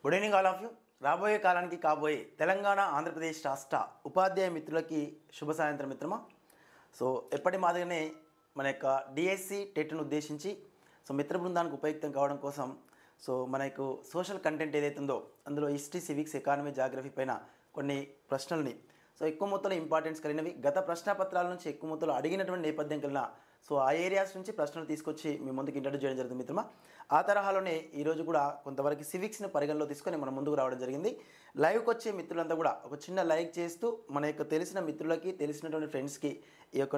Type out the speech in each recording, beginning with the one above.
Good evening all of you. రాబోయే కాలానికి కాబోయే తెలంగాణ ఆంధ్రప్రదేశ్ రాష్ట్ర ఉపాధ్యాయ మిత్రులకి శుభ సాయంత్రం మిత్రమా. సో ఎప్పటి మాదిరిగానే మన యొక్క డిఎస్సి టెట్ను ఉద్దేశించి మిత్ర బృందానికి ఉపయుక్తం కావడం కోసం మనకు సోషల్ కంటెంట్ ఏదైతే ఉందో అందులో హిస్టరీ, సివిక్స్, ఎకానమీ, జాగ్రఫీ పైన కొన్ని ప్రశ్నల్ని ఎక్కువ మొత్తంలో ఇంపార్టెన్స్ కలిగినవి గత ప్రశ్నపత్రాల నుంచి ఎక్కువ మొత్తంలో అడిగినటువంటి నేపథ్యం కలిగిన ఆ ఏరియాస్ నుంచి ప్రశ్నలు తీసుకొచ్చి మీ ముందుకు ఇంట్రడ్యూస్ చేయడం జరుగుతుంది మిత్రమా. ఆ తరహాలోనే ఈరోజు కూడా కొంతవరకు సివిక్స్ని పరిగణలో తీసుకొని మనం ముందుకు రావడం జరిగింది. లైవ్కి వచ్చే మిత్రులంతా కూడా ఒక చిన్న లైక్ చేస్తూ మన యొక్క తెలిసిన మిత్రులకి, తెలిసినటువంటి ఫ్రెండ్స్కి ఈ యొక్క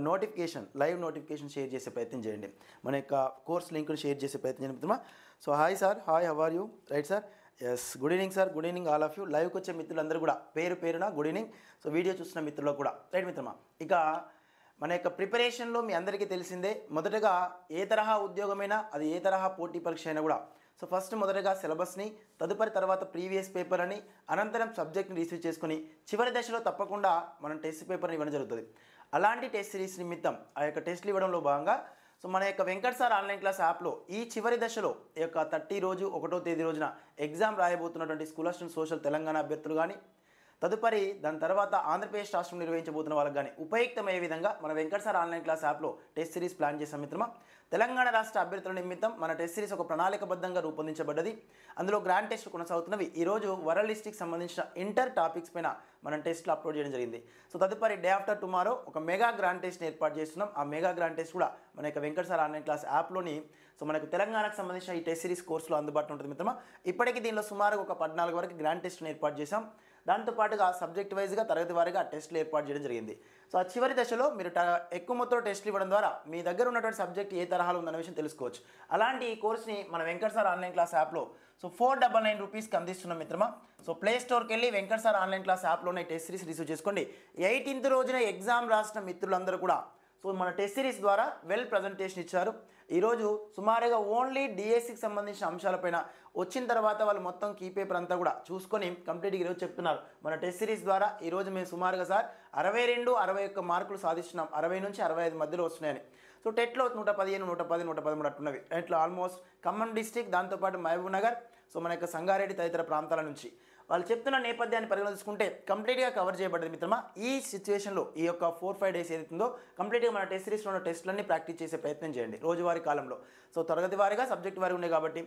లైవ్ నోటిఫికేషన్ షేర్ చేసే ప్రయత్నం చేయండి. మన యొక్క కోర్స్ లింక్ను షేర్ చేసే ప్రయత్నం చేయండి మిత్రమా. So hi sir, hi, how are you? Right sir, yes, good evening sir, good evening all of you. లైవ్కి వచ్చే మిత్రులందరూ కూడా పేరు పేరున గుడ్ ఈవినింగ్. వీడియో చూస్తున్న మిత్రులకు కూడా రైట్ మిత్రమా. ఇక మన యొక్క ప్రిపరేషన్లో మీ అందరికీ తెలిసిందే, మొదటగా ఏ తరహా ఉద్యోగమైనా అది ఏ తరహా పోటీ పరీక్ష అయినా కూడా ఫస్ట్ మొదటగా సిలబస్ని, తర్వాత ప్రీవియస్ పేపర్ అని, అనంతరం సబ్జెక్ట్ని రిసీవ్ చేసుకుని చివరి దశలో తప్పకుండా మనం టెస్ట్ పేపర్ని ఇవ్వడం జరుగుతుంది. అలాంటి టెస్ట్ సిరీస్ నిమిత్తం ఆ యొక్క టెస్ట్లు ఇవ్వడంలో భాగంగా మన యొక్క వెంకట్ సార్ ఆన్లైన్ క్లాస్ యాప్లో ఈ చివరి దశలో ఈ యొక్క 30 రోజు 1వ తేదీ రోజున ఎగ్జామ్ రాయబోతున్నటువంటి స్కూల్ అసిస్టెంట్ సోషల్ తెలంగాణ అభ్యర్థులు కానీ, దాని తర్వాత ఆంధ్రప్రదేశ్ రాష్ట్రం నిర్వహించబోతున్న వాళ్ళకి కానీ ఉపయుక్తమయ్యే విధంగా మన వెంకట్ సార్ ఆన్లైన్ క్లాస్ యాప్లో టెస్ట్ సిరీస్ ప్లాన్ చేసాం మిత్రమా. తెలంగాణ రాష్ట్ర అభ్యర్థుల నిమిత్తం మన టెస్ట్ సిరీస్ ఒక ప్రణాళికబద్ధంగా రూపొందించబడ్డది. అందులో గ్రాండ్ టెస్ట్ కొనసాగుతున్నవి. ఈరోజు వరల్డ్ హిస్టరీకి సంబంధించిన ఇంటర్ టాపిక్స్ పైన మనం టెస్ట్లు అప్లోడ్ చేయడం జరిగింది. తదుపరి డే ఆఫ్టర్ టుమారో ఒక మెగా గ్రాండ్ టెస్ట్ని ఏర్పాటు చేస్తున్నాం. ఆ మెగా గ్రాండ్ టెస్ట్ కూడా మన యొక్క వెంకట్ సార్ ఆన్లైన్ క్లాస్ యాప్లోని మనకు తెలంగాణకు సంబంధించిన ఈ టెస్ట్ సిరీస్ కోర్సులో అందుబాటులో ఉంటుంది మిత్రమా. ఇప్పటికీ దీనిలో సుమారుగా ఒక 14 వరకు గ్రాండ్ టెస్ట్ని ఏర్పాటు చేశాం. దాంతోపాటుగా సబ్జెక్ట్ వైజ్గా తరగతి వారీగా టెస్టులు ఏర్పాటు చేయడం జరిగింది. ఆ చివరి దశలో మీరు ఎక్కువ మొత్తంలో టెస్టులు ఇవ్వడం ద్వారా మీ దగ్గర ఉన్నటువంటి సబ్జెక్ట్ ఏ తరహాలో ఉందన్న విషయం తెలుసుకోవచ్చు. అలాంటి ఈ కోర్స్ని మన వెంకట్ సార్ ఆన్లైన్ క్లాస్ యాప్లో 499 రూపీస్కి అందిస్తున్నాం మిత్రమా. ప్లే స్టోర్కి వెళ్ళి వెంకట్ సార్ ఆన్లైన్ క్లాస్ యాప్లోనే టెస్ట్ సిరీస్ రిసీవ్ చేసుకోండి. 18th రోజున ఎగ్జామ్ రాసిన మిత్రులందరూ కూడా మన టెస్ట్ సిరీస్ ద్వారా ప్రజెంటేషన్ ఇచ్చారు. ఈరోజు సుమారుగా ఓన్లీ డిఎస్సికి సంబంధించిన అంశాలపైన వచ్చిన తర్వాత వాళ్ళు మొత్తం కీ పేపర్ అంతా కూడా చూసుకొని కంప్లీట్గా ఈరోజు చెప్తున్నారు. మన టెస్ట్ సిరీస్ ద్వారా ఈరోజు మేము సుమారుగా సార్ 62, 61 మార్కులు సాధిస్తున్నాం. 60 నుంచి 65 మధ్యలో వస్తున్నాయని. టెట్లో 115, 110, 113 అట్టున్నవి. ఇట్లా ఆల్మోస్ట్ ఖమ్మం డిస్టిక్, దాంతోపాటు మహబూబ్ నగర్, మన యొక్క సంగారెడ్డి తదితర ప్రాంతాల నుంచి వాళ్ళు చెప్తున్న నేపథ్యాన్ని పరిగణ తీసుకుంటే కంప్లీట్గా కవర్ చేయబడ్డది మిత్రమా. ఈ సిచ్యువేషన్లో ఈ యొక్క 4-5 డేస్ ఏదైతుందో కంప్లీట్గా మన టెస్ట్ సిరీస్లో ఉన్న టెస్టులన్నీ ప్రాక్టీస్ చేసే ప్రయత్నం చేయండి రోజువారీ కాలంలో. తరగతి వారీగా సబ్జెక్ట్ వారీగా ఉన్నాయి కాబట్టి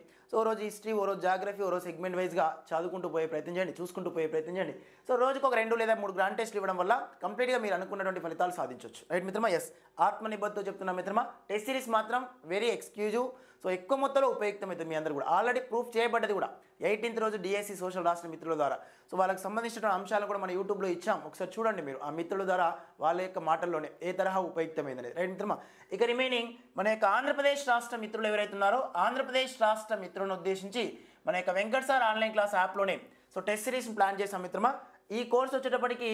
రోజు హిస్టరీ, ఓ రోజు జాగ్రఫీ, ఓ రోజు సెగ్మెంట్ వైజ్గా చదువుకుంటూ పోయే ప్రయత్నం చేయండి, చూసుకుంటూ పోయే ప్రయత్నం చేయండి. రోజుకు ఒక 2 లేదా 3 గ్రాండ్ టెస్ట్లు ఇవ్వడం వల్ల కంప్లీట్గా మీరు అనుకున్నటువంటి ఫలితాలు సాధించవచ్చు. రైట్ మిత్రమా. ఎస్, ఆత్మనిర్భర్తో చెప్తున్నా మిత్రమా. టెస్ట్ సిరీస్ మాత్రం వెరీ ఎక్స్క్లూజివ్. ఎక్కువ మొత్తంలో ఉపయుక్తమైతే మీ అందరూ కూడా ఆల్రెడీ ప్రూఫ్ చేయబడ్డది కూడా 18th రోజు డిఎస్సి సోషల్ రాష్ట్ర మిత్రుల ద్వారా. వాళ్ళకి సంబంధించిన అంశాలు కూడా మన యూట్యూబ్లో ఇచ్చాం, ఒకసారి చూడండి మీరు. ఆ మిత్రుల ద్వారా వాళ్ళ యొక్క మాటల్లోనే ఏ తరహా ఉపయుక్తమైంది. రైట్ మిత్రమా. ఇక రిమైనింగ్ మన యొక్క ఆంధ్రప్రదేశ్ రాష్ట్ర మిత్రులు ఎవరైతే ఉన్నారో ఆంధ్రప్రదేశ్ రాష్ట్ర మిత్రులను ఉద్దేశించి మన యొక్క వెంకట్ సార్ ఆన్లైన్ క్లాస్ యాప్లోనే టెస్ట్ సిరీస్ని ప్లాన్ చేసాం మిత్రమా. ఈ కోర్సు వచ్చేటప్పటికి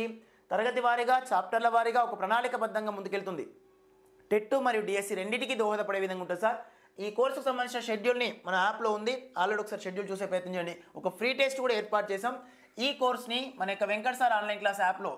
తరగతి వారీగా, చాప్టర్ల వారీగా ఒక ప్రణాళికబద్ధంగా ముందుకెళ్తుంది. టెట్ మరియు డిఎస్సి రెండింటికి దోహదపడే విధంగా ఉంటుంది సార్. ఈ కోర్సుకు సంబంధించిన షెడ్యూల్ని మన యాప్లో ఉంది, ఆల్రెడీ ఒకసారి షెడ్యూల్ చూసే ప్రయత్నం చేయండి. ఒక ఫ్రీ టెస్ట్ కూడా ఏర్పాటు చేసాం. ఈ కోర్స్ని మన యొక్క వెంకట్ సార్ ఆన్లైన్ క్లాస్ యాప్లో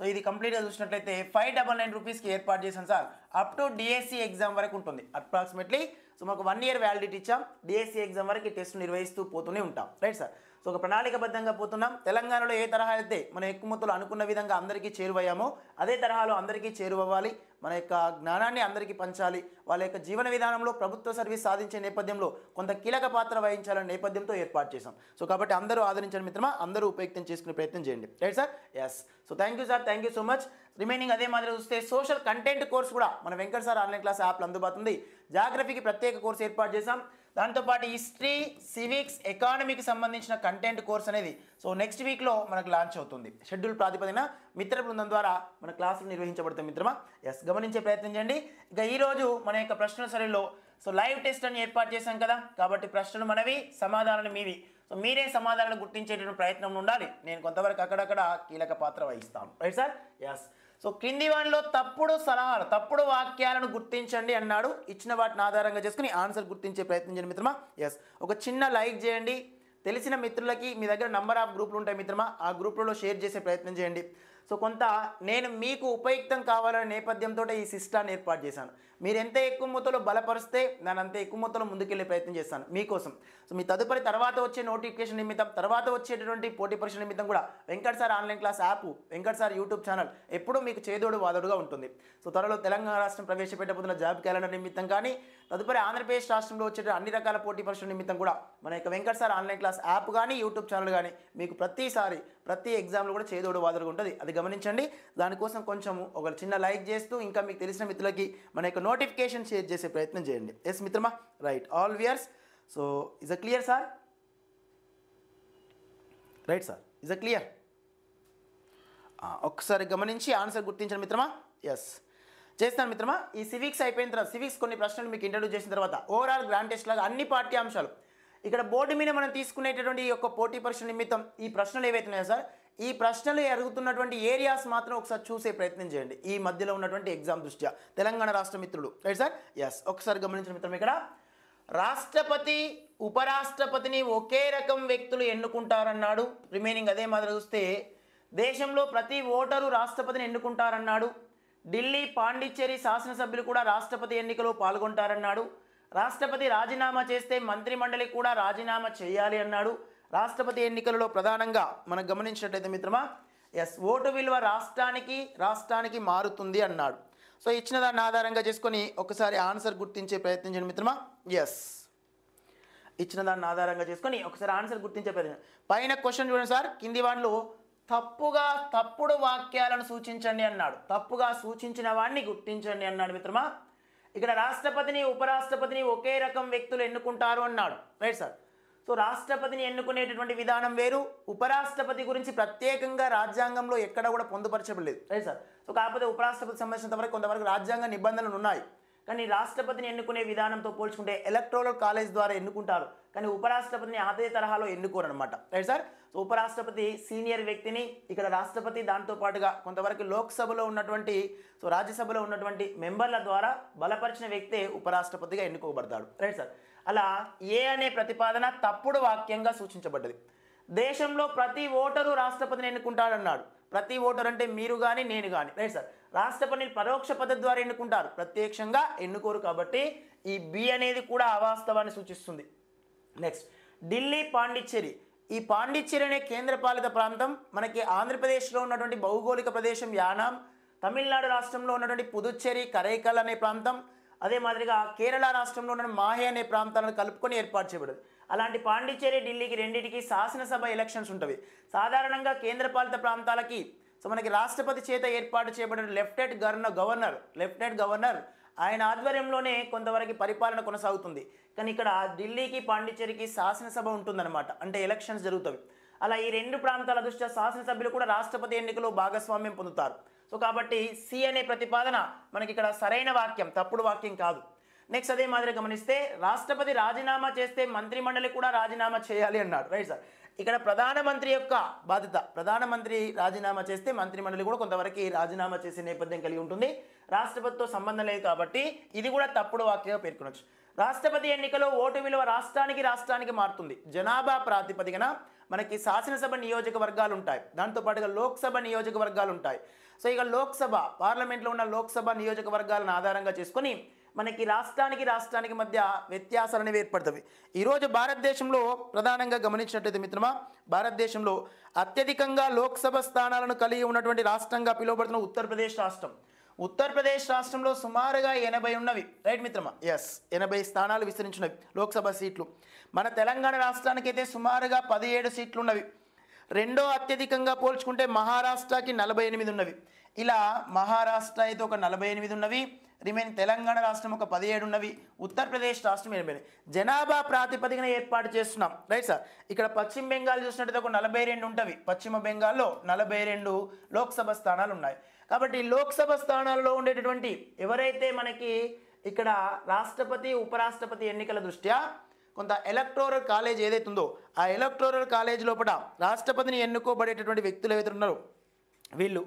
ఇది కంప్లీట్గా చూసినట్లయితే 599 రూపీస్కి ఏర్పాటు చేసాం sir. Up to DSC exam వరకు ఉంటుంది. అప్రాక్సిమేట్లీ మాకు 1 year వ్యాలిడిటీ ఇచ్చాం. డిఎస్సి ఎగ్జామ్ వరకు ఈ టెస్ట్ నిర్వహిస్తూ పోతూనే ఉంటాం. Right sir. ఒక ప్రణాళికబద్ధంగా పోతున్నాం. తెలంగాణలో ఏ తరహా అయితే మనం ఎక్కువ మొత్తంలో అనుకున్న విధంగా అందరికీ చేరువయ్యామో అదే తరహాలో అందరికీ చేరువవ్వాలి. మన యొక్క జ్ఞానాన్ని అందరికీ పంచాలి. వాళ్ళ యొక్క జీవన విధానంలో ప్రభుత్వ సర్వీస్ సాధించే నేపథ్యంలో కొంత కీలక పాత్ర వహించాలనే నేపథ్యంతో ఏర్పాటు చేసాం. కాబట్టి అందరూ ఆదరించండి మిత్రమా, అందరూ ఉపయుక్తం చేసుకునే ప్రయత్నం చేయండి. Right sir. Yes. Thank you sir, thank you so much. Remaining అదే మాదిరి చూస్తే సోషల్ కంటెంట్ కోర్స్ కూడా మన వెంకట్ సార్ ఆన్లైన్ క్లాస్ యాప్లో అందుబాటులో ఉంది. జాగ్రఫీకి ప్రత్యేక కోర్సు ఏర్పాటు చేశాం. దాంతోపాటు హిస్టరీ, సివిక్స్, ఎకానమీకి సంబంధించిన కంటెంట్ కోర్స్ అనేది నెక్స్ట్ వీక్లో మనకు లాంచ్ అవుతుంది. షెడ్యూల్ ప్రాతిపదికన మిత్ర బృందం ద్వారా మన క్లాసులు నిర్వహించబడతాయి మిత్రమా. ఎస్, గమనించే ప్రయత్నం చేయండి. ఇక ఈరోజు మన యొక్క ప్రశ్నల సరళిలో లైవ్ టెస్ట్ అని ఏర్పాటు చేశాం కదా, కాబట్టి ప్రశ్నలు మనవి, సమాధానాలు మీవి. మీరే సమాధానాలు గుర్తించేటువంటి ప్రయత్నం ఉండాలి. నేను కొంతవరకు అక్కడక్కడ కీలక పాత్ర వహిస్తాను. Right sir. ఎస్. క్రింది వాటిలో తప్పుడు సలహాలు, తప్పుడు వాక్యాలను గుర్తించండి అన్నాడు. ఇచ్చిన వాటిని ఆధారంగా చేసుకుని ఆన్సర్ గుర్తించే ప్రయత్నం చేయండి మిత్రమా. ఎస్, ఒక చిన్న లైక్ చేయండి. తెలిసిన మిత్రులకి మీ దగ్గర నంబర్ ఆఫ్ గ్రూపులు ఉంటాయి మిత్రమా, ఆ గ్రూపులలో షేర్ చేసే ప్రయత్నం చేయండి. సో కొంత నేను మీకు ఉపయుక్తం కావాలనే నేపథ్యంతో ఈ సిస్టాన్ని ఏర్పాటు చేశాను. మీరు ఎంత ఎక్కువ మొత్తంలో బలపరిస్తే నేను అంత ఎక్కువ మొత్తంలో ముందుకెళ్ళే ప్రయత్నం చేస్తాను మీకోసం. సో మీ తదుపరి తర్వాత వచ్చే నోటిఫికేషన్ నిమిత్తం, తర్వాత వచ్చేటటువంటి పోటీ పరీక్ష నిమిత్తం కూడా Venkat sir online class app, Venkat sir YouTube channel ఎప్పుడూ మీకు చేదోడు వాదోడుగా ఉంటుంది. సో త్వరలో తెలంగాణ రాష్ట్రం ప్రవేశపెట్టబోతున్న జాబ్ క్యాలెండర్ నిమిత్తం కానీ, తదుపరి ఆంధ్రప్రదేశ్ రాష్ట్రంలో వచ్చే అన్ని రకాల పోటీ పరీక్షల నిమిత్తం కూడా మన యొక్క Venkat sir online class app కానీ యూట్యూబ్ ఛానల్ కానీ మీకు ప్రతిసారి ప్రతి ఎగ్జామ్లో కూడా చేదోడు వాదోడుగా ఉంటుంది. అది గమనించండి. దానికోసం కొంచెం ఒక చిన్న లైక్ చేస్తూ ఇంకా మీకు తెలిసిన మిత్రులకి మన యొక్క నోటిఫికేషన్ షేర్ చేసే ప్రయత్నం చేయండి. ఎస్ మిత్రమా, right, all weirs. So is a clear sir? Right sir, is a clear? ఒక్కసారి గమనించి ఆన్సర్ గుర్తించండి మిత్రమా. ఎస్ చేస్తాను మిత్రమా. ఈ సివిక్స్ అయిపోయిన తర్వాత సివిక్స్ కొన్ని ప్రశ్నలు మీకు ఇంట్రడ్యూస్ చేసిన తర్వాత ఓవరాల్ గ్రాండ్ టెస్ట్ లాగా అన్ని పాఠ్యాంశాలు ఇక్కడ బోర్డు మీద మనం తీసుకునేటటువంటి ఈ యొక్క పోటీ పరీక్ష నిమిత్తం ఈ ప్రశ్నలు ఏవైతున్నాయో సార్, ఈ ప్రశ్నలు అడుగుతున్నటువంటి ఏరియాస్ మాత్రం ఒకసారి చూసే ప్రయత్నం చేయండి ఈ మధ్యలో ఉన్నటువంటి ఎగ్జామ్ దృష్ట్యా తెలంగాణ రాష్ట్ర మిత్రులు. Right sir? ఎస్, ఒకసారి గమనించిన మిత్రం, ఇక్కడ రాష్ట్రపతి ఉపరాష్ట్రపతిని ఒకే రకం వ్యక్తులు ఎన్నుకుంటారన్నాడు. రిమైనింగ్ అదే మాదిరి చూస్తే దేశంలో ప్రతి ఓటరు రాష్ట్రపతిని ఎన్నుకుంటారన్నాడు. ఢిల్లీ పాండిచ్చేరి శాసనసభ్యులు కూడా రాష్ట్రపతి ఎన్నికలో పాల్గొంటారన్నాడు. రాష్ట్రపతి రాజీనామా చేస్తే మంత్రిమండలి కూడా రాజీనామా చేయాలి అన్నాడు. రాష్ట్రపతి ఎన్నికలలో ప్రధానంగా మనం గమనించినట్లయితే మిత్రమా, ఎస్, ఓటు విలువ రాష్ట్రానికి మారుతుంది అన్నాడు. సో ఇచ్చిన దాన్ని ఆధారంగా చేసుకొని ఒకసారి ఆన్సర్ గుర్తించే ప్రయత్నం చేయండి మిత్రమా. ఎస్, ఇచ్చిన దాన్ని ఆధారంగా చేసుకొని ఒకసారి ఆన్సర్ గుర్తించే ప్రయత్నం. పైన క్వశ్చన్ చూడండి సార్, కింది వాళ్ళు తప్పుడు వాక్యాలను సూచించండి అన్నాడు. తప్పుగా సూచించిన వాడిని గుర్తించండి అన్నాడు మిత్రమా. ఇక్కడ రాష్ట్రపతిని ఉపరాష్ట్రపతిని ఒకే రకం వ్యక్తులు ఎన్నుకుంటారు అన్నాడు. Right sir? సో రాష్ట్రపతిని ఎన్నుకునేటటువంటి విధానం వేరు, ఉపరాష్ట్రపతి గురించి ప్రత్యేకంగా రాజ్యాంగంలో ఎక్కడ కూడా పొందుపరచబడలేదు. Right sir? సో కాకపోతే ఉపరాష్ట్రపతి సంబంధించినంత వరకు కొంతవరకు రాజ్యాంగ నిబంధనలు ఉన్నాయి. కానీ రాష్ట్రపతిని ఎన్నుకునే విధానంతో పోల్చుకుంటే ఎలక్టోరల్ కాలేజ్ ద్వారా ఎన్నుకుంటారు, కానీ ఉపరాష్ట్రపతిని అదే తరహాలో ఎన్నుకోరు అనమాట. Right sir? సో ఉపరాష్ట్రపతి సీనియర్ వ్యక్తిని, ఇక్కడ రాష్ట్రపతి దాంతోపాటుగా కొంతవరకు లోక్సభలో ఉన్నటువంటి రాజ్యసభలో ఉన్నటువంటి మెంబర్ల ద్వారా బలపరిచిన వ్యక్తే ఉపరాష్ట్రపతిగా ఎన్నుకోబడతాడు. Right sir? అలా ఏ అనే ప్రతిపాదన తప్పుడు వాక్యంగా సూచించబడ్డది. దేశంలో ప్రతి ఓటరు రాష్ట్రపతిని ఎన్నుకుంటాడన్నాడు. ప్రతి ఓటర్ అంటే మీరు కానీ నేను కానీ. Right sir? రాష్ట్రపతిని పరోక్ష పద్ధతి ద్వారా ఎన్నుకుంటారు, ప్రత్యక్షంగా ఎన్నుకోరు. కాబట్టి ఈ బి అనేది కూడా అవాస్తవాన్ని సూచిస్తుంది. నెక్స్ట్, ఢిల్లీ పాండిచ్చేరి. ఈ పాండిచ్చేరి అనే కేంద్రపాలిత ప్రాంతం మనకి ఆంధ్రప్రదేశ్లో ఉన్నటువంటి భౌగోళిక ప్రదేశం యానాం, తమిళనాడు రాష్ట్రంలో ఉన్నటువంటి పుదుచ్చేరి కరైకల్ అనే ప్రాంతం, అదే మాదిరిగా కేరళ రాష్ట్రంలో ఉన్న మాహే అనే ప్రాంతాలను కలుపుకొని ఏర్పాటు చేయబడింది. అలాంటి పాండిచ్చేరి ఢిల్లీకి రెండింటికి శాసనసభ ఎలక్షన్స్ ఉంటుంది. సాధారణంగా కేంద్రపాలిత ప్రాంతాలకి మనకి రాష్ట్రపతి చేత ఏర్పాటు చేయబడిన లెఫ్టినెంట్ గవర్నర్ ఆయన ఆధ్వర్యంలోనే కొంతవరకు పరిపాలన కొనసాగుతుంది. కానీ ఇక్కడ ఢిల్లీకి పాండిచ్చేరికి శాసనసభ ఉంటుందన్నమాట, అంటే ఎలక్షన్స్ జరుగుతాయి. అలా ఈ రెండు ప్రాంతాల దృష్ట్యా శాసనసభ్యులు కూడా రాష్ట్రపతి ఎన్నికలో భాగస్వామ్యం పొందుతారు. సో కాబట్టి సి అనే ప్రతిపాదన మనకి ఇక్కడ సరైన వాక్యం, తప్పుడు వాక్యం కాదు. నెక్స్ట్, అదే మాదిరి గమనిస్తే రాష్ట్రపతి రాజీనామా చేస్తే మంత్రిమండలి కూడా రాజీనామా చేయాలి అన్నాడు. Right sir? ఇక్కడ ప్రధానమంత్రి యొక్క బాధ్యత, ప్రధానమంత్రి రాజీనామా చేస్తే మంత్రిమండలి కూడా కొంతవరకు రాజీనామా చేసే నేపథ్యం కలిగి ఉంటుంది. రాష్ట్రపతితో సంబంధం లేదు కాబట్టి ఇది కూడా తప్పుడు వాక్యంగా పేర్కొనవచ్చు. రాష్ట్రపతి ఎన్నికలో ఓటు విలువ రాష్ట్రానికి మారుతుంది. జనాభా ప్రాతిపదికన మనకి శాసనసభ నియోజకవర్గాలు ఉంటాయి, దాంతోపాటుగా లోక్సభ నియోజకవర్గాలు ఉంటాయి. సో ఇక లోక్సభ పార్లమెంట్లో ఉన్న లోక్సభ నియోజకవర్గాలను ఆధారంగా చేసుకొని మనకి రాష్ట్రానికి మధ్య వ్యత్యాసాలు అనేవి ఏర్పడుతుంది. ఈరోజు భారతదేశంలో ప్రధానంగా గమనించినట్లయితే మిత్రమా, భారతదేశంలో అత్యధికంగా లోక్సభ స్థానాలను కలిగి ఉన్నటువంటి రాష్ట్రంగా పిలువబడుతున్న ఉత్తరప్రదేశ్ రాష్ట్రంలో సుమారుగా 80 ఉన్నవి. రైట్ మిత్రమా? ఎస్, 80 స్థానాలు విస్తరించినవి లోక్సభ సీట్లు. మన తెలంగాణ రాష్ట్రానికి అయితే సుమారుగా 17 సీట్లు ఉన్నవి. రెండో అత్యధికంగా పోల్చుకుంటే మహారాష్ట్రకి 48 ఉన్నవి. ఇలా మహారాష్ట్ర అయితే ఒక 48 ఉన్నవి, రిమైన్ తెలంగాణ రాష్ట్రం ఒక 17 ఉన్నవి, ఉత్తరప్రదేశ్ రాష్ట్రం 80. జనాభా ప్రాతిపదికన ఏర్పాటు చేస్తున్నాం. Right sir? ఇక్కడ పశ్చిమ బెంగాల్ చూసినట్టయితే ఒక 42 ఉంటవి. పశ్చిమ బెంగాల్లో 42 లోక్సభ స్థానాలు ఉన్నాయి. కాబట్టి లోక్సభ స్థానాల్లో ఉండేటటువంటి ఎవరైతే మనకి ఇక్కడ రాష్ట్రపతి ఉపరాష్ట్రపతి ఎన్నికల దృష్ట్యా కొంత ఎలక్టోరల్ కాలేజ్ ఏదైతే ఉందో ఆ ఎలక్టోరల్ కాలేజ్ లోపల రాష్ట్రపతిని ఎన్నుకోబడేటటువంటి వ్యక్తులు ఏవైతే ఉన్నారో వీళ్ళు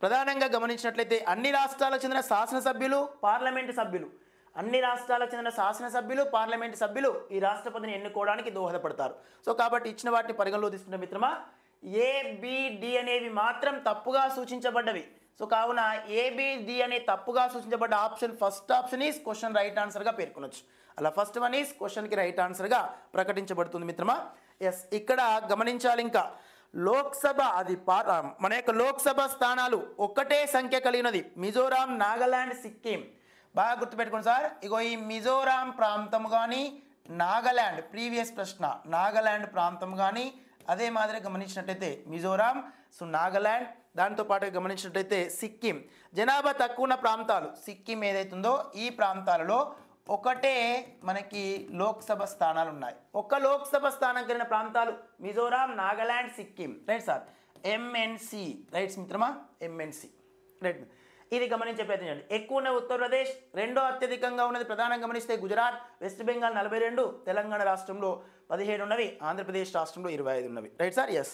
ప్రధానంగా గమనించినట్లయితే అన్ని రాష్ట్రాలకు చెందిన శాసనసభ్యులు, పార్లమెంటు సభ్యులు, అన్ని రాష్ట్రాలకు చెందిన శాసనసభ్యులు, పార్లమెంటు సభ్యులు ఈ రాష్ట్రపతిని ఎన్నుకోవడానికి దోహదపడతారు. సో కాబట్టి ఇచ్చిన వాటిని పరిగణలో తీసుకున్న మిత్రమా, ఏబిడి అనేవి మాత్రం తప్పుగా సూచించబడ్డవి. సో కావున ఏబిడి అనే తప్పుగా సూచించబడ్డ option first option is question right ఆన్సర్గా పేర్కొనొచ్చు. అలా ఫస్ట్ వన్ ఈస్ క్వశ్చన్కి రైట్ ఆన్సర్గా ప్రకటించబడుతుంది మిత్రమా. ఎస్, ఇక్కడ గమనించాలి ఇంకా లోక్సభ అది మన యొక్క లోక్సభ స్థానాలు ఒకటే సంఖ్య కలిగినది మిజోరాం, నాగాలాండ్, సిక్కిం. బాగా గుర్తుపెట్టుకోండి సార్. ఇగో ఈ మిజోరాం ప్రాంతం కానీ నాగాలాండ్, ప్రీవియస్ ప్రశ్న, నాగాలాండ్ ప్రాంతం కానీ అదే మాదిరి గమనించినట్లయితే మిజోరాం, సో నాగాలాండ్, దాంతోపాటు గమనించినట్లయితే సిక్కిం, జనాభా తక్కువ ఉన్న ప్రాంతాలు సిక్కిం ఏదైతుందో ఈ ప్రాంతాలలో ఒకటే మనకి లోక్సభ స్థానాలు ఉన్నాయి. ఒక లోక్సభ స్థానం కలిగిన ప్రాంతాలు Mizoram, Nagaland, Sikkim. Right sir, MNC. Rights మిత్రమా, ఎంఎన్సి. రైట్, ఇది గమనించే ప్రయత్నం చేయండి. ఎక్కువ ఉన్నది ఉత్తరప్రదేశ్, రెండో అత్యధికంగా ఉన్నది ప్రధానంగా గమనిస్తే గుజరాత్, వెస్ట్ బెంగాల్ 42, తెలంగాణ రాష్ట్రంలో 17 ఉన్నవి, ఆంధ్రప్రదేశ్ రాష్ట్రంలో 25 ఉన్నవి. Right sir, yes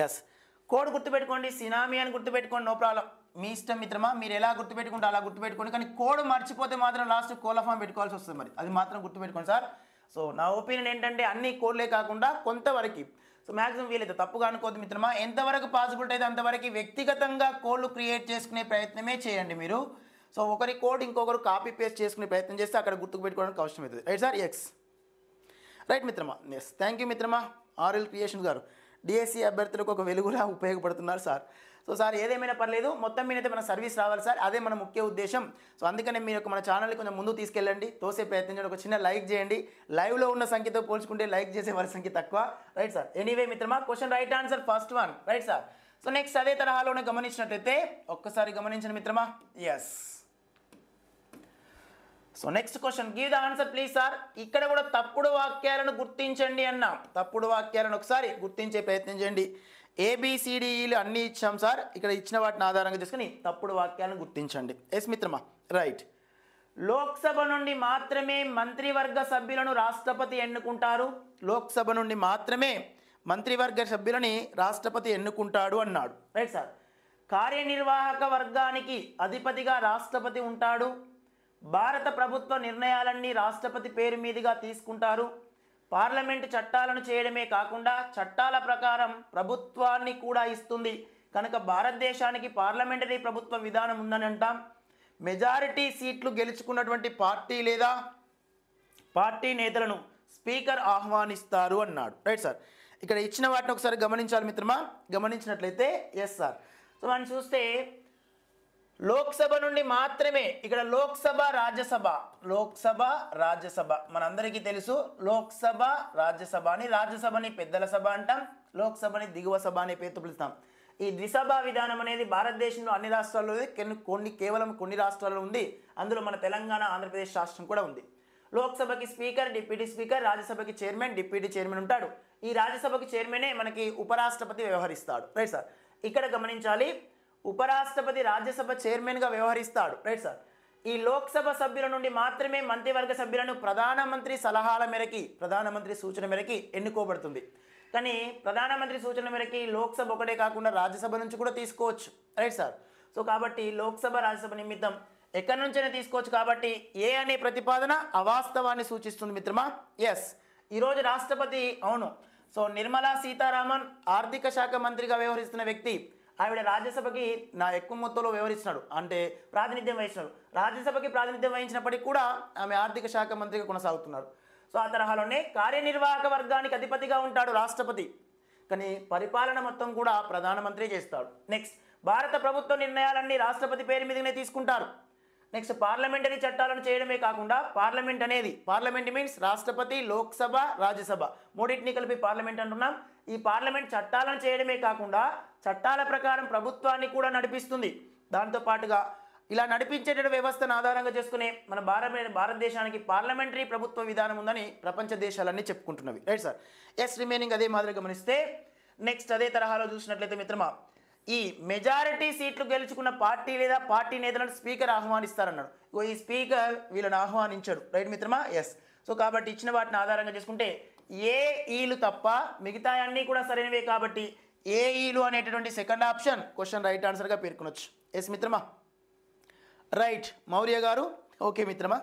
yes. Code గుర్తుపెట్టుకోండి, సినామీ అని గుర్తుపెట్టుకోండి, నో ప్రాబ్లం, మీ ఇష్టం మిత్రమా. మీరు ఎలా గుర్తుపెట్టుకుంటే అలా గుర్తుపెట్టుకోండి, కానీ కోడ్ మర్చిపోతే మాత్రం లాస్ట్ కోలఫామ్ పెట్టుకోవాల్సి వస్తుంది, మరి అది మాత్రం గుర్తుపెట్టుకోండి సార్. సో నా ఒపీనియన్ ఏంటంటే అన్ని కోడ్లే కాకుండా కొంతవరకు, సో మ్యాక్సిమం వీలైతే తప్పుగా అనుకోవద్దు మిత్రమా, ఎంతవరకు పాసిబిలిటీ అయితే అంతవరకు వ్యక్తిగతంగా కోడ్లు క్రియేట్ చేసుకునే ప్రయత్నమే చేయండి మీరు. సో ఒకరి కోడ్ ఇంకొకరు కాపీ పేస్ట్ చేసుకునే ప్రయత్నం చేస్తే అక్కడ గుర్తుకు పెట్టుకోవడానికి అవసరం అవుతుంది. Right sir, X. రైట్ మిత్రమా, ఎస్, థ్యాంక్ యూ మిత్రమా. ఆర్ఎల్ క్రియేషన్ గారు డిఎస్సి అభ్యర్థులకు ఒక వెలుగులా ఉపయోగపడుతున్నారు సార్. సో సార్ ఏదేమైనా పర్లేదు, మొత్తం మీద అయితే మన సర్వీస్ రావాలి సార్, అదే మన ముఖ్య ఉద్దేశం. సో అందుకనే మీరు మన ఛానల్ని కొంచెం ముందుకు తీసుకెళ్ళండి, తోసే ప్రయత్నం చేయండి, ఒక చిన్న లైక్ చేయండి. లైవ్లో ఉన్న సంఖ్యతో పోల్చుకుంటే లైక్ చేసే వారి సంఖ్య తక్కువ. రైట్ సార్, ఎనీవే మిత్రమా, question right answer first one. Right sir. So next అదే తరహాలోనే గమనించినట్లయితే ఒక్కసారి గమనించండి మిత్రమా. Yes, so next question, give the answer please sir. ఇక్కడ కూడా తప్పుడు వాక్యాలను గుర్తించండి అన్నాం. తప్పుడు వాక్యాలను ఒకసారి గుర్తించే ప్రయత్నం చేయండి. ఏబిసిడిఈలు అన్నీ ఇచ్చాం సార్, ఇక్కడ ఇచ్చిన వాటిని ఆధారంగా చేసుకుని తప్పుడు వాక్యాలను గుర్తించండి. ఎస్ మిత్రమా, రైట్. లోక్సభ నుండి మాత్రమే మంత్రివర్గ సభ్యులను రాష్ట్రపతి ఎన్నుకుంటారు. లోక్సభ నుండి మాత్రమే మంత్రివర్గ సభ్యులని రాష్ట్రపతి ఎన్నుకుంటాడు అన్నాడు. Right sir. కార్యనిర్వాహక వర్గానికి అధిపతిగా రాష్ట్రపతి ఉంటాడు. భారత ప్రభుత్వ నిర్ణయాలన్నీ రాష్ట్రపతి పేరు మీదుగా తీసుకుంటారు. పార్లమెంటు చట్టాలను చేయడమే కాకుండా చట్టాల ప్రకారం ప్రభుత్వాన్ని కూడా ఇస్తుంది. కనుక భారతదేశానికి పార్లమెంటరీ ప్రభుత్వ విధానం ఉందని అంటాం. మెజారిటీ సీట్లు గెలుచుకున్నటువంటి పార్టీ లేదా పార్టీ నేతలను స్పీకర్ ఆహ్వానిస్తారు అన్నాడు. Right sir. ఇక్కడ ఇచ్చిన వాటిని ఒకసారి గమనించాలి మిత్రమా. గమనించినట్లయితే ఎస్ సార్. సో మనం చూస్తే లోక్సభ నుండి మాత్రమే, ఇక్కడ లోక్సభ, రాజ్యసభ, లోక్సభ, రాజ్యసభ మనందరికీ తెలుసు. లోక్సభ, రాజ్యసభ అని, రాజ్యసభని పెద్దల సభ అంటాం, లోక్సభని దిగువ సభ అనే పేరుతో పిలుస్తాం. ఈ ద్విసభా విధానం అనేది భారతదేశంలో అన్ని రాష్ట్రాల్లో కేవలం కొన్ని రాష్ట్రాల్లో ఉంది. అందులో మన తెలంగాణ, ఆంధ్రప్రదేశ్ రాష్ట్రం కూడా ఉంది. లోక్సభకి స్పీకర్, డిప్యూటీ స్పీకర్, రాజ్యసభకి చైర్మన్, డిప్యూటీ చైర్మన్ ఉంటాడు. ఈ రాజ్యసభకి చైర్మనే మనకి ఉపరాష్ట్రపతి వ్యవహరిస్తాడు. Right sir. ఇక్కడ గమనించాలి, ఉపరాష్ట్రపతి రాజ్యసభ చైర్మన్గా వ్యవహరిస్తాడు. Right sir. ఈ లోక్సభ సభ్యుల నుండి మాత్రమే మంత్రివర్గ సభ్యులను ప్రధానమంత్రి సలహాల మేరకి, ప్రధానమంత్రి సూచన మేరకి ఎన్నుకోబడుతుంది. కానీ ప్రధానమంత్రి సూచన మేరకి లోక్సభ ఒకటే కాకుండా రాజ్యసభ నుంచి కూడా తీసుకోవచ్చు. Right sir. సో కాబట్టి లోక్సభ, రాజ్యసభ నిమిత్తం ఎక్కడి నుంచైనా తీసుకోవచ్చు. కాబట్టి ఏ అనే ప్రతిపాదన అవాస్తవాన్ని సూచిస్తుంది మిత్రమా. ఎస్, ఈరోజు రాష్ట్రపతి, అవును, సో నిర్మలా సీతారామన్ ఆర్థిక శాఖ మంత్రిగా వ్యవహరిస్తున్న వ్యక్తి, ఆవిడ రాజ్యసభకి ఎక్కువ మొత్తంలో వ్యవహరిస్తున్నాడు, అంటే ప్రాతినిధ్యం వహిస్తున్నాడు. రాజ్యసభకి ప్రాతినిధ్యం వహించినప్పటికీ కూడా ఆమె ఆర్థిక శాఖ మంత్రిగా కొనసాగుతున్నారు. సో ఆ తరహాలోనే కార్యనిర్వాహక వర్గానికి అధిపతిగా ఉంటాడు రాష్ట్రపతి, కానీ పరిపాలన మొత్తం కూడా ప్రధానమంత్రి చేస్తాడు. నెక్స్ట్, భారత ప్రభుత్వ నిర్ణయాలన్నీ రాష్ట్రపతి పేరు మీదనే తీసుకుంటారు. నెక్స్ట్, పార్లమెంటరీ చట్టాలను చేయడమే కాకుండా, పార్లమెంట్ అనేది, పార్లమెంట్ మీన్స్ రాష్ట్రపతి, లోక్సభ, రాజ్యసభ మూడింటిని కలిపి పార్లమెంట్ అంటున్నాం. ఈ పార్లమెంట్ చట్టాలను చేయడమే కాకుండా చట్టాల ప్రకారం ప్రభుత్వాన్ని కూడా నడిపిస్తుంది. దాంతోపాటుగా ఇలా నడిపించేట వ్యవస్థను ఆధారంగా చేసుకునే మన భారతదేశానికి పార్లమెంటరీ ప్రభుత్వ విధానం ఉందని ప్రపంచ దేశాలన్నీ చెప్పుకుంటున్నవి. Right sir. ఎస్, రిమైనింగ్ అదే మాదిరిగా గమనిస్తే నెక్స్ట్ అదే తరహాలో చూసినట్లయితే మిత్రమా, ఈ మెజారిటీ సీట్లు గెలుచుకున్న పార్టీ లేదా పార్టీ నేతలను స్పీకర్ ఆహ్వానిస్తారన్నాడు. ఈ స్పీకర్ వీళ్ళని ఆహ్వానించాడు. రైట్ మిత్రమా. ఎస్. సో కాబట్టి ఇచ్చిన వాటిని ఆధారంగా చేసుకుంటే ఏ ఈలు తప్ప మిగతా అన్నీ కూడా సరైనవే. కాబట్టి ఏ ఈలు అనేటటువంటి సెకండ్ ఆప్షన్ క్వశ్చన్ రైట్ ఆన్సర్గా పేర్కొనొచ్చు. ఎస్ మిత్రమా, రైట్. మౌర్య గారు, ఓకే మిత్రమా,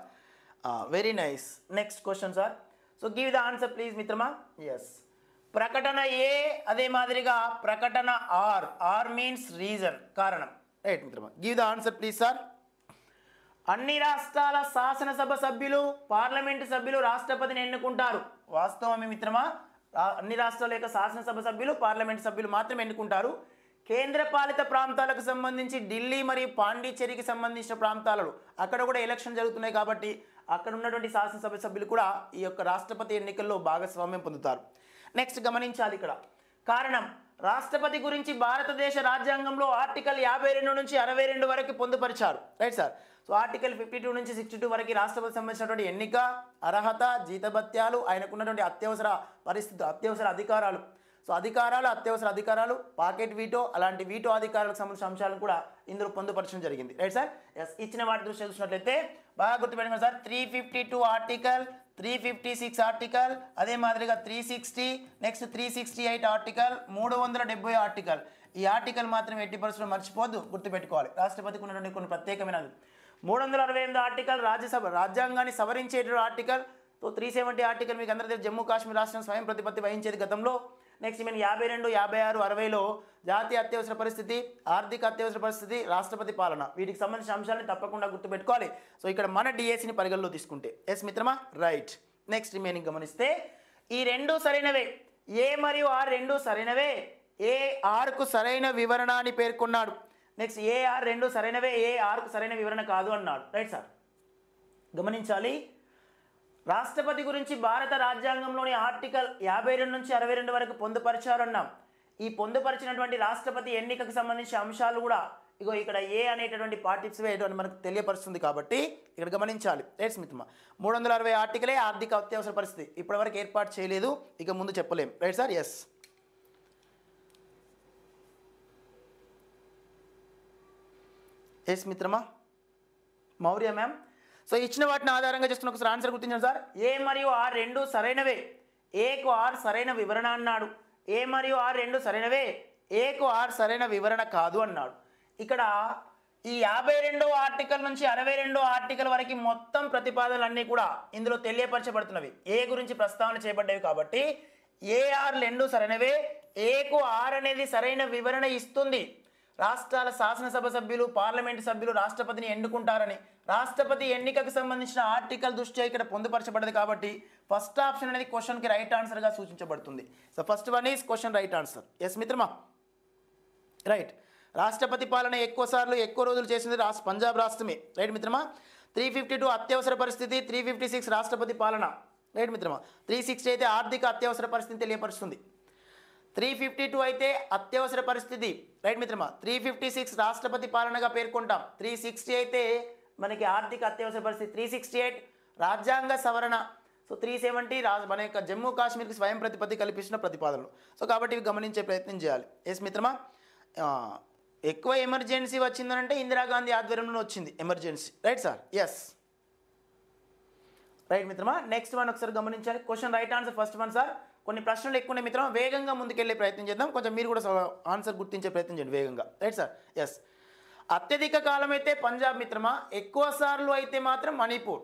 very nice. Next question sir. So give the answer please మిత్రమా. ఎస్, ప్రకటన ఏ అదే మాదిరిగా ప్రకటన ఆర్. ఆర్ మీన్స్ రీజన్, కారణం. రైట్ మిత్రమా, give the answer please sir. అన్ని రాష్ట్రాల శాసనసభ సభ్యులు పార్లమెంటు సభ్యులు రాష్ట్రపతిని ఎన్నుకుంటారు. వాస్తవమే మిత్రమా, అన్ని రాష్ట్రాల యొక్క శాసనసభ సభ్యులు పార్లమెంటు సభ్యులు మాత్రమే ఎన్నుకుంటారు. కేంద్రపాలిత ప్రాంతాలకు సంబంధించి ఢిల్లీ మరియు పాండిచ్చేరికి సంబంధించిన ప్రాంతాలలో అక్కడ కూడా ఎలక్షన్ జరుగుతున్నాయి కాబట్టి అక్కడ ఉన్నటువంటి శాసనసభ సభ్యులు కూడా ఈ యొక్క రాష్ట్రపతి ఎన్నికల్లో భాగస్వామ్యం పొందుతారు. నెక్స్ట్ గమనించాలి ఇక్కడ కారణం. రాష్ట్రపతి గురించి భారతదేశ రాజ్యాంగంలో ఆర్టికల్ 52 నుంచి 62 వరకు పొందుపరిచారు. Right sir. సో ఆర్టికల్ 52 నుంచి 62 వరకు రాష్ట్రపతి సంబంధించినటువంటి ఎన్నిక, అర్హత, జీతభత్యాలు, ఆయనకున్నటువంటి అత్యవసర అధికారాలు, సో అధికారాలు, అత్యవసర అధికారాలు, పాకెట్ వీటో, అలాంటి వీటో అధికారాలకు సంబంధించిన అంశాలను కూడా ఇందులో పొందుపరచడం జరిగింది. Right sir. ఎస్, ఇచ్చిన వాటి దృష్ట్యా చూసినట్లయితే బాగా గుర్తుపెట్టుకోండి సార్. 352 ఆర్టికల్, 356 ఆర్టికల్, అదే మాదిరిగా 360, నెక్స్ట్ 368 ఆర్టికల్, 370 ఆర్టికల్. ఈ ఆర్టికల్ మాత్రం 80% మర్చిపోద్దు, గుర్తుపెట్టుకోవాలి. రాష్ట్రపతికి ఉన్నటువంటి కొన్ని ప్రత్యేకమైనది. 368 ఆర్టికల్ రాజ్యాంగాన్ని సవరించేటువంటి ఆర్టికల్. సో 370 ఆర్టికల్ మీకు అందరికీ జమ్మూ కాశ్మీర్ రాష్ట్రం స్వయం ప్రతిపత్తి వహించేది గతంలో. నెక్స్ట్ మేము 52, 56, 60లో జాతీయ అత్యవసర పరిస్థితి, ఆర్థిక అత్యవసర పరిస్థితి, రాష్ట్రపతి పాలన, వీటికి సంబంధించిన అంశాలను తప్పకుండా గుర్తుపెట్టుకోవాలి. సో ఇక్కడ మన డిఎస్సిని పరిగణలో తీసుకుంటే. ఎస్ మిత్రమా, రైట్. నెక్స్ట్ రిమైనింగ్ గమనిస్తే ఈ రెండు సరైనవే, ఏ మరియు ఆర్ రెండు సరైనవే. ఏ ఆర్కు సరైన వివరణ అని పేర్కొన్నాడు. నెక్స్ట్ ఏ ఆర్ రెండు సరైనవే, ఏ ఆర్కు సరైన వివరణ కాదు అన్నాడు. Right sir. గమనించాలి, రాష్ట్రపతి గురించి భారత రాజ్యాంగంలోని ఆర్టికల్ 52 నుంచి 62 వరకు పొందుపరిచారన్నాం. ఈ పొందుపరిచినటువంటి రాష్ట్రపతి ఎన్నికకు సంబంధించిన అంశాలు కూడా ఇగో ఇక్కడ ఏ అనేటటువంటి పార్టిసిపేట్ వేయడం మనకు తెలియపరుస్తుంది కాబట్టి ఇక్కడ గమనించాలి. రైట్ మిత్రమా, 360 ఆర్టికలే ఆర్థిక అత్యవసర పరిస్థితి ఇప్పటివరకు ఏర్పాటు చేయలేదు, ఇక ముందు చెప్పలేం. Right sir. ఎస్. ఎస్ మిత్రమా, మౌర్య మ్యామ్. సో ఇచ్చిన వాటిని ఆధారంగా చేసుకుని ఒకసారి ఆన్సర్ గుర్తించాను సార్. ఏ మరియు ఆర్ రెండు సరైనవే, ఏకు ఆర్ సరైన వివరణ అన్నాడు. ఏ మరియు ఆర్ రెండు సరైనవే, ఏకు ఆర్ సరైన వివరణ కాదు అన్నాడు. ఇక్కడ ఈ 52వ ఆర్టికల్ నుంచి 62వ ఆర్టికల్ వరకు మొత్తం ప్రతిపాదనలన్నీ కూడా ఇందులో తెలియపరచబడుతున్నవి, ఏ గురించి ప్రస్తావన చేయబడ్డవి కాబట్టి ఏఆర్ రెండు సరైనవే, ఏకు ఆర్ అనేది సరైన వివరణ ఇస్తుంది. రాష్ట్రాల శాసనసభ సభ్యులు పార్లమెంటు సభ్యులు రాష్ట్రపతిని ఎన్నుకుంటారని రాష్ట్రపతి ఎన్నికకు సంబంధించిన ఆర్టికల్ దృష్ట్యా ఇక్కడ పొందుపరచబడ్డది కాబట్టి ఫస్ట్ ఆప్షన్ అనేది క్వశ్చన్కి రైట్ ఆన్సర్గా సూచించబడుతుంది. So first one is question right answer. Yes మిత్రమా, రైట్. రాష్ట్రపతి పాలన ఎక్కువ రోజులు చేసింది పంజాబ్ రాష్ట్రమే. రైట్ మిత్రమా. 352 అత్యవసర పరిస్థితి, 356 రాష్ట్రపతి పాలన. రైట్ మిత్రమా. 360 అయితే ఆర్థిక అత్యవసర పరిస్థితిని తెలియపరుస్తుంది. 352 అయితే అత్యవసర పరిస్థితి. రైట్ మిత్రమా. 356 రాష్ట్రపతి పాలనగా పేర్కొంటాం. 360 అయితే మనకి ఆర్థిక అత్యవసర పరిస్థితి. 368 రాజ్యాంగ సవరణ. సో 370 మన యొక్క జమ్మూ కాశ్మీర్కి స్వయం ప్రతిపత్తి కల్పించిన ప్రతిపాదనలు. సో కాబట్టి ఇవి గమనించే ప్రయత్నం చేయాలి. ఎస్ మిత్రమా, ఎక్కువ ఎమర్జెన్సీ వచ్చిందనంటే ఇందిరాగాంధీ ఆధ్వర్యంలో వచ్చింది emergency. Right sir. Yes right మిత్రమా. నెక్స్ట్ వన్ ఒకసారి గమనించాలి. Question right answer first one sir. కొన్ని ప్రశ్నలు ఎక్కువ ఉన్నాయి మిత్రమా, వేగంగా ముందుకెళ్ళే ప్రయత్నం చేద్దాం. కొంచెం మీరు కూడా ఆన్సర్ గుర్తించే ప్రయత్నం చేయండి వేగంగా. Right sir. ఎస్. అత్యధిక కాలం అయితే పంజాబ్ మిత్రమా, ఎక్కువ సార్లు అయితే మాత్రం మణిపూర్.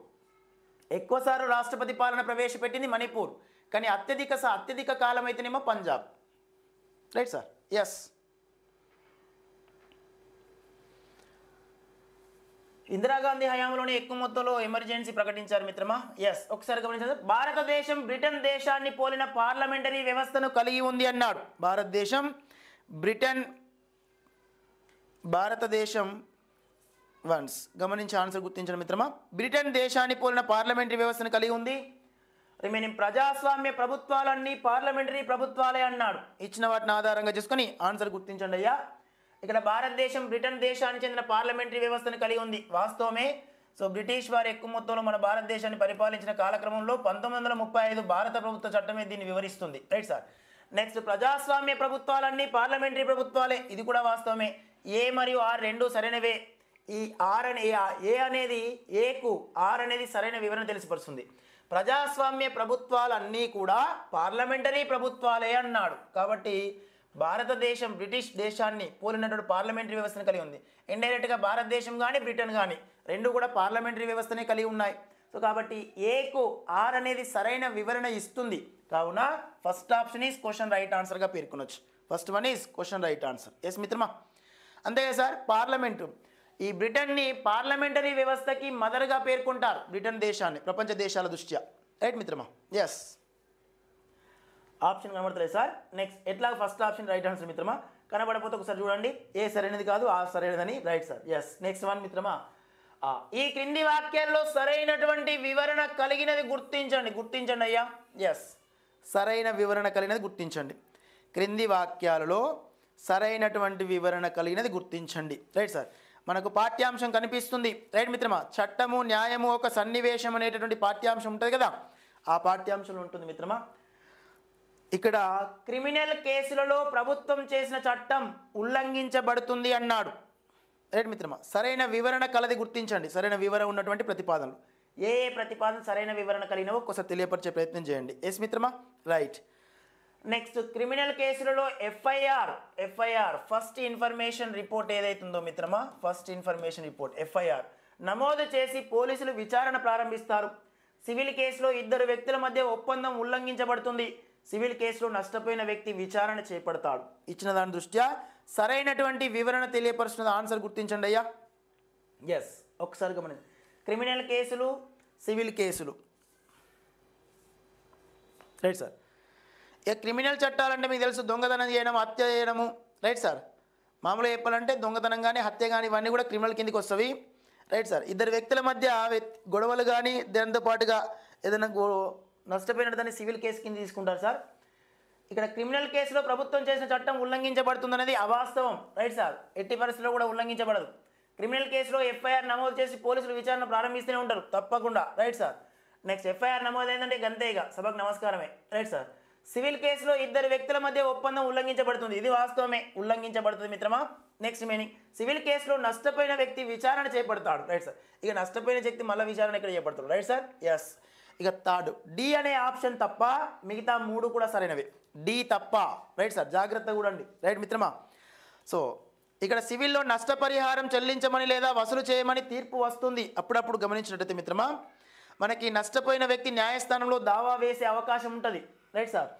ఎక్కువ సార్లు రాష్ట్రపతి పాలన ప్రవేశపెట్టింది మణిపూర్, కానీ అత్యధిక కాలం అయితేనేమో Punjab. Right sir. Yes. Indira Gandhi హయాంలోనే ఎక్కువ మొత్తంలో ఎమర్జెన్సీ ప్రకటించారు మిత్రమా. ఎస్. ఒకసారి గమనించారు. భారతదేశం బ్రిటన్ దేశాన్ని పోలిన పార్లమెంటరీ వ్యవస్థను కలిగి ఉంది అన్నాడు. భారతదేశం వన్స్ గమనించి ఆన్సర్ గుర్తించడం మిత్రమా. బ్రిటన్ దేశాన్ని పోలిన పార్లమెంటరీ వ్యవస్థను కలిగి ఉంది. రిమైనింగ్ ప్రజాస్వామ్య ప్రభుత్వాలన్నీ పార్లమెంటరీ ప్రభుత్వాలే అన్నాడు. ఇచ్చిన వాటిని ఆధారంగా చేసుకొని ఆన్సర్ గుర్తించండి అయ్యా. ఇక్కడ భారతదేశం బ్రిటన్ దేశానికి చెందిన పార్లమెంటరీ వ్యవస్థను కలిగి ఉంది. వాస్తవమే. సో బ్రిటిష్ వారు ఎక్కువ మొత్తంలో మన భారతదేశాన్ని పరిపాలించిన కాలక్రమంలో 1935 భారత ప్రభుత్వ చట్టమే దీన్ని వివరిస్తుంది. Right sir. నెక్స్ట్ ప్రజాస్వామ్య ప్రభుత్వాలన్నీ పార్లమెంటరీ ప్రభుత్వాలే, ఇది కూడా వాస్తవమే. ఏ మరియు ఆర్ రెండు సరైనవే. ఈ ఏ అనేది ఏకు, ఆర్ అనేది సరైన వివరణ తెలిసిపరుస్తుంది. ప్రజాస్వామ్య ప్రభుత్వాలన్నీ కూడా పార్లమెంటరీ ప్రభుత్వాలే అన్నాడు. కాబట్టి భారతదేశం బ్రిటిష్ దేశాన్ని పోలినటువంటి పార్లమెంటరీ వ్యవస్థను కలిగి ఉంది. ఇండైరెక్ట్గా భారతదేశం కానీ బ్రిటన్ కానీ రెండు కూడా పార్లమెంటరీ వ్యవస్థనే కలిగి ఉన్నాయి. సో కాబట్టి ఏకు ఆర్ అనేది సరైన వివరణ ఇస్తుంది. కావున first option is question right ఆన్సర్గా పేర్కొనొచ్చు. First one is question right answer. Yes మిత్రమా. అంతే కదా సార్. పార్లమెంటు, ఈ బ్రిటన్ని పార్లమెంటరీ వ్యవస్థకి మదర్గా పేర్కొంటారు, బ్రిటన్ దేశాన్ని ప్రపంచ దేశాల దృష్ట్యా. రైట్ మిత్రమా. ఎస్ ఆప్షన్ కనబడతలేదు సార్. నెక్స్ట్ ఎట్లా ఫస్ట్ ఆప్షన్ రైట్ ఆన్సర్ మిత్రమా. కనబడకపోతే ఒకసారి చూడండి, ఏ సరైనది కాదు ఆ సరైనదని. Right sir. Yes next one మిత్రమా. ఈ క్రింది వాక్యాల్లో సరైనటువంటి వివరణ కలిగినది గుర్తించండి. గుర్తించండి అయ్యా. ఎస్ సరైన వివరణ కలిగినది గుర్తించండి. క్రింది వాక్యాలలో సరైనటువంటి వివరణ కలిగినది గుర్తించండి. Right sir. మనకు పాఠ్యాంశం కనిపిస్తుంది. రైట్ మిత్రమా. చట్టము న్యాయము ఒక సన్నివేశం అనేటటువంటి పాఠ్యాంశం ఉంటుంది కదా, ఆ పాఠ్యాంశంలో ఉంటుంది మిత్రమా. ఇక్కడ క్రిమినల్ కేసులలో ప్రభుత్వం చేసిన చట్టం ఉల్లంఘించబడుతుంది అన్నాడు. రైట్ మిత్రమా. సరైన వివరణ కలది గుర్తించండి. సరైన వివరణ ఉన్నటువంటి ప్రతిపాదనలు ఏ ఏ ప్రతిపాదన సరైన వివరణ కలిగినవో ఒకసారి తెలియపరిచే ప్రయత్నం చేయండి. ఎస్ మిత్రమా. రైట్. నెక్స్ట్ క్రిమినల్ కేసులలో ఎఫ్ఐఆర్ ఫస్ట్ ఇన్ఫర్మేషన్ రిపోర్ట్ ఏదైతుందో మిత్రమా, ఫస్ట్ ఇన్ఫర్మేషన్ రిపోర్ట్ ఎఫ్ఐఆర్ నమోదు చేసి పోలీసులు విచారణ ప్రారంభిస్తారు. సివిల్ కేసులో ఇద్దరు వ్యక్తుల మధ్య ఒప్పందం ఉల్లంఘించబడుతుంది. సివిల్ కేసులో నష్టపోయిన వ్యక్తి విచారణ చేపడతాడు. ఇచ్చిన దాని దృష్ట్యా సరైనటువంటి వివరణ తెలియపరుస్తున్న ఆన్సర్ గుర్తించండి అయ్యా. ఎస్ ఒకసారి గమనించండి. క్రిమినల్ కేసులు, సివిల్ కేసులు. Right sir. ఇక క్రిమినల్ చట్టాలంటే మీకు తెలుసు, దొంగతనం చేయడం, హత్య చేయడము. Right sir. మామూలుగా చెప్పాలంటే దొంగతనం కానీ హత్య కానీ ఇవన్నీ కూడా క్రిమినల్ కిందకి వస్తాయి. Right sir. ఇద్దరు వ్యక్తుల మధ్య గొడవలు కానీ దాంతో పాటుగా ఏదైనా నష్టపోయిన దాన్ని సివిల్ కేసు కింద తీసుకుంటారు సార్. ఇక్కడ క్రిమినల్ కేసులో ప్రభుత్వం చేసిన చట్టం ఉల్లంఘించబడుతుంది అనేది అవాస్తవం. Right sir. ఎట్టి పరిస్థితుల్లో కూడా ఉల్లంఘించబడదు. క్రిమినల్ కేసులో ఎఫ్ఐఆర్ నమోదు చేసి పోలీసులు విచారణ ప్రారంభిస్తూనే ఉంటారు తప్పకుండా. Right sir. నెక్స్ట్ ఎఫ్ఐఆర్ నమోదు అయిందంటే గంతేగా సభకు నమస్కారమే. Right sir. సివిల్ కేసులో ఇద్దరు వ్యక్తుల మధ్య ఒప్పందం ఉల్లంఘించబడుతుంది, ఇది వాస్తవమే, ఉల్లంఘించబడుతుంది మిత్రమా. నెక్స్ట్ మీనింగ్ సివిల్ కేసులో నష్టపోయిన వ్యక్తి విచారణ చేపడతాడు. Right sir. ఇక నష్టపోయిన వ్యక్తి మళ్ళీ విచారణ ఇక్కడ చేపడతాడు. Right sir. ఎస్. ఇక థర్డ్ డి అనే ఆప్షన్ తప్ప మిగతా మూడు కూడా సరైనవి. డి తప్ప. Right sir. జాగ్రత్తగా చూడండి. రైట్ మిత్రమా. సో ఇక్కడ సివిల్లో నష్టపరిహారం చెల్లించమని లేదా వసూలు చేయమని తీర్పు వస్తుంది. అప్పుడప్పుడు గమనించినట్టయితే మిత్రమా, మనకి నష్టపోయిన వ్యక్తి న్యాయస్థానంలో దావా వేసే అవకాశం ఉంటుంది. Right sir.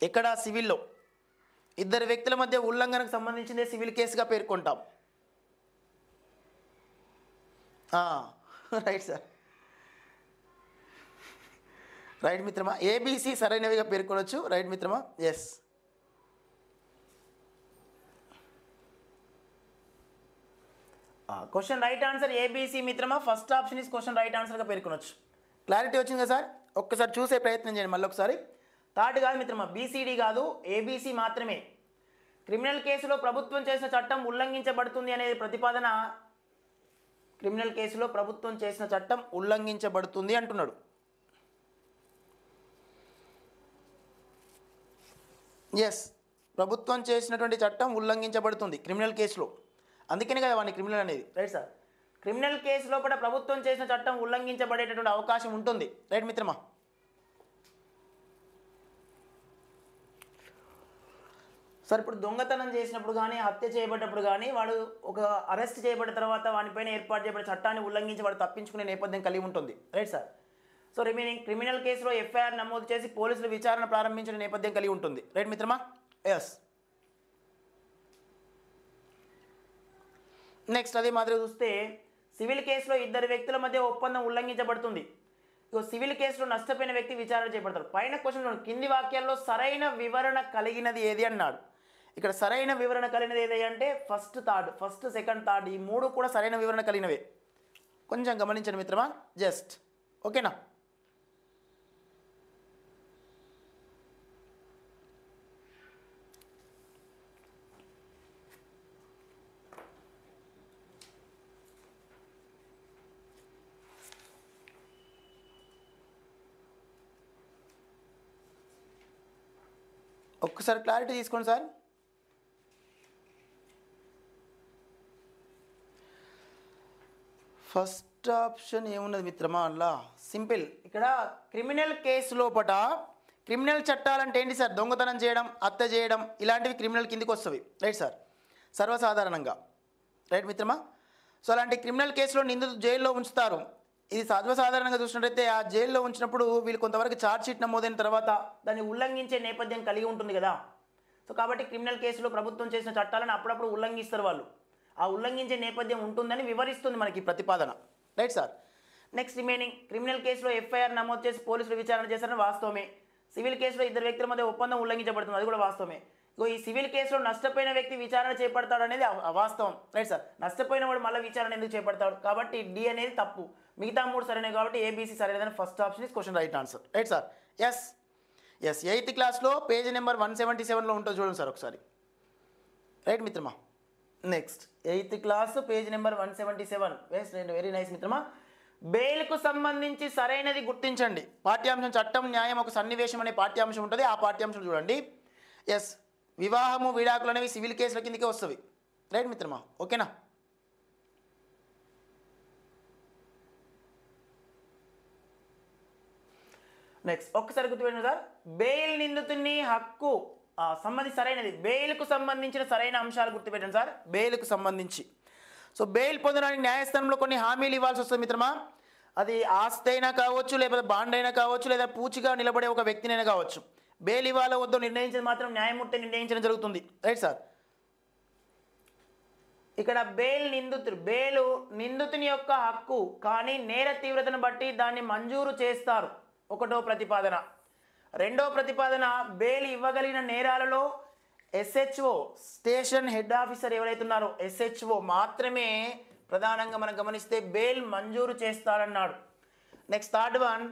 ఇక్కడ సివిల్లో ఇద్దరు వ్యక్తుల మధ్య ఉల్లంఘనకు సంబంధించిందే సివిల్ కేసుగా పేర్కొంటాం. Right sir. రైట్ మిత్రమా. ఏబిసి సరైనవిగా పేర్కొనవచ్చు. రైట్ మిత్రమా. Yes. Question right answer ABC మిత్రమా. First option is question right ఆన్సర్గా పేర్కొనవచ్చు. క్లారిటీ వచ్చింది కదా సార్. ఒక్కసారి చూసే ప్రయత్నం చేయండి మళ్ళీ ఒకసారి. థర్డ్ కాదు మిత్రమా, బీసీడీ కాదు, ఏబిసి మాత్రమే. క్రిమినల్ కేసులో ప్రభుత్వం చేసిన చట్టం ఉల్లంఘించబడుతుంది అనేది ప్రతిపాదన. క్రిమినల్ కేసులో ప్రభుత్వం చేసిన చట్టం ఉల్లంఘించబడుతుంది అంటున్నాడు. ఎస్. ప్రభుత్వం చేసినటువంటి చట్టం ఉల్లంఘించబడుతుంది క్రిమినల్ కేసులో, అందుకనే కదా వాడిని క్రిమినల్ అనేది. Right sir. క్రిమినల్ కేసులో కూడా ప్రభుత్వం చేసిన చట్టం ఉల్లంఘించబడేటటువంటి అవకాశం ఉంటుంది. రైట్ మిత్రమా. సార్ ఇప్పుడు దొంగతనం చేసినప్పుడు కానీ హత్య చేయబడ్డప్పుడు కానీ వాడు ఒక అరెస్ట్ చేయబడిన తర్వాత వానిపైన ఏర్పాటు చేయబడిన చట్టాన్ని ఉల్లంఘించి వాడు తప్పించుకునే నేపథ్యం కలిగి ఉంటుంది. Right sir. So remaining criminal కేసులో ఎఫ్ఐఆర్ నమోదు చేసి పోలీసులు విచారణ ప్రారంభించిన నేపథ్యం కలిగి ఉంటుంది. రైట్ మిత్రమా. ఎస్. నెక్స్ట్ అదే మాదిరి చూస్తే సివిల్ కేసులో ఇద్దరు వ్యక్తుల మధ్య ఒప్పందం ఉల్లంఘించబడుతుంది. ఇక సివిల్ కేసులో నష్టపోయిన వ్యక్తి విచారణ చేపడతాడు. పైన క్వశ్చన్ కింది వాక్యాల్లో సరైన వివరణ కలిగినది ఏది అన్నాడు. ఇక్కడ సరైన వివరణ కలిగినది ఏది అంటే ఫస్ట్, సెకండ్, థర్డ్ ఈ మూడు కూడా సరైన వివరణ కలిగినవే. కొంచెం గమనించండి మిత్రమా. జస్ట్ ఓకేనా. ఒక్కసారి క్లారిటీ తీసుకోండి సార్. ఫస్ట్ ఆప్షన్ ఏమున్నది మిత్రమా, అలా సింపుల్. ఇక్కడ క్రిమినల్ కేసు లోపల క్రిమినల్ చట్టాలంటే ఏంటి సార్? దొంగతనం చేయడం, హత్య చేయడం ఇలాంటివి క్రిమినల్ కిందికి వస్తుంది. Right sir. సర్వసాధారణంగా. రైట్ మిత్రమా. సో అలాంటి క్రిమినల్ కేసులో నిందితులు జైల్లో ఉంచుతారు. ఇది సర్వసాధారణంగా చూసినట్టయితే ఆ జైల్లో ఉంచినప్పుడు వీళ్ళు కొంతవరకు ఛార్జ్ షీట్ నమోదైన తర్వాత దాన్ని ఉల్లంఘించే నేపథ్యం కలిగి ఉంటుంది కదా. సో కాబట్టి క్రిమినల్ కేసులో ప్రభుత్వం చేసిన చట్టాలను అప్పుడప్పుడు ఉల్లంఘిస్తారు వాళ్ళు. ఆ ఉల్లంఘించే నేపథ్యం ఉంటుందని వివరిస్తుంది మనకి ప్రతిపాదన. Right sir. Next remaining criminal కేసులో ఎఫ్ఐఆర్ నమోదు చేసి పోలీసులు విచారణ చేశారని వాస్తవమే. సివిల్ కేసులో ఇద్దరు వ్యక్తుల మధ్య ఒప్పందం ఉల్లంఘించబడుతుంది, అది కూడా వాస్తవమే. ఈ సివిల్ కేసులో నష్టపోయిన వ్యక్తి విచారణ చేపడతాడు అనేది అవాస్తవం. Right sir. నష్టపోయిన వాడు మళ్ళీ విచారణ ఎందుకు చేపడతాడు, కాబట్టి డి అనేది తప్పు. మిగతా 3 సరైనవి కాబట్టి ఏబీసీ సరైనదని first option is question right answer. Right sir. Yes 8th క్లాస్లో పేజ్ నెంబర్ 177లో ఉంటుంది చూడండి సార్ ఒకసారి. రైట్ మిత్రమా. Next 8th class page number 177. Very nice మిత్రమా. బెయిల్కు సంబంధించి సరైనది గుర్తించండి. పాఠ్యాంశం చట్టం న్యాయం ఒక సన్నివేశం అనే పాఠ్యాంశం ఉంటుంది, ఆ పాఠ్యాంశం చూడండి. ఎస్, వివాహము విడాకులు అనేవి సివిల్ కేసుల కిందకే వస్తుంది. రైట్ మిత్రమా, ఓకేనా. నెక్స్ట్ ఒక్కసారి గుర్తుపెట్టండి సార్. బెయిల్ నిందితుని హక్కు సంబంధించి సరైనది, బెయిల్కు సంబంధించిన సరైన అంశాలు గుర్తుపెట్టండి సార్. బెయిల్కు సంబంధించి సో బెయిల్ పొందడానికి న్యాయస్థానంలో కొన్ని హామీలు ఇవ్వాల్సి వస్తుంది మిత్రమా. అది ఆస్తి అయినా కావచ్చు, లేకపోతే బాండ్ అయినా కావచ్చు, లేదా పూచిగా నిలబడే ఒక వ్యక్తినైనా కావచ్చు. బెయిల్ ఇవ్వాలో వద్దో నిర్ణయించేది మాత్రం న్యాయమూర్తి నిర్ణయించడం జరుగుతుంది. Right sir. ఇక్కడ బెయిల్ నిందితుని యొక్క హక్కు, కానీ నేర తీవ్రతను బట్టి దాన్ని మంజూరు చేస్తారు. ఒకటో ప్రతిపాదన. రెండో ప్రతిపాదన, బెయిల్ ఇవ్వగలిగిన నేరాలలో ఎస్హెచ్ఓ స్టేషన్ హెడ్ ఆఫీసర్ ఎవరైతే ఉన్నారో ఎస్హెచ్ఓ మాత్రమే ప్రధానంగా మనం గమనిస్తే బెయిల్ మంజూరు చేస్తారన్నాడు. నెక్స్ట్ థర్డ్ వన్,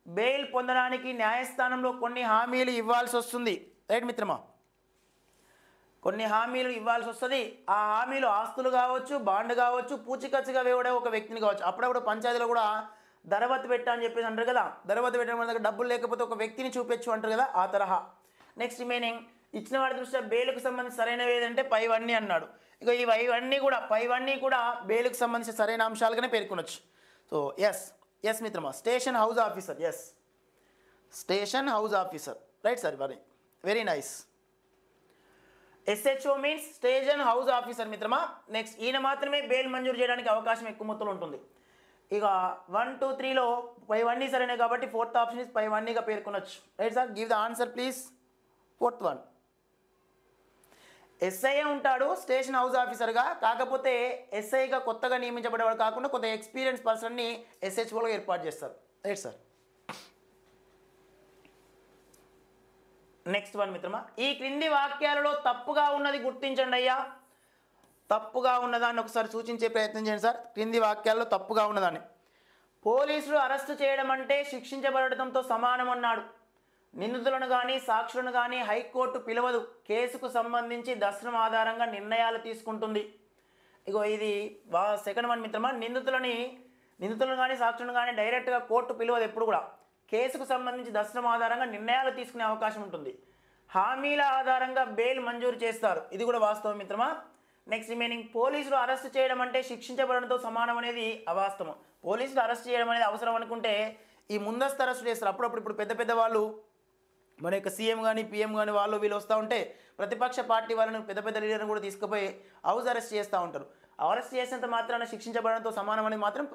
బెయిల్ పొందడానికి న్యాయస్థానంలో కొన్ని హామీలు ఇవ్వాల్సి వస్తుంది. రైట్ మిత్రమా, కొన్ని హామీలు ఇవ్వాల్సి వస్తుంది. ఆ హామీలు ఆస్తులు కావచ్చు, బాండ్ కావచ్చు, పూచికచ్చుగా వేయడే ఒక వ్యక్తిని కావచ్చు. అప్పుడప్పుడు పంచాయతీలో కూడా దరవత్తు పెట్టా అని చెప్పేసి అంటారు కదా. దరవత్తు పెట్టడం దగ్గర డబ్బులు లేకపోతే ఒక వ్యక్తిని చూపించు అంటారు కదా, ఆ తరహా. నెక్స్ట్ రిమైనింగ్ ఇచ్చిన వాడి దృష్ట్యా బెయిల్కు సంబంధించి సరైనవి ఏదంటే పైవన్నీ అన్నాడు. ఇక పైవన్నీ కూడా బెయిల్కు సంబంధించిన సరైన అంశాలుగానే పేర్కొనొచ్చు. సో ఎస్ మిత్రమా, station house officer. Yes, station house officer. Right sir, very nice. SHO means station house officer మిత్రమా. నెక్స్ట్ ఈయన మాత్రమే బెయిల్ మంజూరు చేయడానికి అవకాశం ఎక్కువ మొత్తంలో ఉంటుంది. ఇక 1, 2, 3లో పైవన్నీ సరైనవి కాబట్టి 4th ఆప్షన్ ఇస్ పైవన్నీగా పేర్కొనొచ్చు. Right sir. Give the answer please. 4th one. SIA ఉంటాడు స్టేషన్ హౌస్ ఆఫీసర్గా, కాకపోతే ఎస్ఐగా కొత్తగా నియమించబడేవాడు కాకుండా కొంత ఎక్స్పీరియన్స్ పర్సన్ని ఎస్హెచ్ఓలో ఏర్పాటు చేస్తారు. Right sir. నెక్స్ట్ వన్ మిత్రమా, ఈ క్రింది వాక్యాలలో తప్పుగా ఉన్నది గుర్తించండి అయ్యా. తప్పుగా ఉన్నదాన్ని ఒకసారి సూచించే ప్రయత్నం చేయండి సార్. క్రింది వాక్యాల్లో తప్పుగా ఉన్నదాన్ని. పోలీసులు అరెస్టు చేయడం అంటే శిక్షించబడటంతో సమానం అన్నాడు. నిందితులను కానీ సాక్షులను కానీ హైకోర్టు పిలవదు. కేసుకు సంబంధించి దర్శనం ఆధారంగా నిర్ణయాలు తీసుకుంటుంది. ఇగో ఇది సెకండ్ వన్ మిత్రమా. నిందితులను కానీ సాక్షులను కానీ డైరెక్ట్గా కోర్టు పిలవదు ఎప్పుడు కూడా. కేసుకు సంబంధించి దర్శనం ఆధారంగా నిర్ణయాలు తీసుకునే అవకాశం ఉంటుంది. హామీల ఆధారంగా బెయిల్ మంజూరు చేస్తారు, ఇది కూడా వాస్తవం మిత్రమా. నెక్స్ట్ రిమైనింగ్, పోలీసులు అరెస్ట్ చేయడం అంటే శిక్షించబడడంతో సమానం అనేది అవాస్తవం. పోలీసులు అరెస్ట్ చేయడం అనేది అవసరం అనుకుంటే ఈ ముందస్తు అరెస్ట్ చేస్తారు. ఇప్పుడు పెద్ద వాళ్ళు మన యొక్క సీఎం కానీ పిఎం కానీ వీళ్ళు వస్తూ ఉంటే ప్రతిపక్ష పార్టీ వాళ్ళని పెద్ద లీడర్ని కూడా తీసుకుపోయి హౌస్ అరెస్ట్ చేస్తూ ఉంటారు. అరెస్ట్ చేసినంత మాత్రాన శిక్షించబడడంతో సమానం అనేది మాత్రం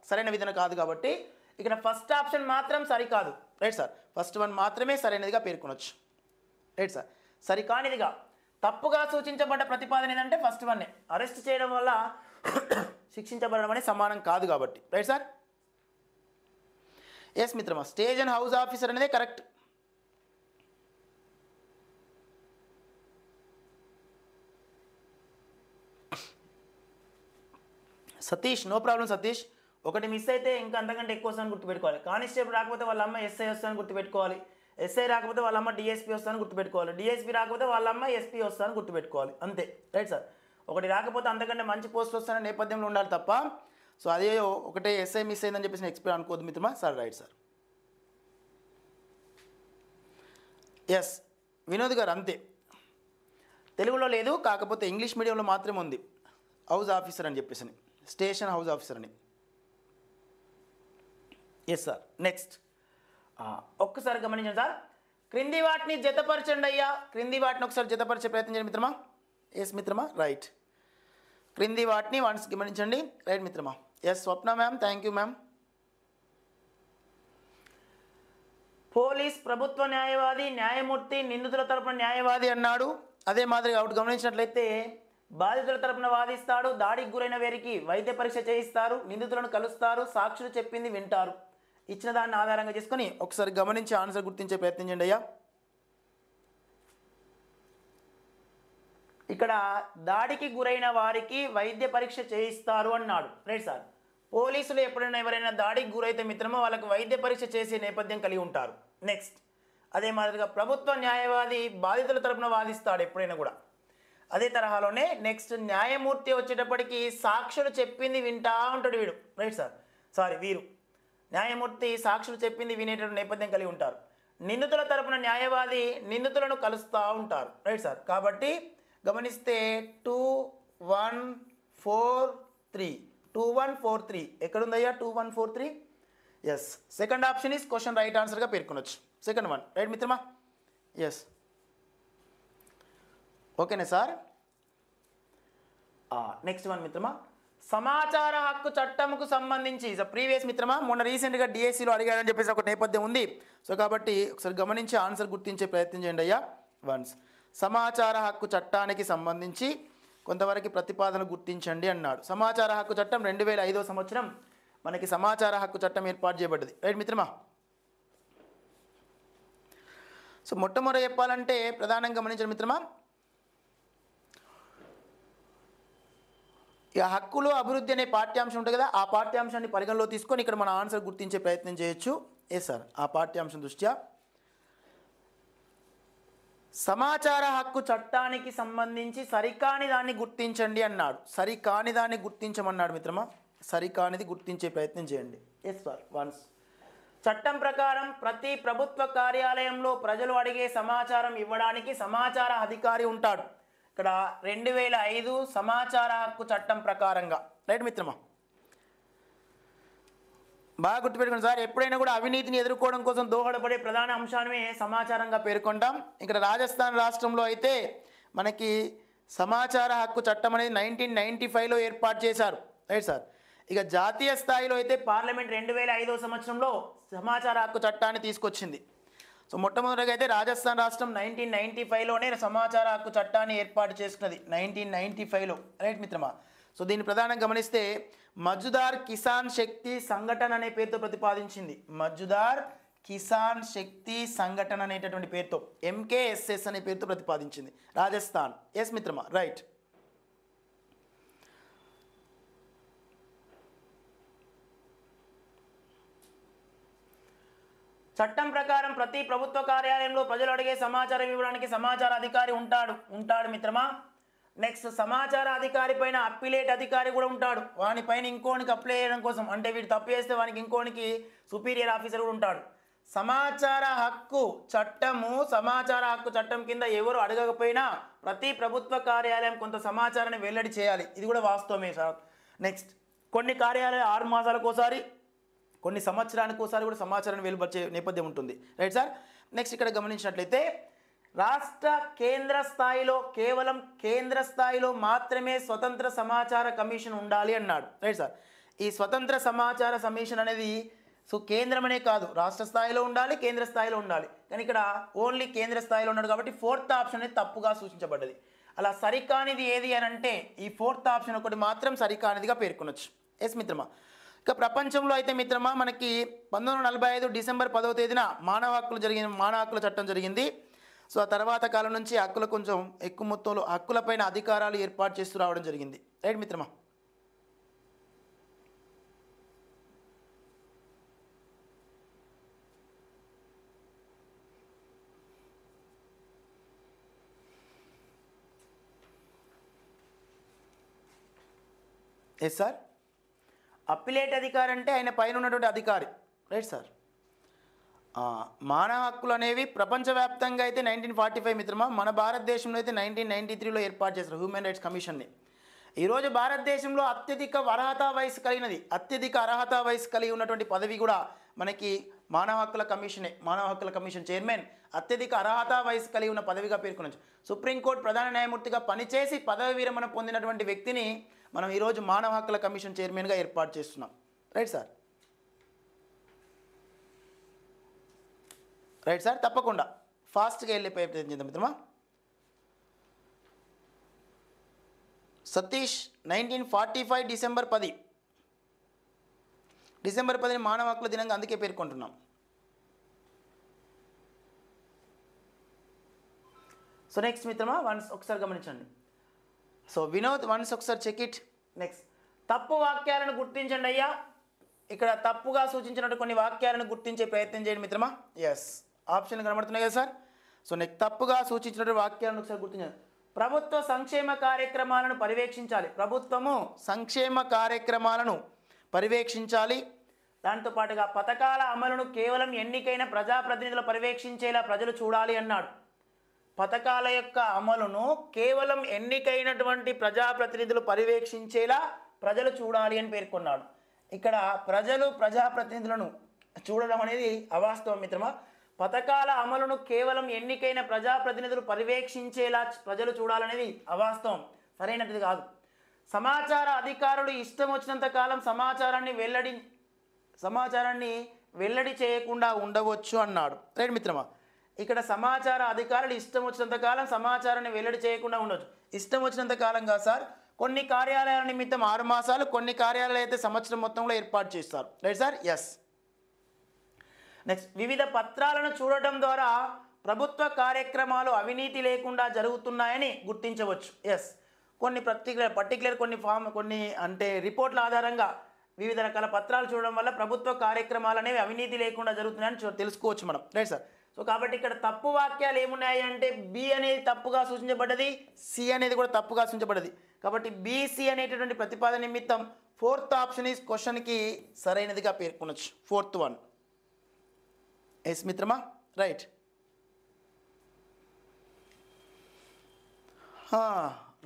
సరైన విధానం కాదు. కాబట్టి ఇక్కడ ఫస్ట్ ఆప్షన్ మాత్రం సరికాదు. Right sir. ఫస్ట్ వన్ మాత్రమే సరైనదిగా పేర్కొనొచ్చు. Right sir. సరికానిదిగా తప్పుగా సూచించబడ్డ ప్రతిపాదన ఏంటంటే ఫస్ట్ వన్నే, అరెస్ట్ చేయడం వల్ల శిక్షించబడడం అనేది సమానం కాదు కాబట్టి. Right sir. ఎస్ మిత్రమా, స్టేషన్ హౌస్ ఆఫీసర్ అనేది correct. Satish, no problem Satish. ఒకటి మిస్ అయితే ఇంకా అంతకంటే ఎక్కువ వస్తాను గుర్తుపెట్టుకోవాలి. కానిస్టేబుల్ రాకపోతే వాళ్ళ అమ్మ ఎస్ఐ వస్తాను గుర్తుపెట్టుకోవాలి. ఎస్ఐ రాకపోతే వాళ్ళ అమ్మ డిఎస్పీ వస్తాను గుర్తుపెట్టుకోవాలి. డిఎస్పీ రాకపోతే వాళ్ళ అమ్మ ఎస్పీ వస్తాను గుర్తుపెట్టుకోవాలి, అంతే. Right sir. ఒకటి రాకపోతే అంతకంటే మంచి పోస్ట్ వస్తానని నేపథ్యంలో ఉండాలి తప్ప సో అదే ఒకటే ఎస్ఐ మిస్ అయిందని చెప్పేసి ఎక్స్ప్లెయిన్ అనుకోవద్దు మిత్రమా. Sir right sir. Yes Vinod garu, అంతే. తెలుగులో లేదు, కాకపోతే ఇంగ్లీష్ మీడియంలో మాత్రమే ఉంది హౌస్ ఆఫీసర్ అని చెప్పేసి, స్టేషన్ హౌస్ ఆఫీసర్ అని. Yes sir. నెక్స్ట్ ఒక్కసారి గమనించండి సార్. క్రింది వాటిని జతపరచండి అయ్యా. క్రింది వాటిని ఒకసారి జతపరిచే ప్రయత్నం చేయండి మిత్రమా. ఎస్ మిత్రమా, రైట్. క్రింది వాటిని వన్స్ గమనించండి. రైట్ మిత్రమా. Yes Swapna ma'am, thank you ma'am. Police ప్రభుత్వ న్యాయవాది, న్యాయమూర్తి నిందితుల తరపున న్యాయవాది అన్నాడు. అదే మాదిరిగా ఒకటి గమనించినట్లయితే బాధితుల తరపున వాదిస్తాడు, దాడికి గురైన వారికి వైద్య పరీక్ష చేయిస్తారు, నిందితులను కలుస్తారు, సాక్షులు చెప్పింది వింటారు. ఇచ్చిన దాన్ని ఆధారంగా చేసుకొని ఒకసారి గమనించి ఆన్సర్ గుర్తించే ప్రయత్నం చేయండి అయ్యా. ఇక్కడ దాడికి గురైన వారికి వైద్య పరీక్ష చేయిస్తారు అన్నాడు. Right sir. పోలీసులు ఎప్పుడైనా ఎవరైనా దాడికి గురైతే మిత్రమో వాళ్ళకు వైద్య పరీక్ష చేసే నేపథ్యం కలిగి ఉంటారు. నెక్స్ట్ అదే మాదిరిగా ప్రభుత్వ న్యాయవాది బాధితుల తరపున వాదిస్తాడు ఎప్పుడైనా కూడా. అదే తరహాలోనే నెక్స్ట్ న్యాయమూర్తి వచ్చేటప్పటికి సాక్షులు చెప్పింది వింటా ఉంటాడు వీడు. Right sir. వీరు న్యాయమూర్తి సాక్షులు చెప్పింది వినేటువంటి నేపథ్యం కలిగి ఉంటారు. నిందితుల తరపున న్యాయవాది నిందితులను కలుస్తూ ఉంటారు. Right sir. కాబట్టి గమనిస్తే 2 1 4 3 2 1 4 3 ఎక్కడుందయ్యా 2 1 4 3? Yes, second option is question right ఆన్సర్గా పేర్కొనొచ్చు. సెకండ్ వన్ రైట్ మిత్రమా. ఎస్, ఓకేనా సార్. నెక్స్ట్ వన్ మిత్రమా, సమాచార హక్కు చట్టంకు సంబంధించి ప్రీవియస్ మిత్రమా మొన్న రీసెంట్గా డిఎస్సిలో అడిగాడని చెప్పేసి ఒక నేపథ్యం ఉంది. సో కాబట్టి ఒకసారి గమనించి ఆన్సర్ గుర్తించే ప్రయత్నం చేయండి అయ్యా. వన్స్ సమాచార హక్కు చట్టానికి సంబంధించి కొంతవరకు ప్రతిపాదన గుర్తించండి అన్నాడు. సమాచార హక్కు చట్టం 2005వ సంవత్సరం మనకి సమాచార హక్కు చట్టం ఏర్పాటు చేయబడ్డది. రైట్ మిత్రమా. సో మొట్టమొదటి చెప్పాలంటే ప్రధానంగా గమనించండి మిత్రమా, ఇక హక్కులు అభివృద్ధి అనే పాఠ్యాంశం ఉంటుంది కదా, ఆ పాఠ్యాంశాన్ని పరిగణలో తీసుకొని ఇక్కడ మన ఆన్సర్ గుర్తించే ప్రయత్నం చేయొచ్చు. సార్ ఆ పాఠ్యాంశం దృష్ట్యా సమాచార హక్కు చట్టానికి సంబంధించి సరికాని దాన్ని గుర్తించండి అన్నాడు. సరికాని దాన్ని గుర్తించమన్నాడు మిత్రమా. సరికానిది గుర్తించే ప్రయత్నం చేయండి. సార్. వన్స్ చట్టం ప్రకారం ప్రతి ప్రభుత్వ కార్యాలయంలో ప్రజలు అడిగే సమాచారం ఇవ్వడానికి సమాచార అధికారి ఉంటాడు. ఇక్కడ 2005 సమాచార హక్కు చట్టం ప్రకారంగా. రైట్ మిత్రమా. బాగా గుర్తుపెట్టుకోండి సార్, ఎప్పుడైనా కూడా అవినీతిని ఎదుర్కోవడం కోసం దోహదపడే ప్రధాన అంశాన్ని సమాచారంగా పేర్కొంటాం. ఇక్కడ రాజస్థాన్ రాష్ట్రంలో అయితే మనకి సమాచార హక్కు చట్టం అనేది 1995లో ఏర్పాటు చేశారు. Right sir. ఇక జాతీయ స్థాయిలో అయితే పార్లమెంట్ 2005వ సంవత్సరంలో సమాచార హక్కు చట్టాన్ని తీసుకొచ్చింది. సో మొట్టమొదటిగా అయితే రాజస్థాన్ రాష్ట్రం 1995లోనే సమాచార హక్కు చట్టాన్ని ఏర్పాటు చేసుకున్నది. 1995లో. రైట్ మిత్రమా. సో దీన్ని ప్రధానంగా గమనిస్తే మజుదార్ కిసాన్ శక్తి సంఘటన అనే పేరుతో ప్రతిపాదించింది. మజుదార్ కిసాన్ శక్తి సంఘటన అనేటటువంటి పేరుతో MKSS అనే పేరుతో ప్రతిపాదించింది రాజస్థాన్. ఎస్ మిత్రమా. రైట్. చట్టం ప్రకారం ప్రతి ప్రభుత్వ కార్యాలయంలో ప్రజలు అడిగే సమాచారం ఇవ్వడానికి సమాచార అధికారి ఉంటాడు మిత్రమా. నెక్స్ట్ సమాచార అధికారి పైన అప్పిలేట్ అధికారి కూడా ఉంటాడు. వానిపైన ఇంకోనికి అప్లై చేయడం కోసం, అంటే వీడు తప్పు చేస్తే వానికి ఇంకోనికి సుపీరియర్ ఆఫీసర్ కూడా ఉంటాడు. సమాచార హక్కు చట్టం కింద ఎవరు అడగకపోయినా ప్రతి ప్రభుత్వ కార్యాలయం కొంత సమాచారాన్ని వెల్లడి చేయాలి. ఇది కూడా వాస్తవమే సార్. నెక్స్ట్ కొన్ని కార్యాలయాలు 6 మాసాలకు ఒకసారి, కొన్ని సంవత్సరానికి ఒకసారి కూడా సమాచారాన్ని వెలువచ్చే నేపథ్యం ఉంటుంది. Right sir. నెక్స్ట్ ఇక్కడ గమనించినట్లయితే కేవలం కేంద్ర స్థాయిలో మాత్రమే స్వతంత్ర సమాచార కమిషన్ ఉండాలి అన్నాడు. Right sir. ఈ స్వతంత్ర సమాచార కమిషన్ అనేది కేంద్రం అనే కాదు, రాష్ట్ర స్థాయిలో ఉండాలి, కేంద్ర స్థాయిలో ఉండాలి. కానీ ఇక్కడ ఓన్లీ కేంద్ర స్థాయిలో ఉన్నాడు కాబట్టి 4th ఆప్షన్ అనేది తప్పుగా సూచించబడ్డది. అలా సరికానిది ఏది అని అంటే ఈ 4th ఆప్షన్ ఒకటి మాత్రం సరికానిదిగా పేర్కొనొచ్చు. ఎస్ మిత్రమా. ఇక ప్రపంచంలో అయితే మిత్రమా మనకి 1945 డిసెంబర్ 10వ తేదీన మానవ హక్కుల చట్టం జరిగింది. సో ఆ తర్వాత కాలం నుంచి హక్కులు కొంచెం ఎక్కువ మొత్తంలో హక్కులపైన అధికారాలు ఏర్పాటు చేస్తూ రావడం జరిగింది. రైట్ మిత్రమా. Yes sir. అప్పిలేట్ అధికారి అంటే ఆయన పైన ఉన్నటువంటి అధికారి. Right sir. మానవ హక్కులు అనేవి ప్రపంచవ్యాప్తంగా అయితే 1945 మిత్రమా, మన భారతదేశంలో అయితే 1993లో ఏర్పాటు చేశారు హ్యూమన్ రైట్స్ కమిషన్ని. ఈరోజు భారతదేశంలో అత్యధిక అర్హతా వయసు కలిగి ఉన్నటువంటి పదవి కూడా మనకి మానవ హక్కుల కమిషన్ చైర్మన్ అత్యధిక అర్హతా వయసు కలిగి ఉన్న పదవిగా పేర్కొనవచ్చు. సుప్రీంకోర్టు ప్రధాన న్యాయమూర్తిగా పనిచేసి పదవి విరమణ పొందినటువంటి వ్యక్తిని మనం ఈరోజు మానవ హక్కుల కమిషన్ చైర్మన్గా ఏర్పాటు చేస్తున్నాం. Right sir. రైట్ సార్, తప్పకుండా ఫాస్ట్గా వెళ్ళే ప్రయత్నం చేద్దాం మిత్రమా. సతీష్ 1945 డిసెంబర్ 10 డిసెంబర్ 10 మానవ హక్కుల దినంగా అందుకే పేర్కొంటున్నాం. సో నెక్స్ట్ మిత్రమా వన్స్ ఒకసారి గమనించండి. సో వినోద్ వన్స్ ఒకసారి చెక్ ఇట్. నెక్స్ట్ తప్పు వాక్యాలను గుర్తించండి అయ్యా. ఇక్కడ తప్పుగా సూచించినట్టు కొన్ని వాక్యాలను గుర్తించే ప్రయత్నం చేయండి మిత్రమా. ఎస్, ఆప్షన్ కనబడుతున్నాయి కదా సార్. సో నెక్స్ట్ తప్పుగా సూచించినట్టు వాక్యాలను ఒకసారి గుర్తించండి. ప్రభుత్వ సంక్షేమ కార్యక్రమాలను పర్యవేక్షించాలి. ప్రభుత్వము సంక్షేమ కార్యక్రమాలను పర్యవేక్షించాలి. దాంతోపాటుగా పథకాల అమలును కేవలం ఎన్నికైన ప్రజాప్రతినిధులు పర్యవేక్షించేలా ప్రజలు చూడాలి అన్నాడు. పథకాల యొక్క అమలును కేవలం ఎన్నికైనటువంటి ప్రజాప్రతినిధులు పర్యవేక్షించేలా ప్రజలు చూడాలి అని పేర్కొన్నాడు. ఇక్కడ ప్రజాప్రతినిధులను చూడడం అనేది అవాస్తవం మిత్రమా. పథకాల అమలును కేవలం ఎన్నికైన ప్రజాప్రతినిధులు పర్యవేక్షించేలా ప్రజలు చూడాలనేది అవాస్తవం, సరైనది కాదు. సమాచార అధికారులు ఇష్టం వచ్చినంత కాలం సమాచారాన్ని వెల్లడి చేయకుండా ఉండవచ్చు అన్నాడు. రైట్ మిత్రమా, ఇక్కడ సమాచార అధికారులు ఇష్టం వచ్చినంత కాలం సమాచారాన్ని వెల్లడి చేయకుండా ఉండవచ్చు. ఇష్టం వచ్చినంత కాలం కాదు సార్, కొన్ని కార్యాలయాల నిమిత్తం 6 మాసాలు, కొన్ని కార్యాలయాలు అయితే సంవత్సరం మొత్తంలో ఏర్పాటు చేస్తారు. Right sir, yes. నెక్స్ట్ వివిధ పత్రాలను చూడటం ద్వారా ప్రభుత్వ కార్యక్రమాలు అవినీతి లేకుండా జరుగుతున్నాయని గుర్తించవచ్చు. ఎస్, కొన్ని పర్టికులర్ కొన్ని అంటే రిపోర్ట్ల ఆధారంగా వివిధ రకాల పత్రాలు చూడడం వల్ల ప్రభుత్వ కార్యక్రమాలు అనేవి అవినీతి లేకుండా జరుగుతున్నాయని తెలుసుకోవచ్చు మనం. Right sir. సో కాబట్టి ఇక్కడ తప్పు వాక్యాలు ఏమున్నాయి అంటే బి అనేది తప్పుగా సూచించబడ్డది, సి అనేది కూడా తప్పుగా సూచించబడ్డది. కాబట్టి బీసీ అనేటటువంటి ప్రతిపాదన నిమిత్తం 4th ఆప్షన్ ఈజ్ క్వశ్చన్కి సరైనదిగా పేర్కొనవచ్చు. 4th one. ఎస్ మిత్రమా, right.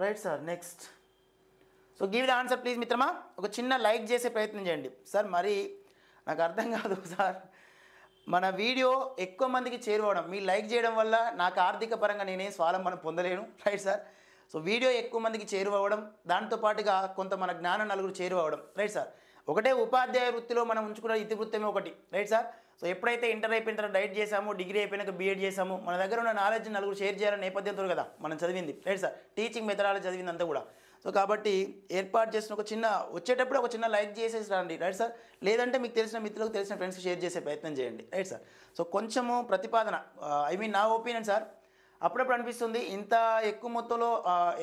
Right sir. Next so give the answer please మిత్రమా. ఒక చిన్న లైక్ చేసే ప్రయత్నం చేయండి సార్. మరి నాకు అర్థం కాదు సార్, మన వీడియో ఎక్కువ మందికి చేరువవడం, మీ లైక్ చేయడం వల్ల నాకు ఆర్థిక పరంగా నేనేం స్వావలంబన పొందలేను. Right sir. సో వీడియో ఎక్కువ మందికి చేరువవడం, దాంతోపాటుగా కొంత మన జ్ఞానం నలుగురు చేరువవడం. Right sir. ఒకటే ఉపాధ్యాయ వృత్తిలో మనం ఉంచుకున్న ఇతివృత్తమే ఒకటి. Right sir. సో ఎప్పుడైతే ఇంటర్ అయిపోయిన తర్వాత డైట్ చేసాము, డిగ్రీ అయిపోయినాక బీఎడ్ చేసాము, మన దగ్గర ఉన్న నాలెడ్జ్ నలుగురు షేర్ చేయాలని నేపథ్యంతో కదా మనం చదివింది. Right sir. టీచింగ్ మెథడాలజీ చదివింది అంతా కూడా. సో కాబట్టి ఏర్పాటు చేసిన ఒక చిన్న వచ్చేటప్పుడు ఒక చిన్న లైక్ చేసేసి రండి. Right sir. లేదంటే మీకు తెలిసిన మిత్రులకు తెలిసిన ఫ్రెండ్స్కి షేర్ చేసే ప్రయత్నం చేయండి. Right sir. సో కొంచెము ప్రతిపాదన నా ఒపీనియన్ సార్, అప్పుడప్పుడు అనిపిస్తుంది ఇంత ఎక్కువ మొత్తంలో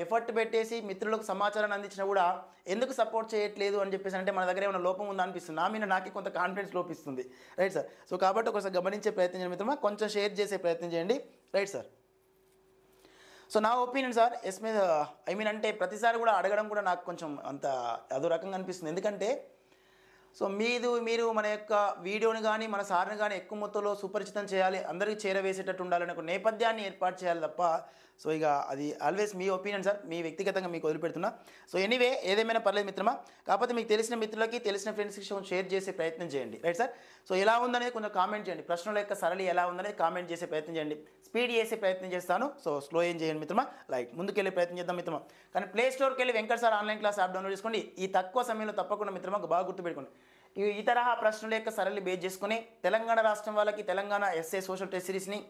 ఎఫర్ట్ పెట్టేసి మిత్రులకు సమాచారాన్ని అందించినా కూడా ఎందుకు సపోర్ట్ చేయట్లేదు అని చెప్పేసి అంటే మన దగ్గర ఏమైనా లోపం ఉందా అనిపిస్తుంది. నా మీద నాకే కొంత కాన్ఫిడెన్స్ లోపిస్తుంది. Right sir. సో కాబట్టి ఒకసారి గమనించే ప్రయత్నం చేయండి మిత్రమా, కొంచెం షేర్ చేసే ప్రయత్నం చేయండి. Right sir. సో నా ఒపీనియన్ సార్ అంటే ప్రతిసారి కూడా అడగడం కూడా నాకు కొంచెం అంత అదో రకంగా అనిపిస్తుంది. ఎందుకంటే సో మీరు మన యొక్క వీడియోని కానీ మన సార్ని కానీ ఎక్కువ మొత్తంలో సుపరిచితం చేయాలి, అందరికీ చేరవేసేటట్టు ఉండాలనే ఒక నేపథ్యాన్ని ఏర్పాటు చేయాలి తప్ప సో ఇక అది ఆల్వేస్ మీ ఒపీనియన్ సార్, మీ వ్యక్తిగతంగా మీకు వదిలిపెడుతున్నా. సో ఎనీవే ఏదేమైనా పర్లేదు మిత్రమా. కాకపోతే మీకు తెలిసిన మిత్రులకి తెలిసిన ఫ్రెండ్స్కి షేర్ చేసే ప్రయత్నం చేయండి. Right sir. సో ఎలా ఉందనేది కొంచెం కామెంట్ చేయండి. ప్రశ్నల యొక్క సరళి ఎలా ఉందనేది కామెంట్ చేసే ప్రయత్నం చేయండి. స్పీడ్ చేసే ప్రయత్నం చేస్తాను. సో స్లో ఏం చేయండి మిత్రమా, లైక్ ముందుకెళ్ళే ప్రయత్నం చేద్దాం మిత్రమా. కానీ ప్లే స్టోర్కి వెళ్ళి Venkat sir online class app download చేసుకోండి. ఈ తక్కువ సమయంలో తప్పకుండా మిత్రమా బాగా గుర్తుపెట్టుకోండి. ఈ తరహా ప్రశ్నల యొక్క సరళి బేస్ చేసుకుని తెలంగాణ రాష్ట్రం వాళ్ళకి తెలంగాణ ఎస్ఏ సోషల్ టెస్ట్ సిరీస్ని,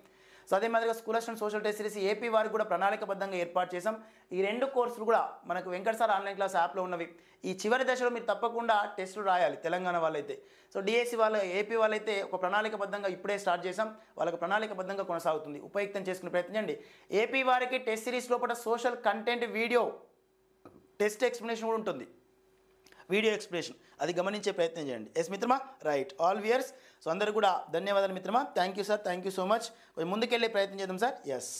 సో అదే మాదిరిగా school assistant social test series AP వారికి కూడా ప్రణాళికబద్ధంగా ఏర్పాటు చేసాం. ఈ 2 కోర్సులు కూడా మనకు వెంకట్ సార్ ఆన్లైన్ క్లాస్ యాప్లో ఉన్నవి. ఈ చివరి దశలో మీరు తప్పకుండా టెస్టులు రాయాలి తెలంగాణ వాళ్ళైతే. సో డిఎస్సి వాళ్ళు ఏపీ వాళ్ళైతే ఒక ప్రణాళికబద్ధంగా ఇప్పుడే స్టార్ట్ చేసాం, వాళ్ళకి ప్రణాళికబద్ధంగా కొనసాగుతుంది. ఉపయుక్తం చేసుకునే ప్రయత్నం చేయండి. ఏపీ వారికి టెస్ట్ సిరీస్ లోపల social content video test explanation కూడా ఉంటుంది, వీడియో ఎక్స్ప్లెనేషన్, అది గమనించే ప్రయత్నం చేయండి. ఎస్ మిత్రమా, రైట్. ఆల్ వ్యూయర్స్ సో అందరూ కూడా ధన్యవాదాలు మిత్రమా. Thank you sir, thank you so much. కొంచెం ముందుకెళ్ళే ప్రయత్నం చేద్దాం సార్. ఎస్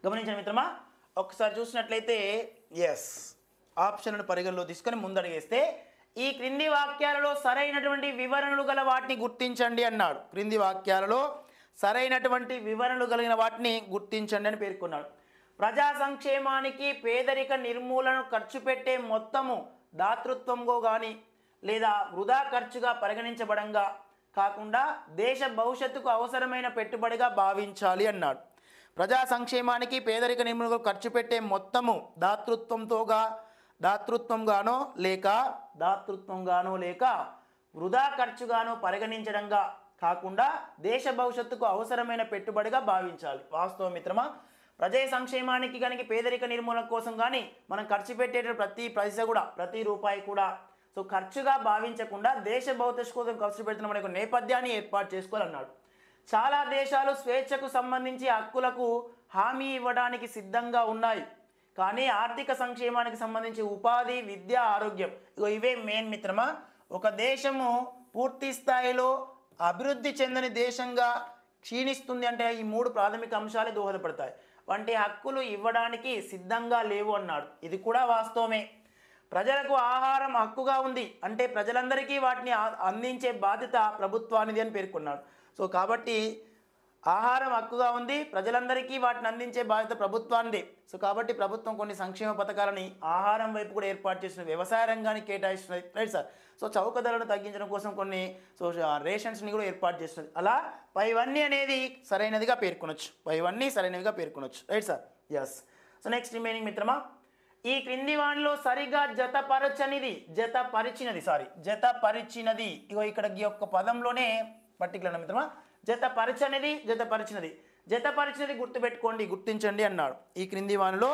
గమనించండి మిత్రమా, ఒకసారి చూసినట్లయితే ఎస్ ఆప్షన్లను పరిగణలో తీసుకొని ముందడిగేస్తే ఈ క్రింది వాక్యాలలో సరైనటువంటి వివరణలు గల వాటిని గుర్తించండి అన్నాడు. క్రింది వాక్యాలలో సరైనటువంటి వివరణలు కలిగిన వాటిని గుర్తించండి అని పేర్కొన్నాడు. ప్రజా సంక్షేమానికి పేదరిక నిర్మూలన ఖర్చు పెట్టే మొత్తము దాతృత్వంగా కానీ లేదా వృధా ఖర్చుగా పరిగణించబడంగా కాకుండా దేశ భవిష్యత్తుకు అవసరమైన పెట్టుబడిగా భావించాలి అన్నాడు. ప్రజా సంక్షేమానికి పేదరిక నిర్మూలనకు ఖర్చు పెట్టే మొత్తము దాతృత్వంగానో లేక వృధా ఖర్చుగానో పరిగణించడంగా కాకుండా దేశ భవిష్యత్తుకు అవసరమైన పెట్టుబడిగా భావించాలి. వాస్తవం మిత్రమా. ప్రజా సంక్షేమానికి కానీ పేదరిక నిర్మూలన కోసం కానీ మనం ఖర్చు పెట్టే ప్రతి పైసా కూడా ప్రతి రూపాయి కూడా సో ఖర్చుగా భావించకుండా దేశ భవిష్యత్తు కోసం ఖర్చు పెడుతున్న మన నేపథ్యాన్ని ఏర్పాటు చేసుకోవాలన్నాడు. చాలా దేశాలు స్వేచ్ఛకు సంబంధించి హక్కులకు హామీ ఇవ్వడానికి సిద్ధంగా ఉన్నాయి, కానీ ఆర్థిక సంక్షేమానికి సంబంధించి ఉపాధి, విద్య, ఆరోగ్యం ఇవే మెయిన్ మిత్రమా. ఒక దేశము పూర్తి స్థాయిలో అభివృద్ధి చెందని దేశంగా క్షీణిస్తుంది అంటే ఈ 3 ప్రాథమిక అంశాలే దోహదపడతాయి. వంటి హక్కులు ఇవ్వడానికి సిద్ధంగా లేవు అన్నాడు. ఇది కూడా వాస్తవమే. ప్రజలకు ఆహారం హక్కుగా ఉంది అంటే ప్రజలందరికీ వాటిని అందించే బాధ్యత ప్రభుత్వానిది అని పేర్కొన్నాడు. సో కాబట్టి ఆహారం హక్కుగా ఉంది, ప్రజలందరికీ వాటిని అందించే బాధ్యత ప్రభుత్వానిదే. సో కాబట్టి ప్రభుత్వం కొన్ని సంక్షేమ పథకాలని ఆహారం వైపు కూడా ఏర్పాటు చేసిన వ్యవసాయ రంగానికి కేటాయిస్తున్నది, రైట్ సార్. సో చౌక ధరలను తగ్గించడం కోసం కొన్ని రేషన్స్ని కూడా ఏర్పాటు చేస్తున్నది. అలా పైవన్నీ అనేది సరైనదిగా పేర్కొనొచ్చు, పైవన్నీ సరైనవిగా పేర్కొనొచ్చు, right sir. Yes. So next remaining మిత్రమా, ఈ క్రింది వానిలో సరిగా జతపరిచినది ఇగో ఇక్కడ ఈ యొక్క పదంలోనే పర్టికులర్ మిత్రమా జతపరిచినది గుర్తుపెట్టుకోండి, గుర్తించండి అన్నాడు. ఈ క్రింది వానిలో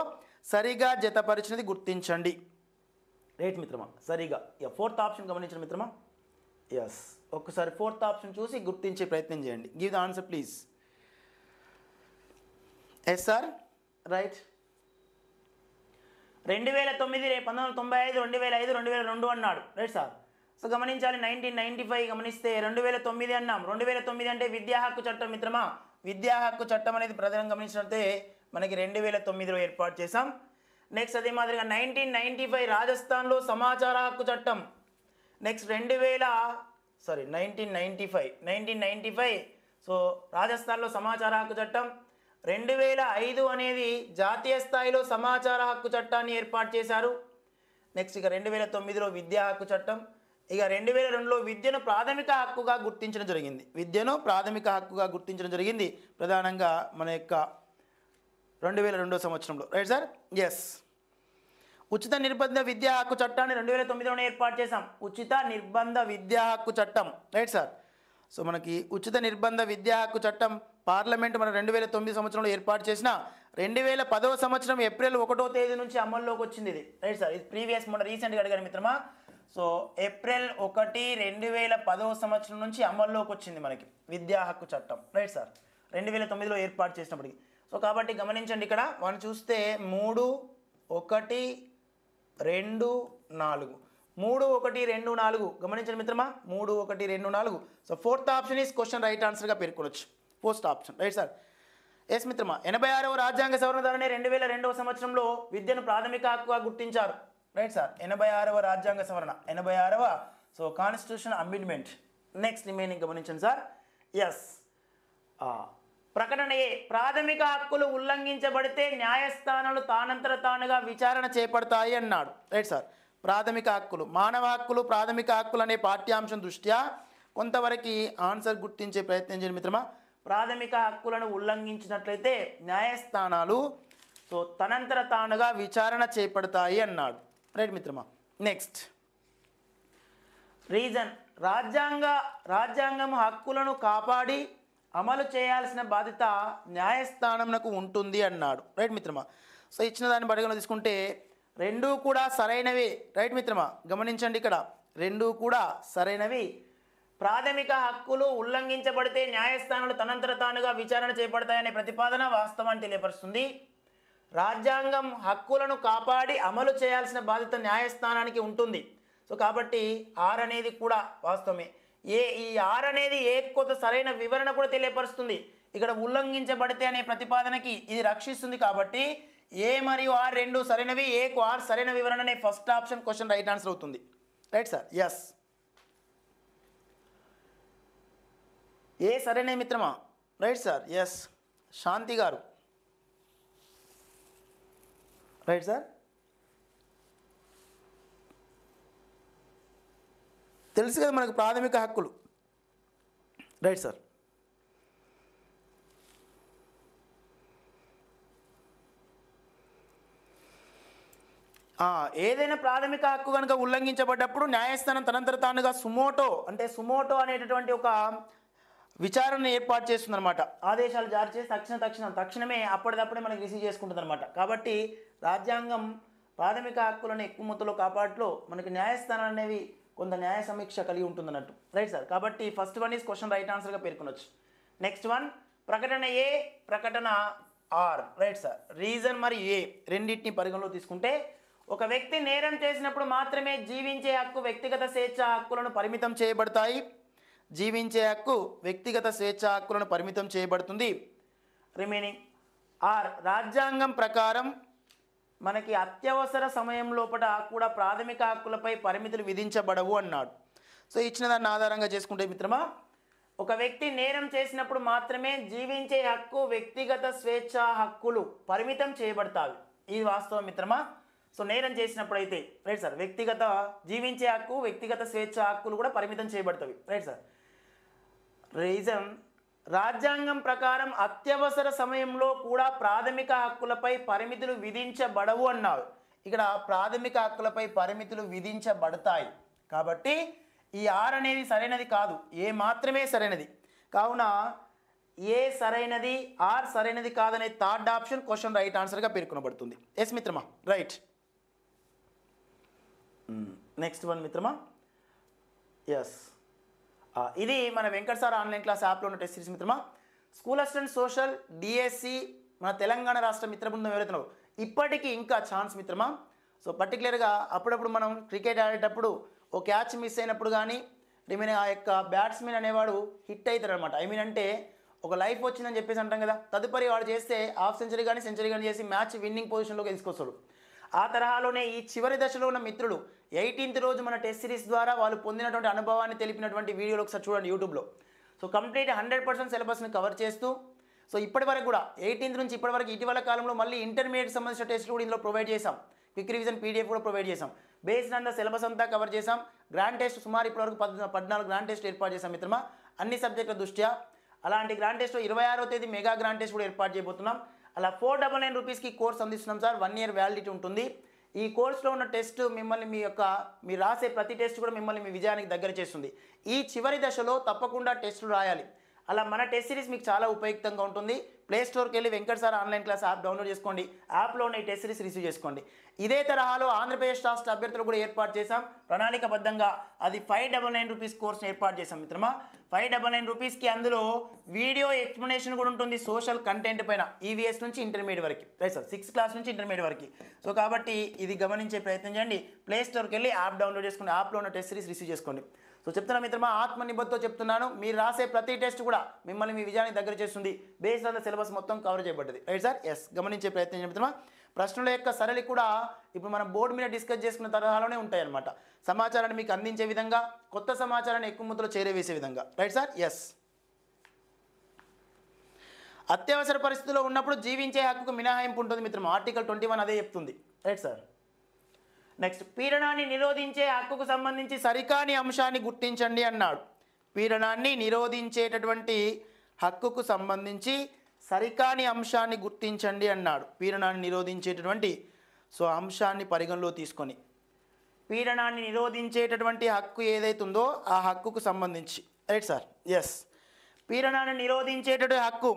సరిగా జతపరిచినది గుర్తించండి, రైట్ మిత్రమా. సరిగా 4th ఆప్షన్ గమనించండి మిత్రమా. ఎస్, ఒక్కసారి 4th ఆప్షన్ చూసి గుర్తించే ప్రయత్నం చేయండి. Give the answer please. Yes sir, right. 2009, 1995, 2005, 2002 అన్నాడు, రైట్ సార్. సో గమనించాలి 1995 గమనిస్తే 2009 అన్నాం. 2009 అంటే విద్యా హక్కు చట్టం మిత్రమా. విద్యా హక్కు చట్టం అనేది ప్రధానంగా గమనించినట్లయితే మనకి 2009లో ఏర్పాటు చేసాం. నెక్స్ట్ అదే మాదిరిగా 1995 రాజస్థాన్లో సమాచార హక్కు చట్టం. నెక్స్ట్ 1995 సో రాజస్థాన్లో సమాచార హక్కు చట్టం. 2005 అనేది జాతీయ స్థాయిలో సమాచార హక్కు చట్టాన్ని ఏర్పాటు చేశారు. నెక్స్ట్ ఇక 2009లో విద్యా హక్కు చట్టం. ఇక 2002లో విద్యను ప్రాథమిక హక్కుగా గుర్తించడం జరిగింది, ప్రధానంగా మన యొక్క 2002 సంవత్సరంలో, రైట్ సార్. ఎస్. ఉచిత నిర్బంధ విద్యా హక్కు చట్టాన్ని 2009లోనే ఏర్పాటు చేశాం. ఉచిత నిర్బంధ విద్యా హక్కు చట్టం, రైట్ సార్. సో మనకి ఉచిత నిర్బంధ విద్యా హక్కు చట్టం పార్లమెంట్ మన 2009 సంవత్సరంలో ఏర్పాటు చేసిన 2010వ సంవత్సరం ఏప్రిల్ 1వ తేదీ నుంచి అమల్లోకి వచ్చింది ఇది, రైట్ సార్. ఇది ప్రీవియస్ మొన్న రీసెంట్గా అడిగారు మిత్రమా. సో ఏప్రిల్ 1, 2010వ సంవత్సరం నుంచి అమల్లోకి వచ్చింది మనకి విద్యా హక్కు చట్టం, రైట్ సార్. 2009లో ఏర్పాటు చేసినప్పటికి. సో కాబట్టి గమనించండి, ఇక్కడ మనం చూస్తే 3, 1, 2, 4 3, 1, 2, 4 గమనించండి మిత్రమా. 3, 1, 2, 4. So 4th option is question right ఆన్సర్గా పేర్కొనొచ్చు, 4th option, right sir. Yes మిత్రమా. 86వ రాజ్యాంగ సవరణ ద్వారానే 2002వ సంవత్సరంలో విద్యను ప్రాథమిక హక్కుగా గుర్తించారు, రైట్ సార్. 86వ రాజ్యాంగ సవరణ, 86వ so constitution amendment. Next remaining గమనించండి సార్. ఎస్. ప్రకటన ఏ, ప్రాథమిక హక్కులు ఉల్లంఘించబడితే న్యాయస్థానాలు తానంతట తానుగా విచారణ చేపడతాయి అన్నాడు, రైట్ సార్. ప్రాథమిక హక్కులు, మానవ హక్కులు, ప్రాథమిక హక్కులు అనే పాఠ్యాంశం దృష్ట్యా కొంతవరకు ఆన్సర్ గుర్తించే ప్రయత్నం చేయండి మిత్రమా. ప్రాథమిక హక్కులను ఉల్లంఘించినట్లయితే న్యాయస్థానాలు సో తనంతట తానుగా విచారణ చేపడతాయి అన్నాడు, రైట్ మిత్రమా. నెక్స్ట్ రీజన్, రాజ్యాంగం హక్కులను కాపాడి అమలు చేయాల్సిన బాధ్యత న్యాయస్థానంకు ఉంటుంది అన్నాడు, రైట్ మిత్రమా. సో ఇచ్చిన దాన్ని పరిగణన తీసుకుంటే రెండూ కూడా సరైనవి, రైట్ మిత్రమా. గమనించండి, ఇక్కడ రెండూ కూడా సరైనవి. ప్రాథమిక హక్కులు ఉల్లంఘించబడితే న్యాయస్థానాలు తనంతట తానుగా విచారణ చేపడతాయనే ప్రతిపాదన వాస్తవాన్ని తెలియపరుస్తుంది. రాజ్యాంగం హక్కులను కాపాడి అమలు చేయాల్సిన బాధ్యత న్యాయస్థానానికి ఉంటుంది. సో కాబట్టి ఆర్ అనేది కూడా వాస్తవమే. ఈ ఆర్ అనేది ఏ కొత్త సరైన వివరణ కూడా తెలియపరుస్తుంది. ఇక్కడ ఉల్లంఘించబడితే అనే ప్రతిపాదనకి ఇది రక్షిస్తుంది కాబట్టి ఏ మరియు ఆర్ రెండు సరైనవి, ఏకు ఆర్ సరైన వివరణ అనే first option question right answer అవుతుంది, రైట్ సార్. ఎస్. ఏ సరైన మిత్రమా, రైట్ సార్. ఎస్, శాంతి గారు, రైట్ సార్. తెలుసు కదా మనకు ప్రాథమిక హక్కులు, రైట్ సార్. ఏదైనా ప్రాథమిక హక్కు కనుక ఉల్లంఘించబడ్డప్పుడు న్యాయస్థానం తనంతట తానుగా సుమోటో అనేటటువంటి ఒక విచారణ ఏర్పాటు చేస్తుందన్నమాట. ఆదేశాలు జారీ చేసి తక్షణమే అప్పటిదప్పుడే మనకి రిసీవ్ చేసుకుంటుంది అనమాట. కాబట్టి రాజ్యాంగం ప్రాథమిక హక్కులను ఎక్కువ మొత్తంలో కాపాడులో మనకి న్యాయస్థానాలు అనేవి కొంత న్యాయ సమీక్ష కలిగి ఉంటుంది అన్నట్టు. Right sir. కాబట్టి first one is question right ఆన్సర్గా పేర్కొనవచ్చు. నెక్స్ట్ వన్ ప్రకటన ఏ, ప్రకటన ఆర్. Right sir. రీజన్ మరి ఏ రెండింటిని పరిగణలో తీసుకుంటే ఒక వ్యక్తి నేరం చేసినప్పుడు మాత్రమే జీవించే హక్కు, వ్యక్తిగత స్వేచ్ఛ హక్కులను పరిమితం చేయబడతాయి. జీవించే హక్కు, వ్యక్తిగత స్వేచ్ఛ హక్కులను పరిమితం చేయబడుతుంది. రిమైనింగ్ ఆర్ రాజ్యాంగం ప్రకారం మనకి అత్యవసర సమయం లోపల కూడా ప్రాథమిక హక్కులపై పరిమితులు విధించబడవు అన్నాడు. సో ఇచ్చిన దాన్ని ఆధారంగా చేసుకుంటే మిత్రమా, ఒక వ్యక్తి నేరం చేసినప్పుడు మాత్రమే జీవించే హక్కు, వ్యక్తిగత స్వేచ్ఛ హక్కులు పరిమితం చేయబడతాయి. ఇది వాస్తవం మిత్రమా. సో నేరం చేసినప్పుడు అయితే రైట్ సార్ వ్యక్తిగత జీవించే హక్కు, వ్యక్తిగత స్వేచ్ఛ హక్కులు కూడా పరిమితం చేయబడతాయి. Right sir. రీజన్ రాజ్యాంగం ప్రకారం అత్యవసర సమయంలో కూడా ప్రాథమిక హక్కులపై పరిమితులు విధించబడవు అన్నారు. ఇక్కడ ప్రాథమిక హక్కులపై పరిమితులు విధించబడతాయి. కాబట్టి ఈ ఆర్ అనేది సరైనది కాదు, ఏ మాత్రమే సరైనది. కావున ఏ సరైనది, ఆర్ సరైనది కాదనే థర్డ్ ఆప్షన్ క్వశ్చన్ రైట్ ఆన్సర్గా పేర్కొనబడుతుంది. ఎస్ మిత్రమా, రైట్. నెక్స్ట్ వన్ మిత్రమా, ఎస్ ఇది మన వెంకట్ సార్ ఆన్లైన్ క్లాస్ యాప్లో ఉన్న టెస్ట్ సిరీస్ మిత్రమా. స్కూల్ అసిస్టెంట్ సోషల్ డిఎస్సి మన తెలంగాణ రాష్ట్ర మిత్ర బృందం ఎవరైతున్నారో ఇప్పటికీ ఇంకా ఛాన్స్ మిత్రమా. సో పర్టికులర్గా అప్పుడప్పుడు మనం క్రికెట్ ఆడేటప్పుడు ఓ క్యాచ్ మిస్ అయినప్పుడు కానీ ఆ యొక్క బ్యాట్స్మెన్ అనేవాడు హిట్ అవుతాడు అనమాట. అంటే ఒక లైఫ్ వచ్చిందని చెప్పేసి అంటాం కదా, తదుపరి వాడు చేస్తే హాఫ్ సెంచరీ కానీ సెంచరీ కానీ చేసి మ్యాచ్ విన్నింగ్ పొజిషన్లోకి తీసుకొస్తాడు. ఆ తరహాలోనే ఈ చివరి దశలో ఉన్న మిత్రులు 18th రోజు మన టెస్ట్ సిరీస్ ద్వారా వాళ్ళు పొందినటువంటి అనుభవాన్ని తెలిపినటువంటి వీడియోలు ఒకసారి చూడండి యూట్యూబ్లో. సో కంప్లీట్ 100% సిలబస్ని కవర్ చేస్తూ సో ఇప్పటి వరకు కూడా 18th నుంచి ఇప్పటి వరకు ఇటీవల కాలంలో మళ్ళీ ఇంటర్మీడియట్ సంబంధించిన టెస్టులు కూడా ఇందులో ప్రొవైడ్ చేసాం. క్విక్ రివిజన్ పీడిఎఫ్ కూడా ప్రొవైడ్ చేసాం. బేస్డ్ ఆన్ ద సిలబస్ అంతా కవర్ చేసాం. గ్రాండ్ టెస్ట్ సుమారు ఇప్పటివరకు 14 గ్రాండ్ టెస్ట్ ఏర్పాటు చేసాం మిత్రమా అన్ని సబ్జెక్టుల దృష్ట్యా. అలాంటి గ్రాండ్ టెస్ట్ 26వ తేదీ మెగా గ్రాండ్ టెస్ట్ కూడా ఏర్పాటు చేయబోతున్నాం. అలా 499 రూపీస్కి కోర్స్ అందిస్తున్నాం సార్. 1 year వ్యాలిడిటీ ఉంటుంది. ఈ కోర్సులో ఉన్న టెస్ట్ మిమ్మల్ని మీరు రాసే ప్రతి టెస్ట్ కూడా మిమ్మల్ని మీ విజయానికి దగ్గర చేస్తుంది. ఈ చివరి దశలో తప్పకుండా టెస్టులు రాయాలి. అలా మన టెస్ట్ సిరీస్ మీకు చాలా ఉపయుక్తంగా ఉంటుంది. ప్లే స్టోర్కి వెళ్ళి Venkat sir online class app download చేసుకోండి. యాప్లో ఉన్న ఈ టెస్ట్ సిరీస్ రిసీవ్ చేసుకోండి. ఇదే తరహాలో ఆంధ్రప్రదేశ్ రాష్ట్ర అభ్యర్థులు కూడా ఏర్పాటు చేశాం ప్రణాళికబద్ధంగా. అది 599 రూపీస్ కోర్స్ని ఏర్పాటు చేశాం మిత్రమా. 599 రూపీస్కి అందులో వీడియో ఎక్స్ప్లెనేషన్ కూడా ఉంటుంది సోషల్ కంటెంట్ పైన, ఈవీఎస్ నుంచి ఇంటర్మీడియట్ వరకు. రైట్ సార్, 6th క్లాస్ నుంచి ఇంటర్మీడియట్ వరకు. సో కాబట్టి ఇది గమనించే ప్రయత్నం చేయండి. ప్లే స్టోర్కి వెళ్ళి యాప్ డౌన్లోడ్ చేసుకోండి. యాప్లో ఉన్న టెస్ట్ సిరీస్ రిసీవ్ చేసుకోండి. సో చెప్తున్నా మిత్రమా, ఆత్మనిబద్ధతో చెప్తున్నాను, మీరు రాసే ప్రతి టెస్ట్ కూడా మిమ్మల్ని మీ విజయానికి దగ్గర చేస్తుంది. బేస్డ్ ఆన్ ద సిలబస్ మొత్తం కవర్ చేయబడ్డది. రైట్ సార్, ఎస్ గమనించే ప్రయత్నం చేయండి మిత్రమా. ప్రశ్నల యొక్క సరళి కూడా ఇప్పుడు మనం బోర్డు మీద డిస్కస్ చేసుకున్న తరహాలోనే ఉంటాయి అన్నమాట. సమాచారాన్ని మీకు అందించే విధంగా, కొత్త సమాచారాన్ని ఎక్కువ ముద్దలో చేరవేసే విధంగా. Right sir, yes. అత్యవసర పరిస్థితుల్లో ఉన్నప్పుడు జీవించే హక్కుకు మినహాయింపు ఉంటుంది మిత్రమా. ఆర్టికల్ 21 అదే చెప్తుంది. Right sir. నెక్స్ట్ పీడనాన్ని నిరోధించే హక్కుకు సంబంధించి సరికాని అంశాన్ని గుర్తించండి అన్నాడు. పీడనాన్ని నిరోధించేటటువంటి హక్కుకు సంబంధించి సరికాని అంశాన్ని గుర్తించండి అన్నాడు. పీడనాన్ని నిరోధించేటటువంటి అంశాన్ని పరిగణలో తీసుకొని పీడనాన్ని నిరోధించేటటువంటి హక్కు ఏదైతుందో ఆ హక్కుకు సంబంధించి. Right sir, yes. పీడనాన్ని నిరోధించేటటువంటి హక్కు,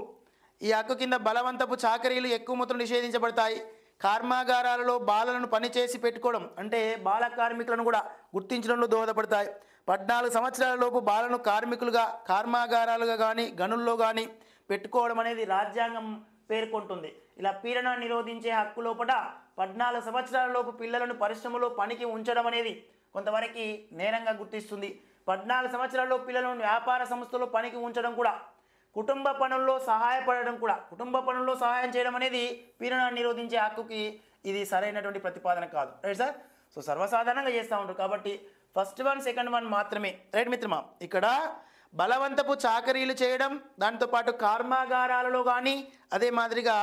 ఈ హక్కు కింద బలవంతపు చాకరీలు ఎక్కువ మొత్తం నిషేధించబడతాయి. కర్మాగారాలలో బాలలను పనిచేసి పెట్టుకోవడం అంటే బాల కార్మికులను కూడా గుర్తించడంలో దోహదపడతాయి. 14 సంవత్సరాల లోపు బాలను కార్మికులుగా కర్మాగారాలుగా కానీ గనుల్లో కానీ పెట్టుకోవడం అనేది రాజ్యాంగం పేర్కొంటుంది. ఇలా పీడనాన్ని నిరోధించే హక్కు లోపల 14 సంవత్సరాల లోపు పిల్లలను పరిశ్రమలో పనికి ఉంచడం అనేది కొంతవరకు నేరంగా గుర్తిస్తుంది. 14 సంవత్సరాల పిల్లలను వ్యాపార సంస్థలో పనికి ఉంచడం కూడా, కుటుంబ పనుల్లో సహాయపడడం కూడా, కుటుంబ పనుల్లో సహాయం చేయడం అనేది పీడనాన్ని నిరోధించే హక్కుకి ఇది సరైనటువంటి ప్రతిపాదన కాదు. Right sir. సో సర్వసాధారణంగా చేస్తూ ఉంటారు కాబట్టి ఫస్ట్ వన్ సెకండ్ వన్ మాత్రమే. రైట్ మిత్రమా. ఇక్కడ బలవంతపు చాకరీలు చేయడం, దాంతోపాటు కర్మాగారాలలో కానీ అదే మాదిరిగా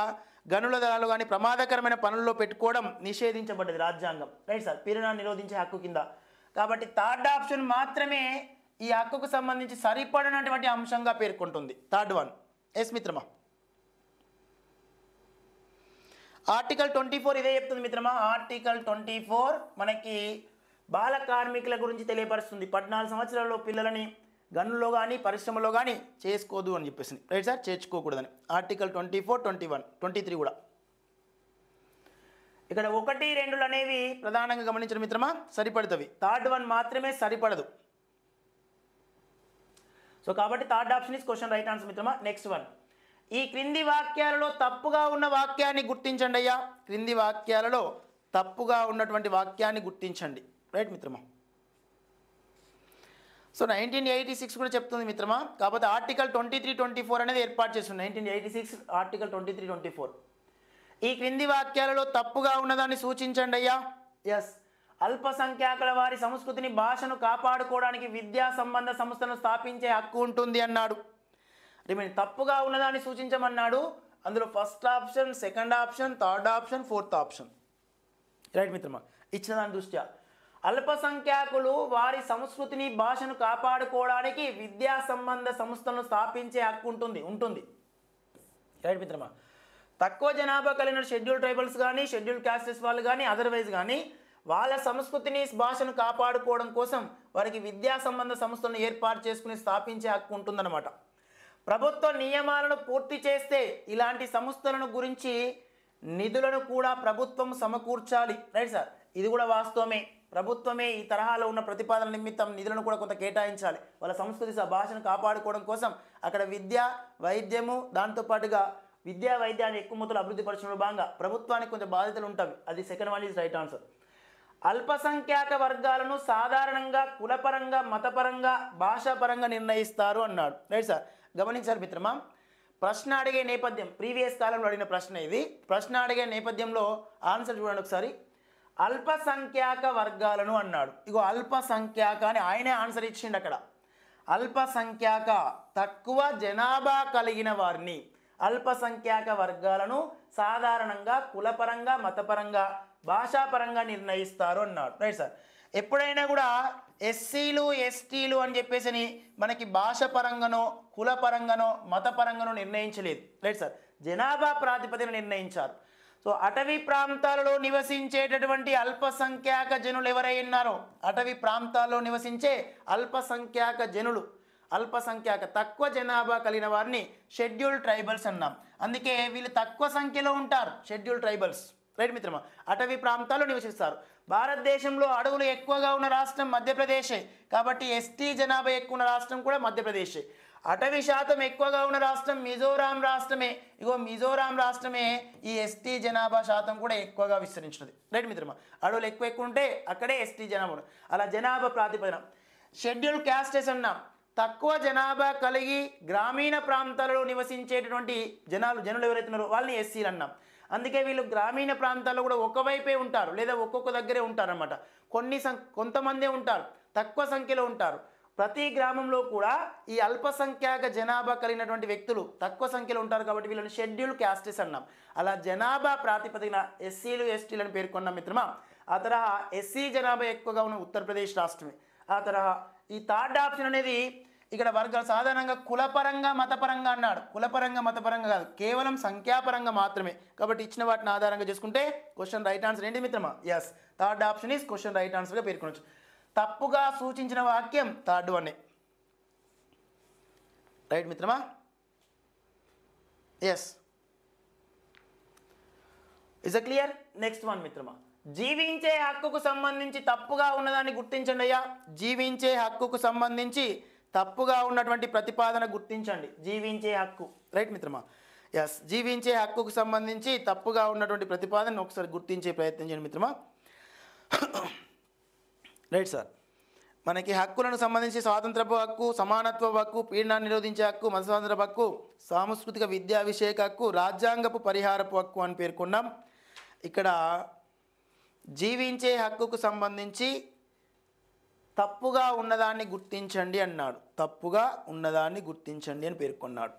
గనుల దళాలు కానీ ప్రమాదకరమైన పనుల్లో పెట్టుకోవడం నిషేధించబడ్డది రాజ్యాంగం. రైట్ సార్, పీడనాన్ని నిరోధించే హక్కు కింద. కాబట్టి థర్డ్ ఆప్షన్ మాత్రమే ఈ హక్కుకు సంబంధించి సరిపడినటువంటి అంశంగా పేర్కొంటుంది. Third one. ఎస్ మిత్రమా. ఆర్టికల్ 24 ఇదే చెప్తుంది మిత్రమా. ఆర్టికల్ 24 మనకి బాల కార్మికుల గురించి తెలియపరుస్తుంది. 14 సంవత్సరాల్లో పిల్లలని గనుల్లో కానీ పరిశ్రమలో కానీ చేసుకోదు అని చెప్పేసి, రైట్ సార్, చేర్చుకోకూడదని. ఆర్టికల్ 24, 21, 23 కూడా. ఇక్కడ 1, 2 అనేవి ప్రధానంగా గమనించిన మిత్రమా సరిపడుతుంది. థర్డ్ వన్ మాత్రమే సరిపడదు. సో కాబట్టి third option is question right answer మిత్రమా. నెక్స్ట్ వన్, ఈ క్రింది వాక్యాలలో తప్పుగా ఉన్న వాక్యాన్ని గుర్తించండి అయ్యా. క్రింది వాక్యాలలో తప్పుగా ఉన్నటువంటి వాక్యాన్ని గుర్తించండి, రైట్ మిత్రమా. సో 1986 కూడా చెప్తుంది మిత్రమా, కాకపోతే ఆర్టికల్ 23, 24 అనేది ఏర్పాటు చేస్తుంది. 1986 ఆర్టికల్ 23, 24. ఈ క్రింది వాక్యాలలో తప్పుగా ఉన్నదాన్ని సూచించండి అయ్యా. ఎస్, అల్పసంఖ్యాకుల వారి సంస్కృతిని భాషను కాపాడుకోవడానికి విద్యా సంబంధ సంస్థలను స్థాపించే హక్కు ఉంటుంది అన్నాడు. రిమైన్ తప్పుగా ఉన్నదాన్ని సూచించమన్నాడు. అందులో first option, second option, third option, fourth option, right మిత్రమా. ఇచ్చిన దాని దృష్ట్యా అల్పసంఖ్యాకులు వారి సంస్కృతిని భాషను కాపాడుకోవడానికి విద్యా సంబంధ సంస్థలను స్థాపించే హక్కు ఉంటుంది, రైట్ మిత్రమా. తక్కువ జనాభా కలిగిన షెడ్యూల్ ట్రైబల్స్ కానీ, షెడ్యూల్ క్యాస్టెస్ వాళ్ళు కానీ, అదర్వైజ్ కానీ వాళ్ళ సంస్కృతిని భాషను కాపాడుకోవడం కోసం వారికి విద్యా సంబంధ సంస్థలను ఏర్పాటు చేసుకుని స్థాపించే హక్కు ఉంటుందన్నమాట. ప్రభుత్వ నియమాలను పూర్తి చేస్తే ఇలాంటి సంస్థలను గురించి నిధులను కూడా ప్రభుత్వం సమకూర్చాలి, రైట్ సార్. ఇది కూడా వాస్తవమే. ప్రభుత్వమే ఈ తరహాలో ఉన్న ప్రతిపాదన నిమిత్తం నిధులను కూడా కొంత కేటాయించాలి. వాళ్ళ సంస్కృతి భాషను కాపాడుకోవడం కోసం అక్కడ విద్య, వైద్యము, దాంతోపాటుగా విద్యా వైద్యాన్ని ఎక్కువ మొత్తంలో అభివృద్ధి పరచడంలో భాగంగా ప్రభుత్వానికి కొంచెం బాధ్యతలు ఉంటాయి. అది second one is right answer. అల్పసంఖ్యాక వర్గాలను సాధారణంగా కులపరంగా, మతపరంగా, భాషాపరంగా నిర్ణయిస్తారు అన్నాడు, రైట్ సార్. గమనించారు మిత్రమా, ప్రశ్న అడిగే నేపథ్యం ప్రీవియస్ కాలంలో అడిగిన ప్రశ్న ఇది. ప్రశ్న అడిగే నేపథ్యంలో ఆన్సర్ చూడండి ఒకసారి. అల్పసంఖ్యాక వర్గాలను అన్నాడు. ఇగో అల్పసంఖ్యాక అని ఆయనే ఆన్సర్ ఇచ్చిండు అక్కడ. అల్పసంఖ్యాక తక్కువ జనాభా కలిగిన వారిని, అల్పసంఖ్యాక వర్గాలను సాధారణంగా కులపరంగా, మతపరంగా, భాషాపరంగా నిర్ణయిస్తారు అన్నాడు, రైట్ సార్. ఎప్పుడైనా కూడా ఎస్సీలు, ఎస్టీలు అని చెప్పేసి మనకి భాష పరంగానో, కులపరంగానో, మతపరంగానో నిర్ణయించలేదు, రైట్ సార్. జనాభా ప్రాతిపదికన నిర్ణయించారు. సో అటవీ ప్రాంతాలలో నివసించేటటువంటి అల్పసంఖ్యాక జనులు ఎవరైనారో, అటవీ ప్రాంతాల్లో నివసించే అల్పసంఖ్యాక జనులు, అల్పసంఖ్యాక తక్కువ జనాభా కలిగిన వారిని షెడ్యూల్ ట్రైబల్స్ అన్నాం. అందుకే వీళ్ళు తక్కువ సంఖ్యలో ఉంటారు, షెడ్యూల్ ట్రైబల్స్, రైట్ మిత్రమా. అటవీ ప్రాంతాల్లో నివసిస్తారు. భారతదేశంలో అడవులు ఎక్కువగా ఉన్న రాష్ట్రం మధ్యప్రదేశే, కాబట్టి ఎస్టీ జనాభా ఎక్కువ ఉన్న రాష్ట్రం కూడా మధ్యప్రదేశే. అటవీ శాతం ఎక్కువగా ఉన్న రాష్ట్రం మిజోరాం రాష్ట్రమే. ఇగో మిజోరాం రాష్ట్రమే ఈ ఎస్టీ జనాభా శాతం కూడా ఎక్కువగా విస్తరించినది, రైట్ మిత్రమా. అడవులు ఎక్కువ ఉంటే అక్కడే ఎస్టీ జనాభా. అలా జనాభా ప్రాతిపదికన షెడ్యూల్ క్యాస్టెస్ అన్నాం. తక్కువ జనాభా కలిగి గ్రామీణ ప్రాంతాలలో నివసించేటటువంటి జనులు ఎవరైతే ఉన్నారో వాళ్ళని ఎస్సీలు అన్నాం. అందుకే వీళ్ళు గ్రామీణ ప్రాంతాల్లో కూడా ఒకవైపే ఉంటారు, లేదా ఒక్కొక్క దగ్గరే ఉంటారన్నమాట. కొంతమందే ఉంటారు, తక్కువ సంఖ్యలో ఉంటారు. ప్రతి గ్రామంలో కూడా ఈ అల్పసంఖ్యాక జనాభా కలిగినటువంటి వ్యక్తులు తక్కువ సంఖ్యలో ఉంటారు, కాబట్టి వీళ్ళని షెడ్యూల్ క్యాస్టెస్ అన్నాం. అలా జనాభా ప్రాతిపదికన ఎస్సీలు, ఎస్టీలను పేర్కొన్నాం మిత్రమా. ఆ తరహా ఎస్సీ జనాభా ఎక్కువగా ఉన్న ఉత్తరప్రదేశ్ రాష్ట్రమే. ఆ తరహా ఈ థర్డ్ ఆప్షన్ అనేది ఇక్కడ వర్గాలు సాధారణంగా కులపరంగా, మతపరంగా అన్నాడు. కులపరంగా, మతపరంగా కాదు, కేవలం సంఖ్యాపరంగా మాత్రమే. కాబట్టి ఇచ్చిన వాటిని ఆధారంగా చేసుకుంటే క్వశ్చన్ రైట్ ఆన్సర్ ఏంటి మిత్రమా? Yes, third option is question right ఆన్సర్గా పేర్కొనవచ్చు. తప్పుగా సూచించిన వాక్యం థర్డ్ వన్, రైట్ మిత్రమా. Yes, is a clear? Next one మిత్రమా, జీవించే హక్కుకు సంబంధించి తప్పుగా ఉన్నదాన్ని గుర్తించండి అయ్యా. జీవించే హక్కుకు సంబంధించి తప్పుగా ఉన్నటువంటి ప్రతిపాదన గుర్తించండి. జీవించే హక్కు, రైట్ మిత్రమా. ఎస్, జీవించే హక్కుకు సంబంధించి తప్పుగా ఉన్నటువంటి ప్రతిపాదన ఒకసారి గుర్తించే ప్రయత్నం చేయండి మిత్రమా. Right sir. మనకి హక్కులను సంబంధించి స్వాతంత్రపు హక్కు, సమానత్వ హక్కు, పీడనాన్ని నిరోధించే హక్కు, మత స్వాతంత్రపు హక్కు, సాంస్కృతిక విద్యా విషయక హక్కు, రాజ్యాంగపు పరిహారపు హక్కు అని పేర్కొన్నాం. ఇక్కడ జీవించే హక్కుకు సంబంధించి తప్పుగా ఉన్నదాన్ని గుర్తించండి అన్నాడు. తప్పుగా ఉన్నదాన్ని గుర్తించండి అని పేర్కొన్నాడు,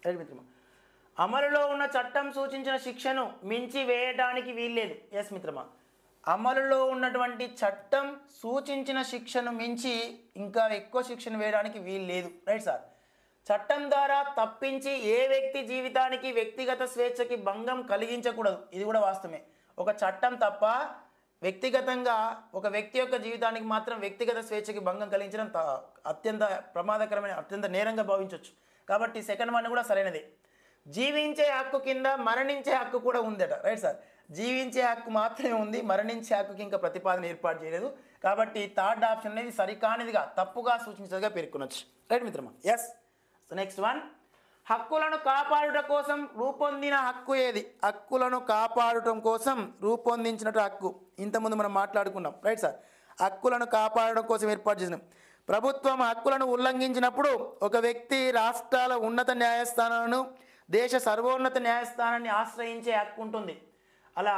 రైట్ మిత్రమా. అమలులో ఉన్న చట్టం సూచించిన శిక్షను మించి వేయడానికి వీల్లేదు. ఎస్ మిత్రమా, అమలులో ఉన్నటువంటి చట్టం సూచించిన శిక్షను మించి ఇంకా ఎక్కువ శిక్షను వేయడానికి వీల్లేదు, రైట్ సార్. చట్టం ద్వారా తప్పించి ఏ వ్యక్తి జీవితానికి, వ్యక్తిగత స్వేచ్ఛకి భంగం కలిగించకూడదు. ఇది కూడా వాస్తవమే. ఒక చట్టం తప్ప వ్యక్తిగతంగా ఒక వ్యక్తి యొక్క జీవితానికి మాత్రం వ్యక్తిగత స్వేచ్ఛకి భంగం కలిగించడం అత్యంత ప్రమాదకరమైన అత్యంత నేరంగా భావించవచ్చు. కాబట్టి సెకండ్ వన్ కూడా సరైనదే. జీవించే హక్కు కింద మరణించే హక్కు కూడా ఉందట. రైట్ సార్, జీవించే హక్కు మాత్రమే ఉంది, మరణించే హక్కుకి ఇంకా ప్రతిపాదన ఏర్పాటు చేయలేదు. కాబట్టి థర్డ్ ఆప్షన్ అనేది సరికానిదిగా తప్పుగా సూచించగా పేర్కొనవచ్చు. రైట్ మిత్రమా. ఎస్. సో నెక్స్ట్ వన్, హక్కులను కాపాడుట కోసం రూపొందిన హక్కు ఏది? హక్కులను కాపాడటం కోసం రూపొందించినట్టు హక్కు ఇంతకుముందు మనం మాట్లాడుకున్నాం. రైట్ సార్, హక్కులను కాపాడడం కోసం ఏర్పాటు చేసినాం. ప్రభుత్వం హక్కులను ఉల్లంఘించినప్పుడు ఒక వ్యక్తి రాష్ట్రాల ఉన్నత న్యాయస్థానాలను దేశ సర్వోన్నత న్యాయస్థానాన్ని ఆశ్రయించే హక్కు ఉంటుంది. అలా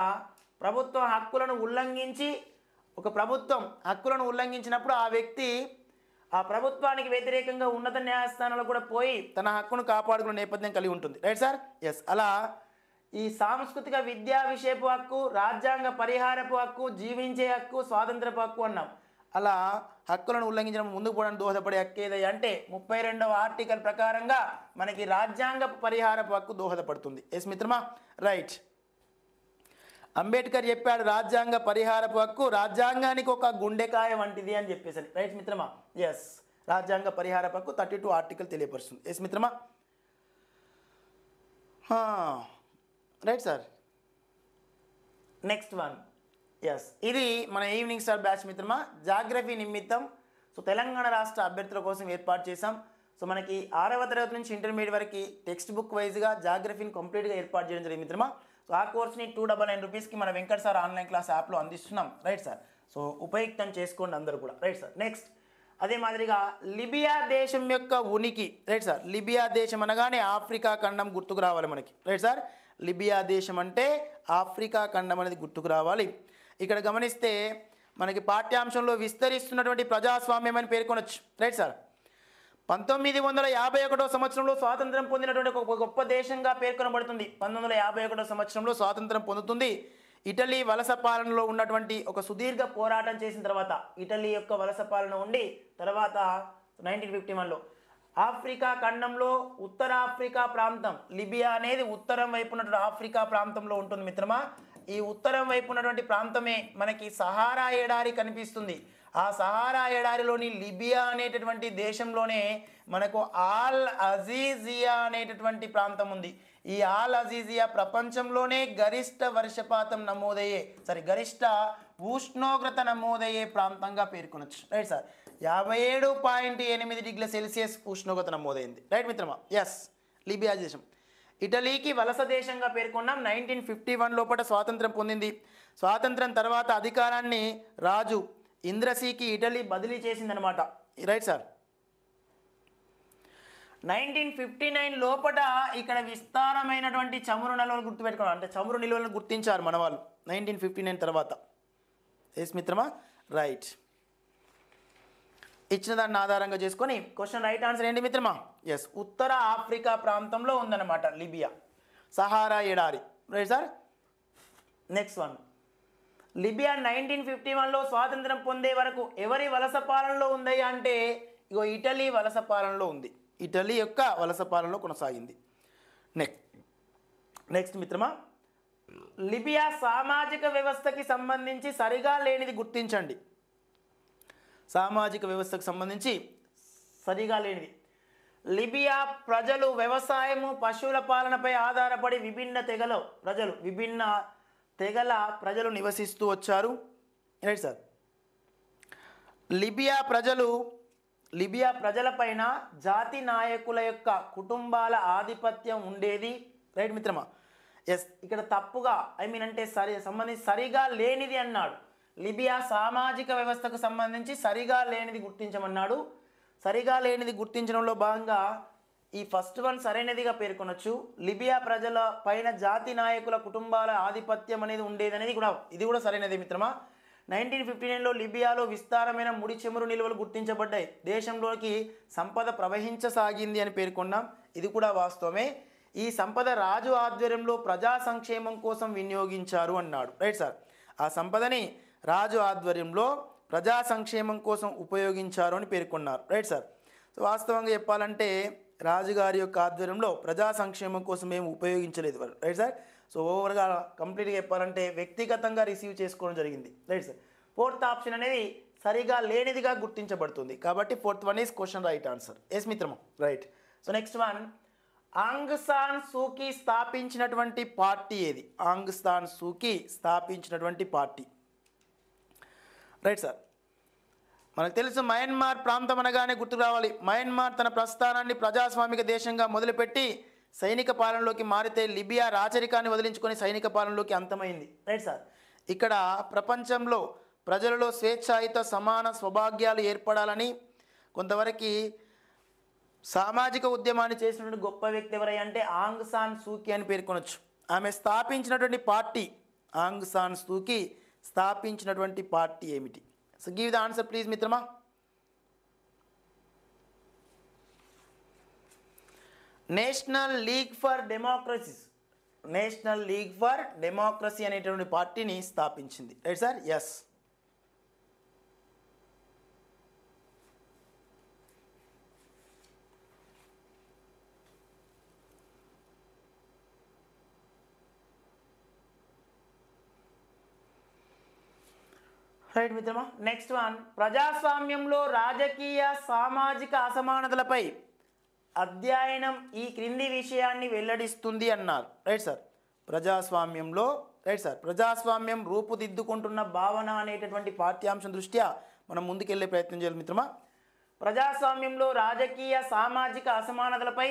ప్రభుత్వం హక్కులను ఉల్లంఘించినప్పుడు ఆ వ్యక్తి ఆ ప్రభుత్వానికి వ్యతిరేకంగా ఉన్నత న్యాయస్థానాలు కూడా పోయి తన హక్కును కాపాడుకునే నేపథ్యం కలిగి ఉంటుంది. Right sir. ఎస్. అలా ఈ సాంస్కృతిక విద్యా విషయపు హక్కు, రాజ్యాంగ పరిహారపు హక్కు, జీవించే హక్కు, స్వాతంత్రపు హక్కు అన్నాం. అలా హక్కులను ఉల్లంఘించడం ముందుకు పోవడానికి దోహదపడే హక్కు ఏదై అంటే 32వ ఆర్టికల్ ప్రకారంగా మనకి రాజ్యాంగ పరిహారపు హక్కు దోహదపడుతుంది. ఎస్ మిత్రమా. రైట్. అంబేద్కర్ చెప్పాడు రాజ్యాంగ పరిహారపు హక్కు రాజ్యాంగానికి ఒక గుండెకాయ వంటిది అని చెప్పేసరి. రైట్ మిత్రమా. ఎస్, రాజ్యాంగ పరిహారపు హక్కు 32 ఆర్టికల్ తెలియపరుస్తుంది. ఎస్ మిత్రమా. Right sir. Next one. Yes, ఇది మన ఈవినింగ్ స్టార్ బ్యాచ్ మిత్రమా. జాగ్రఫీ నిమిత్తం తెలంగాణ రాష్ట్ర అభ్యర్థుల కోసం ఏర్పాటు చేశాం. మనకి 6వ తరగతి నుంచి ఇంటర్మీడియట్ వరకు టెక్స్ట్ బుక్ వైజ్గా జాగ్రఫీని కంప్లీట్గా ఏర్పాటు చేయడం జరిగింది మిత్రమా. ఆ కోర్స్ని 299 రూపీస్కి మన వెంకట్ సార్ ఆన్లైన్ క్లాస్ యాప్లో అందిస్తున్నాం. Right sir. ఉపయుక్తం చేసుకోండి అందరూ కూడా. Right sir. నెక్స్ట్, అదే మాదిరిగా లిబియా దేశం యొక్క ఉనికి. Right sir. లిబియా దేశం అనగానే ఆఫ్రికా ఖండం గుర్తుకు రావాలి మనకి. Right sir. లిబియా దేశం అంటే ఆఫ్రికా ఖండం అనేది గుర్తుకు రావాలి. ఇక్కడ గమనిస్తే మనకి పాఠ్యాంశంలో విస్తరిస్తున్నటువంటి ప్రజాస్వామ్యం అని పేర్కొనొచ్చు. Right sir. 1951 సంవత్సరంలో స్వాతంత్రం పొందినటువంటి ఒక గొప్ప దేశంగా పేర్కొనబడుతుంది. 1951 సంవత్సరంలో స్వాతంత్రం పొందుతుంది. ఇటలీ వలస పాలనలో ఉన్నటువంటి ఒక సుదీర్ఘ పోరాటం చేసిన తర్వాత, ఇటలీ యొక్క వలస పాలన ఉండి తర్వాత 1951లో ఆఫ్రికా ఖండంలో ఉత్తర ఆఫ్రికా ప్రాంతం, లిబియా అనేది ఉత్తరం వైపు ఉన్నటువంటి ఆఫ్రికా ప్రాంతంలో ఉంటుంది మిత్రమా. ఈ ఉత్తరం వైపు ఉన్నటువంటి ప్రాంతమే మనకి సహారా ఎడారి కనిపిస్తుంది. ఆ సహారా ఎడారిలోని లిబియా అనేటటువంటి దేశంలోనే మనకు ఆల్ అజీజియా అనేటటువంటి ప్రాంతం ఉంది. ఈ ఆల్ అజీజియా ప్రపంచంలోనే గరిష్ట ఉష్ణోగ్రత నమోదయ్యే ప్రాంతంగా పేర్కొనవచ్చు. Right sir. 57.8 డిగ్రీల సెల్సియస్ ఉష్ణోగ్రత నమోదైంది. రైట్ మిత్రమా. ఎస్, లిబియా దేశం ఇటలీకి వలస దేశంగా పేర్కొన్నాం. 1951 లోపల స్వాతంత్రం పొందింది. స్వాతంత్రం తర్వాత అధికారాన్ని రాజు ఇంద్రసీకి ఇటలీ బదిలీ చేసిందనమాట. Right sir. 1959 లోపల ఇక్కడ విస్తారమైనటువంటి చమురు నిల్వలు గుర్తుపెట్టుకోవాలి, అంటే చమురు నిల్వలను గుర్తించారు మన వాళ్ళు 1959 తర్వాత. ఎస్ మిత్రమా. రైట్. ఇచ్చిన దాన్ని ఆధారంగా చేసుకొని క్వశ్చన్ రైట్ ఆన్సర్ ఏంటి మిత్రమా? ఎస్, ఉత్తర ఆఫ్రికా ప్రాంతంలో ఉందన్నమాట లిబియా, సహారా ఎడారి. Right sir. Next one, Libya 1951లో స్వాతంత్రం పొందే వరకు ఎవరి వలస పాలనలో ఉంది అంటే ఇగో ఇటలీ వలస పాలనలో ఉంది. ఇటలీ యొక్క వలస పాలనలో కొనసాగింది. నెక్స్ట్ మిత్రమా, లిబియా సామాజిక వ్యవస్థకి సంబంధించి సరిగా లేనిది గుర్తించండి. సామాజిక వ్యవస్థకు సంబంధించి సరిగా లేనిది. లిబియా ప్రజలు వ్యవసాయము, పశువుల పాలనపై ఆధారపడి విభిన్న తెగల ప్రజలు నివసిస్తూ వచ్చారు. Right sir. లిబియా ప్రజలపైన జాతి నాయకుల యొక్క కుటుంబాల ఆధిపత్యం ఉండేది. రైట్ మిత్రమా. ఎస్, ఇక్కడ తప్పుగా అంటే సంబంధించి సరిగా లేనిది అన్నాడు. లిబియా సామాజిక వ్యవస్థకు సంబంధించి సరిగా లేనిది గుర్తించమన్నాడు. సరిగా లేనిది గుర్తించడంలో భాగంగా ఈ ఫస్ట్ వన్ సరైనదిగా పేర్కొనొచ్చు. లిబియా ప్రజల పైన జాతి నాయకుల కుటుంబాల ఆధిపత్యం అనేది ఉండేదనేది కూడా ఇది కూడా సరైనదే మిత్రమా. 1959లో లిబియాలో విస్తారమైన ముడి చమురు నిల్వలు గుర్తించబడ్డాయి. దేశంలోకి సంపద ప్రవహించసాగింది అని పేర్కొన్నాం. ఇది కూడా వాస్తవమే. ఈ సంపద రాజు ఆధ్వర్యంలో ప్రజా సంక్షేమం కోసం వినియోగించారు అన్నాడు. Right sir. ఆ సంపదని రాజు ఆధ్వర్యంలో ప్రజా సంక్షేమం కోసం ఉపయోగించారు అని పేర్కొన్నారు. Right sir. సో వాస్తవంగా చెప్పాలంటే రాజుగారి యొక్క ఆధ్వర్యంలో ప్రజా సంక్షేమం కోసం మేము ఉపయోగించలేదు. Right sir. సో ఓవర్గా కంప్లీట్గా చెప్పాలంటే వ్యక్తిగతంగా రిసీవ్ చేసుకోవడం జరిగింది. Right sir. ఫోర్త్ ఆప్షన్ అనేది సరిగా లేనిదిగా గుర్తించబడుతుంది. కాబట్టి fourth one is question right answer. Yes మిత్రమా, right. So next one, Aung San Suu Kyi స్థాపించినటువంటి పార్టీ ఏది? ఆంగ్ సాన్ సూకీ స్థాపించినటువంటి పార్టీ. Right sir. మనకు తెలుసు మయన్మార్ ప్రాంతం అనగానే గుర్తుకు రావాలి. మయన్మార్ తన ప్రస్థానాన్ని ప్రజాస్వామిక దేశంగా మొదలుపెట్టి సైనిక పాలనలోకి మారితే లిబియా రాచరికాన్ని వదిలించుకొని సైనిక పాలనలోకి అంతమైంది. Right sir. ఇక్కడ ప్రపంచంలో ప్రజలలో స్వేచ్ఛాయుత సమాన స్వభాగ్యాలు ఏర్పడాలని కొంతవరకు సామాజిక ఉద్యమాన్ని చేసినటువంటి గొప్ప వ్యక్తి ఎవరై అంటే ఆంగ్ సాన్ సూకీ అని పేర్కొనొచ్చు. ఆమె స్థాపించినటువంటి పార్టీ, ఆంగ్ సాన్ సూకీ స్థాపించినటువంటి పార్టీ ఏమిటి? So give the answer please మిత్రమా. National League for Democracy, National League for Democracy అనేటువంటి పార్టీని స్థాపించింది. Right sir, yes. రైట్ మిత్రమా. నెక్స్ట్ వన్, ప్రజాస్వామ్యంలో రాజకీయ సామాజిక అసమానతలపై అధ్యయనం ఈ క్రింది విషయాన్ని వెల్లడిస్తుంది అన్నారు. Right sir. ప్రజాస్వామ్యంలో, రైట్ సార్, ప్రజాస్వామ్యం రూపుదిద్దుకుంటున్న భావన అనేటటువంటి పాఠ్యాంశం దృష్ట్యా మనం ముందుకెళ్లే ప్రయత్నం చేయాలి మిత్రమా. ప్రజాస్వామ్యంలో రాజకీయ సామాజిక అసమానతలపై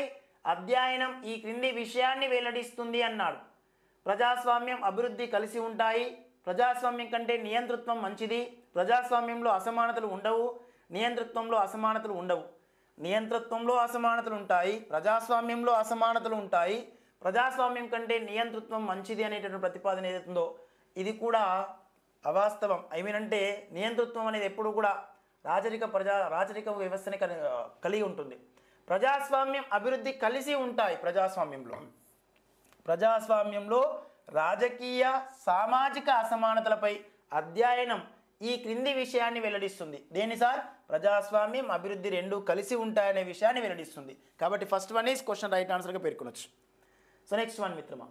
అధ్యయనం ఈ క్రింది విషయాన్ని వెల్లడిస్తుంది అన్నాడు. ప్రజాస్వామ్యం అభివృద్ధి కలిసి ఉంటాయి. ప్రజాస్వామ్యం కంటే నియంతృత్వం మంచిది. ప్రజాస్వామ్యంలో అసమానతలు ఉండవు, నియంతృత్వంలో అసమానతలు ఉండవు. నియంతృత్వంలో అసమానతలు ఉంటాయి, ప్రజాస్వామ్యంలో అసమానతలు ఉంటాయి. ప్రజాస్వామ్యం కంటే నియంతృత్వం మంచిది అనేటటువంటి ప్రతిపాదన ఏదైతుందో ఇది కూడా అవాస్తవం. అంటే నియంతృత్వం అనేది ఎప్పుడు కూడా రాచరిక వ్యవస్థని కలిగి ఉంటుంది. ప్రజాస్వామ్యం అభివృద్ధి కలిసి ఉంటాయి. ప్రజాస్వామ్యంలో రాజకీయ సామాజిక అసమానతలపై అధ్యయనం ఈ క్రింది విషయాన్ని వెల్లడిస్తుంది. దేని సార్? ప్రజాస్వామ్యం అభివృద్ధి రెండు కలిసి ఉంటాయనే విషయాన్ని వెల్లడిస్తుంది. కాబట్టి first one is question right ఆన్సర్గా పేర్కొనొచ్చు. సో నెక్స్ట్ వన్ మిత్రమా,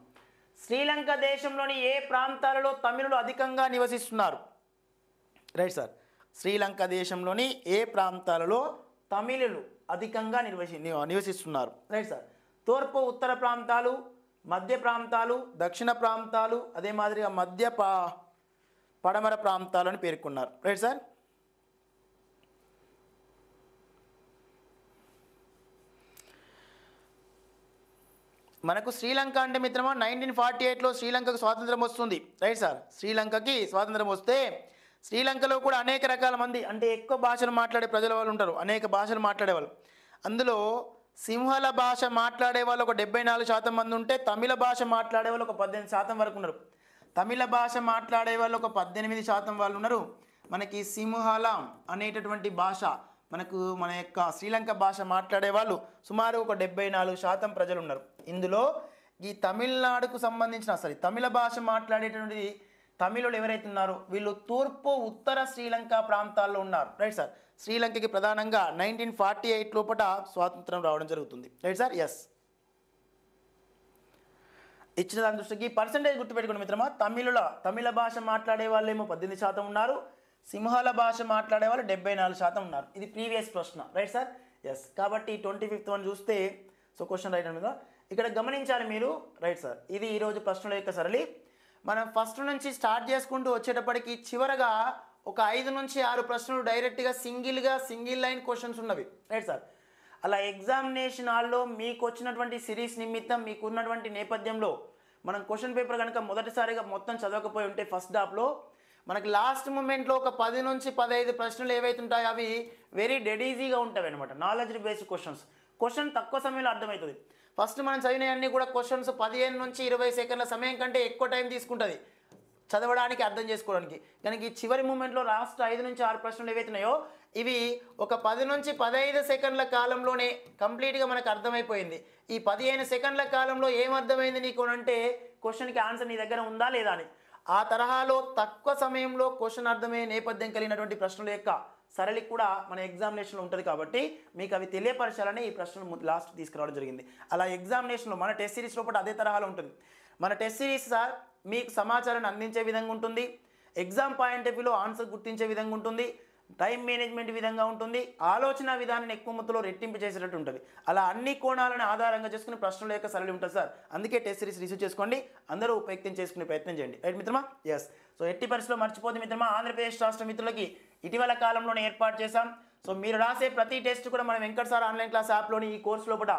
శ్రీలంక దేశంలోని ఏ ప్రాంతాలలో తమిళులు అధికంగా నివసిస్తున్నారు? Right sir. శ్రీలంక దేశంలోని ఏ ప్రాంతాలలో తమిళులు అధికంగా నివసిస్తున్నారు? Right sir. తూర్పు ఉత్తర ప్రాంతాలు, మధ్య ప్రాంతాలు, దక్షిణ ప్రాంతాలు, అదే మాదిరిగా మధ్య పడమర ప్రాంతాలు అని పేర్కొన్నారు. Right sir. మనకు శ్రీలంక అంటే మిత్రమా 1948లో శ్రీలంకకు స్వాతంత్రం వస్తుంది. Right sir. శ్రీలంకకి స్వాతంత్రం వస్తే శ్రీలంకలో కూడా అనేక రకాల మంది అంటే ఎక్కువ భాషలు మాట్లాడే ప్రజల వాళ్ళు ఉంటారు, అనేక భాషలు మాట్లాడేవాళ్ళు. అందులో సింహళ భాష మాట్లాడే వాళ్ళు ఒక 74% మంది ఉంటే తమిళ భాష మాట్లాడే వాళ్ళు ఒక 18% వరకు ఉన్నారు. తమిళ భాష మాట్లాడే వాళ్ళు ఒక 18% వాళ్ళు ఉన్నారు. మనకి సింహళం అనేటటువంటి భాష మన యొక్క శ్రీలంక భాష మాట్లాడే వాళ్ళు సుమారు ఒక 74% ప్రజలు ఉన్నారు. ఇందులో ఈ తమిళనాడుకు సంబంధించిన తమిళ భాష మాట్లాడేటటువంటి తమిళులు ఎవరైతే ఉన్నారో వీళ్ళు తూర్పు ఉత్తర శ్రీలంక ప్రాంతాల్లో ఉన్నారు. Right sir. శ్రీలంకకి ప్రధానంగా 1948 లోపల స్వాతంత్రం రావడం జరుగుతుంది. Right sir. ఎస్. ఇచ్చిన దాని దృష్టికి పర్సంటేజ్ గుర్తుపెట్టుకోండి మిత్రమా. తమిళ భాష మాట్లాడే వాళ్ళేమో 18% ఉన్నారు, సింహళ భాష మాట్లాడే వాళ్ళు 74% ఉన్నారు. ఇది ప్రీవియస్ ప్రశ్న. Right sir. ఎస్. కాబట్టి 25th వన్ చూస్తే క్వశ్చన్ రైట్ మీద ఇక్కడ గమనించాలి మీరు. Right sir. ఇది ఈరోజు ప్రశ్నల యొక్క సరళి. మనం ఫస్ట్ నుంచి స్టార్ట్ చేసుకుంటూ వచ్చేటప్పటికి చివరగా ఒక 5 నుంచి 6 ప్రశ్నలు డైరెక్ట్గా సింగిల్ లైన్ క్వశ్చన్స్ ఉన్నవి. Right sir. అలా ఎగ్జామినేషన్ హాల్లో మీకు వచ్చినటువంటి సిరీస్ నిమిత్తం మీకు ఉన్నటువంటి నేపథ్యంలో మనం క్వశ్చన్ పేపర్ కనుక మొదటిసారిగా మొత్తం చదవకపోయి ఉంటే ఫస్ట్ హాఫ్లో మనకి లాస్ట్ మూమెంట్లో ఒక 10 నుంచి 15 ప్రశ్నలు ఏవైతే ఉంటాయో అవి వెరీ డెడ్ ఈజీగా ఉంటాయి అనమాట. నాలెడ్జ్ బేస్డ్ క్వశ్చన్ తక్కువ సమయంలో అర్థమవుతుంది. ఫస్ట్ మనం చదివినవన్నీ కూడా క్వశ్చన్స్ 15 నుంచి 20 సెకండ్ల సమయం కంటే ఎక్కువ టైం తీసుకుంటుంది చదవడానికి, అర్థం చేసుకోవడానికి. కానీ ఈ చివరి మూమెంట్లో లాస్ట్ 5 నుంచి 6 ప్రశ్నలు ఏవైతున్నాయో ఇవి ఒక 10 నుంచి 15 సెకండ్ల కాలంలోనే కంప్లీట్గా మనకు అర్థమైపోయింది. ఈ 15 సెకండ్ల కాలంలో ఏమర్థమైంది నీకు అంటే క్వశ్చన్కి ఆన్సర్ నీ దగ్గర ఉందా లేదా అని. ఆ తరహాలో తక్కువ సమయంలో క్వశ్చన్ అర్థమయ్యే నేపథ్యం కలిగినటువంటి ప్రశ్నల యొక్క సరళి కూడా మన ఎగ్జామినేషన్లో ఉంటుంది. కాబట్టి మీకు అవి తెలియపరచాలని ఈ ప్రశ్నలు లాస్ట్ తీసుకురావడం జరిగింది. అలా ఎగ్జామినేషన్లో మన టెస్ట్ సిరీస్ లోపల అదే తరహాలో ఉంటుంది. మన టెస్ట్ సిరీస్ సార్ మీకు సమాచారాన్ని అందించే విధంగా ఉంటుంది, ఎగ్జామ్ పాయింట్ ఆఫ్ వ్యూలో ఆన్సర్ గుర్తించే విధంగా ఉంటుంది, టైం మేనేజ్మెంట్ విధంగా ఉంటుంది, ఆలోచన విధానాన్ని ఎక్కువ మొత్తంలో రెట్టింపు చేసేటట్టు ఉంటుంది. అలా అన్ని కోణాలను ఆధారంగా చేసుకుని ప్రశ్నల యొక్క సరళి ఉంటుంది సార్. అందుకే టెస్ట్ సిరీస్ రిసీవ్ చేసుకోండి, అందరూ ఉపయుక్తం చేసుకునే ప్రయత్నం చేయండి. రైట్ మిత్రమా? ఎస్. సో ఎట్టి పరిస్థితుల్లో మర్చిపోతే మిత్రమా, ఆంధ్రప్రదేశ్ రాష్ట్ర మిత్రులకి ఇటీవల కాలంలోనే ఏర్పాటు చేశాం. సో మీరు రాసే ప్రతి టెస్ట్ కూడా మన వెంకట్ సార్ ఆన్లైన్ క్లాస్ యాప్లోని ఈ కోర్సు లోపల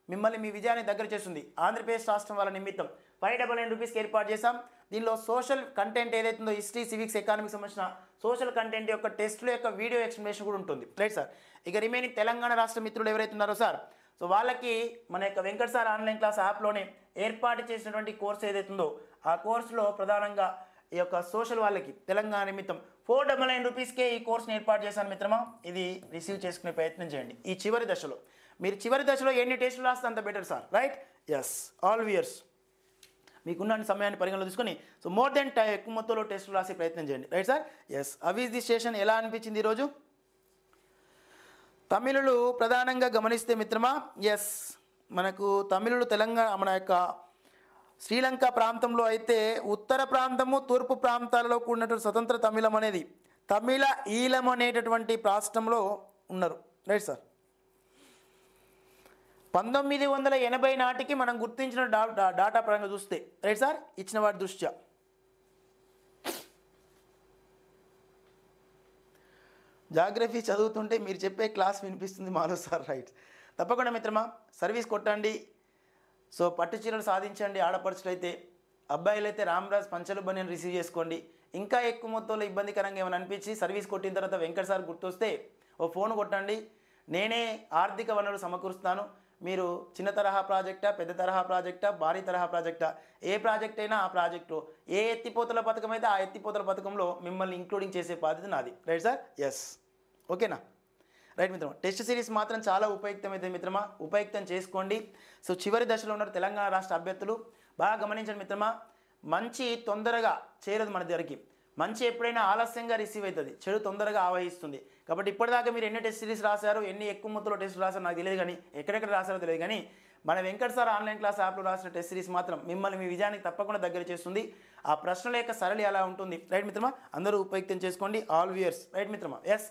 మిమ్మల్ని మీ విజయాన్ని దగ్గర చేస్తుంది. ఆంధ్రప్రదేశ్ రాష్ట్రం వాళ్ళ నిమిత్తం 599 రూపీస్కి ఏర్పాటు చేశాం. దీనిలో సోషల్ కంటెంట్ ఏదైతుందో హిస్టరీ, సివిక్స్, ఎకానమిక్స్ సంబంధించిన సోషల్ కంటెంట్ యొక్క టెస్టుల యొక్క వీడియో ఎక్స్ప్లెనేషన్ కూడా ఉంటుంది. Right sir. ఇక రిమైనింగ్ తెలంగాణ రాష్ట్ర మిత్రులు ఎవరైతే ఉన్నారో సార్, సో వాళ్ళకి మన యొక్క వెంకట్ సార్ ఆన్లైన్ క్లాస్ యాప్లోనే ఏర్పాటు చేసినటువంటి కోర్సు ఏదైతుందో ఆ కోర్సులో ప్రధానంగా ఈ యొక్క సోషల్ వాళ్ళకి తెలంగాణ నిమిత్తం 499 రూపీస్కే ఈ కోర్సుని ఏర్పాటు చేశాను మిత్రమా. ఇది రిసీవ్ చేసుకునే ప్రయత్నం చేయండి. ఈ చివరి దశలో మీరు చివరి దశలో ఎన్ని టెస్టులు రాస్తే అంత better sir. Right? Yes. All వియర్స్ మీకున్న సమయాన్ని పరిగణలో తీసుకొని సో మోర్ దెన్ ఎక్కువ మొత్తంలో టెస్టులు రాసే ప్రయత్నం చేయండి. Right sir? ఎస్. అవి ది స్టేషన్ ఎలా అనిపించింది ఈరోజు? తమిళులు ప్రధానంగా గమనిస్తే మిత్రమా, ఎస్ మనకు తమిళులు తెలంగాణ మన యొక్క శ్రీలంక ప్రాంతంలో అయితే ఉత్తర ప్రాంతము, తూర్పు ప్రాంతాలలో కూడినటువంటి స్వతంత్ర తమిళం అనేది తమిళ ఈలం అనేటటువంటి రాష్ట్రంలో ఉన్నారు. Right sir. 1980 నాటికి మనం గుర్తించిన డాటా పరంగా చూస్తే రైట్ సార్, ఇచ్చిన వాటి దృష్ట్యా జాగ్రఫీ చదువుతుంటే మీరు చెప్పే క్లాస్ వినిపిస్తుంది మాలో సార్. రైట్. తప్పకుండా మిత్రమా సర్వీస్ కొట్టండి. సో పట్టు చీరలు సాధించండి. ఆడపడుచులు అయితే, అబ్బాయిలు అయితే రామరాజ్ పంచలు బనియన్ రిసీవ్ చేసుకోండి. ఇంకా ఎక్కువ మొత్తంలో ఇబ్బందికరంగా ఏమైనా అనిపించి సర్వీస్ కొట్టిన తర్వాత వెంకట్ సార్ గుర్తొస్తే ఓ ఫోన్ కొట్టండి. నేనే ఆర్థిక వనరులు సమకూరుస్తాను. మీరు చిన్న తరహా ప్రాజెక్టా, పెద్ద తరహా ప్రాజెక్టా, భారీ తరహా ప్రాజెక్టా, ఏ ప్రాజెక్ట్ అయినా ఆ ప్రాజెక్టు, ఏ ఎత్తిపోతల పథకం అయితే ఆ ఎత్తిపోతల పథకంలో మిమ్మల్ని ఇంక్లూడింగ్ చేసే బాధ్యత నాది. Right sir? ఎస్. ఓకేనా? రైట్ మిత్రమా. టెస్ట్ సిరీస్ మాత్రం చాలా ఉపయుక్తమైతే మిత్రమా, ఉపయుక్తం చేసుకోండి. సో చివరి దశలో ఉన్న తెలంగాణ రాష్ట్ర అభ్యర్థులు బాగా గమనించండి మిత్రమా, మంచి తొందరగా చేరదు మన దగ్గరికి. మంచి ఎప్పుడైనా ఆలస్యంగా రిసీవ్ అవుతుంది, చెడు తొందరగా ఆవహిస్తుంది. కాబట్టి ఇప్పటిదాకా మీరు ఎన్ని టెస్ట్ సిరీస్ రాశారు, ఎన్ని ఎక్కువ మొత్తంలో టెస్ట్ రాశారో నాకు తెలియదు, కానీ ఎక్కడెక్కడ రాశారో తెలియదు, కానీ మన వెంకట్ సార్ ఆన్లైన్ క్లాస్ యాప్లో రాసిన టెస్ట్ సిరీస్ మాత్రం మిమ్మల్ని మీ విజయానికి తప్పకుండా దగ్గర చేస్తుంది. ఆ ప్రశ్నల యొక్క సరళి అలా ఉంటుంది. రైట్ మిత్రమా? అందరూ ఉపయుక్తం చేసుకోండి. ఆల్ వియర్స్. రైట్ మిత్రమా? Yes.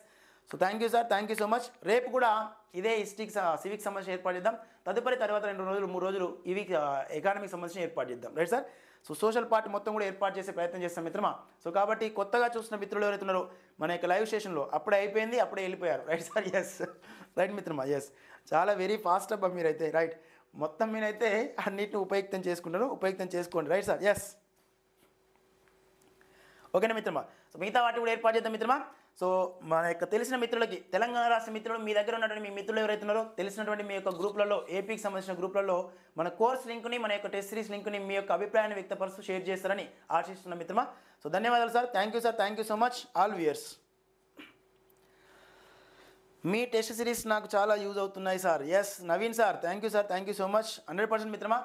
So thank you sir, thank you so much. రేపు కూడా ఇదే హిస్టరీకి సివిక్స్ సంబంధించి ఏర్పాటు చేద్దాం. తదుపరి తర్వాత 2 రోజులు 3 రోజులు ఇవి ఎకానమిక్ సంబంధించి ఏర్పాటు చేద్దాం. Right sir? So social part మొత్తం కూడా ఏర్పాటు చేసే ప్రయత్నం చేస్తాం మిత్రమా. సో కాబట్టి కొత్తగా చూసిన మిత్రులు ఎవరైతే ఉన్నారో మన యొక్క లైవ్ స్టేషన్లో అప్పుడే అయిపోయింది, అప్పుడే వెళ్ళిపోయారు. Right sir? ఎస్. రైట్ మిత్రమా? ఎస్. చాలా వెరీ ఫాస్ట్ అబ్బా మీరైతే. రైట్. మొత్తం మీరైతే అన్నింటిని ఉపయుక్తం చేసుకుంటారు, ఉపయుక్తం చేసుకోండి. Right sir? ఎస్. ఓకేనా మిత్రమా? సో మిగతా వాటి కూడా ఏర్పాటు చేద్దాం మిత్రమా. సో మన యొక్క తెలిసిన మిత్రులకి, తెలంగాణ రాష్ట్ర మిత్రులు, మీ దగ్గర ఉన్నటువంటి మీ మిత్రులు ఎవరైతే ఉన్నారో తెలిసినటువంటి మీ యొక్క గ్రూప్లలో, ఏపీకి సంబంధించిన గ్రూప్లలో మన కోర్స్ లింక్ని, మన యొక్క టెస్ట్ సిరీస్ లింక్ని మీ యొక్క అభిప్రాయాన్ని వ్యక్తపరుస్తూ షేర్ చేస్తారని ఆశిస్తున్న మిత్రమా. సో ధన్యవాదాలు sir. Thank you sir, thank you so much. All వియర్స్. మీ టెస్ట్ సిరీస్ నాకు చాలా యూజ్ అవుతున్నాయి సార్. Yes Naveen sir, thank you sir, thank you so much. 100% మిత్రమా.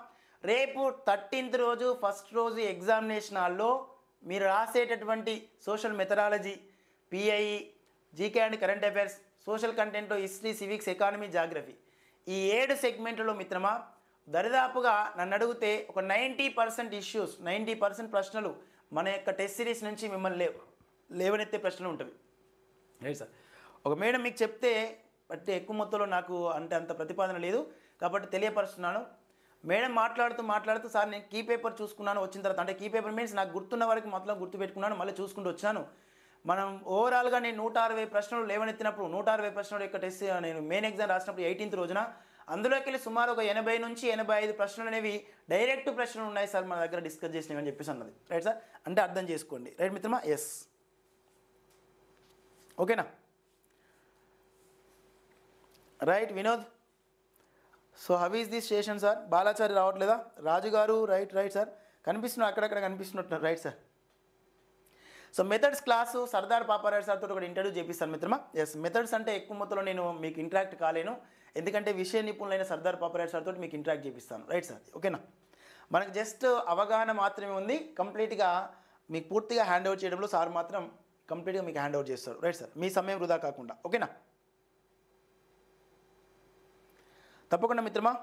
రేపు 13th రోజు ఫస్ట్ రోజు ఎగ్జామినేషన్ హాల్లో మీరు రాసేటటువంటి social methodology, PIE, GK and current affairs, social content, history, civics, economy, geography, ఈ 7 సెగ్మెంట్లలో మిత్రమా దరిదాపుగా నన్ను అడిగితే ఒక 90% ఇష్యూస్, 90% ప్రశ్నలు మన యొక్క టెస్ట్ సిరీస్ నుంచి మిమ్మల్ని లేవనెత్తే ప్రశ్నలు ఉంటుంది. Right sir? ఒక మేడం మీకు చెప్తే బట్టి ఎక్కువ మొత్తంలో నాకు అంత ప్రతిపాదన లేదు కాబట్టి తెలియపరుస్తున్నాను. మేడం మాట్లాడుతూ సార్ నేను కీ పేపర్ చూసుకున్నాను వచ్చిన తర్వాత, అంటే కీ పేపర్ మీన్స్ నాకు గుర్తున్న వరకు మొత్తం గుర్తుపెట్టుకున్నాను, మళ్ళీ చూసుకుంటూ వచ్చాను. మనం ఓవరాల్గా నేను 160 ప్రశ్నలు లేవనెత్తినప్పుడు 160 ప్రశ్నలు యొక్క టెస్ట్ నేను మెయిన్ ఎగ్జామ్ రాసినప్పుడు 18th రోజున అందులోకి వెళ్ళి సుమారు ఒక 80 నుంచి 85 ప్రశ్నలు అనేవి డైరెక్ట్ ప్రశ్నలు ఉన్నాయి సార్ మన దగ్గర డిస్కస్ చేసినవి అని చెప్పేసి అన్నది. Right sir? అంటే అర్థం చేసుకోండి. రైట్ మిత్రమా? ఎస్. ఓకేనా? Right Vinod. So how is this station sir? Balachari రావట్లేదా? రాజు గారు రైట్ రైట్ సార్ కనిపిస్తున్నారు, అక్కడక్కడ కనిపిస్తున్నట్టున్నారు. Right sir. So methods class Sardar Paparayudu సార్తో ఒకటి ఇంటర్వ్యూ చేపిస్తాను మిత్రమా. ఎస్ మెథడ్స్ అంటే ఎక్కువ మొత్తంలో నేను మీకు ఇంటరాక్ట్ కాలేను, ఎందుకంటే విషయ నిపుణులైన సర్దార్ పాపారాయుడు సార్తో మీకు ఇంటరాక్ట్ చేపిస్తాను. Right sir? ఓకేనా? మనకు జస్ట్ అవగాహన మాత్రమే ఉంది, కంప్లీట్గా మీకు పూర్తిగా హ్యాండ్ ఓవర్ చేయడంలో సార్ మాత్రం కంప్లీట్గా మీకు హ్యాండ్ ఓవర్ చేస్తారు. Right sir? మీ సమయం వృధా కాకుండా. ఓకేనా? తప్పకుండా మిత్రమా.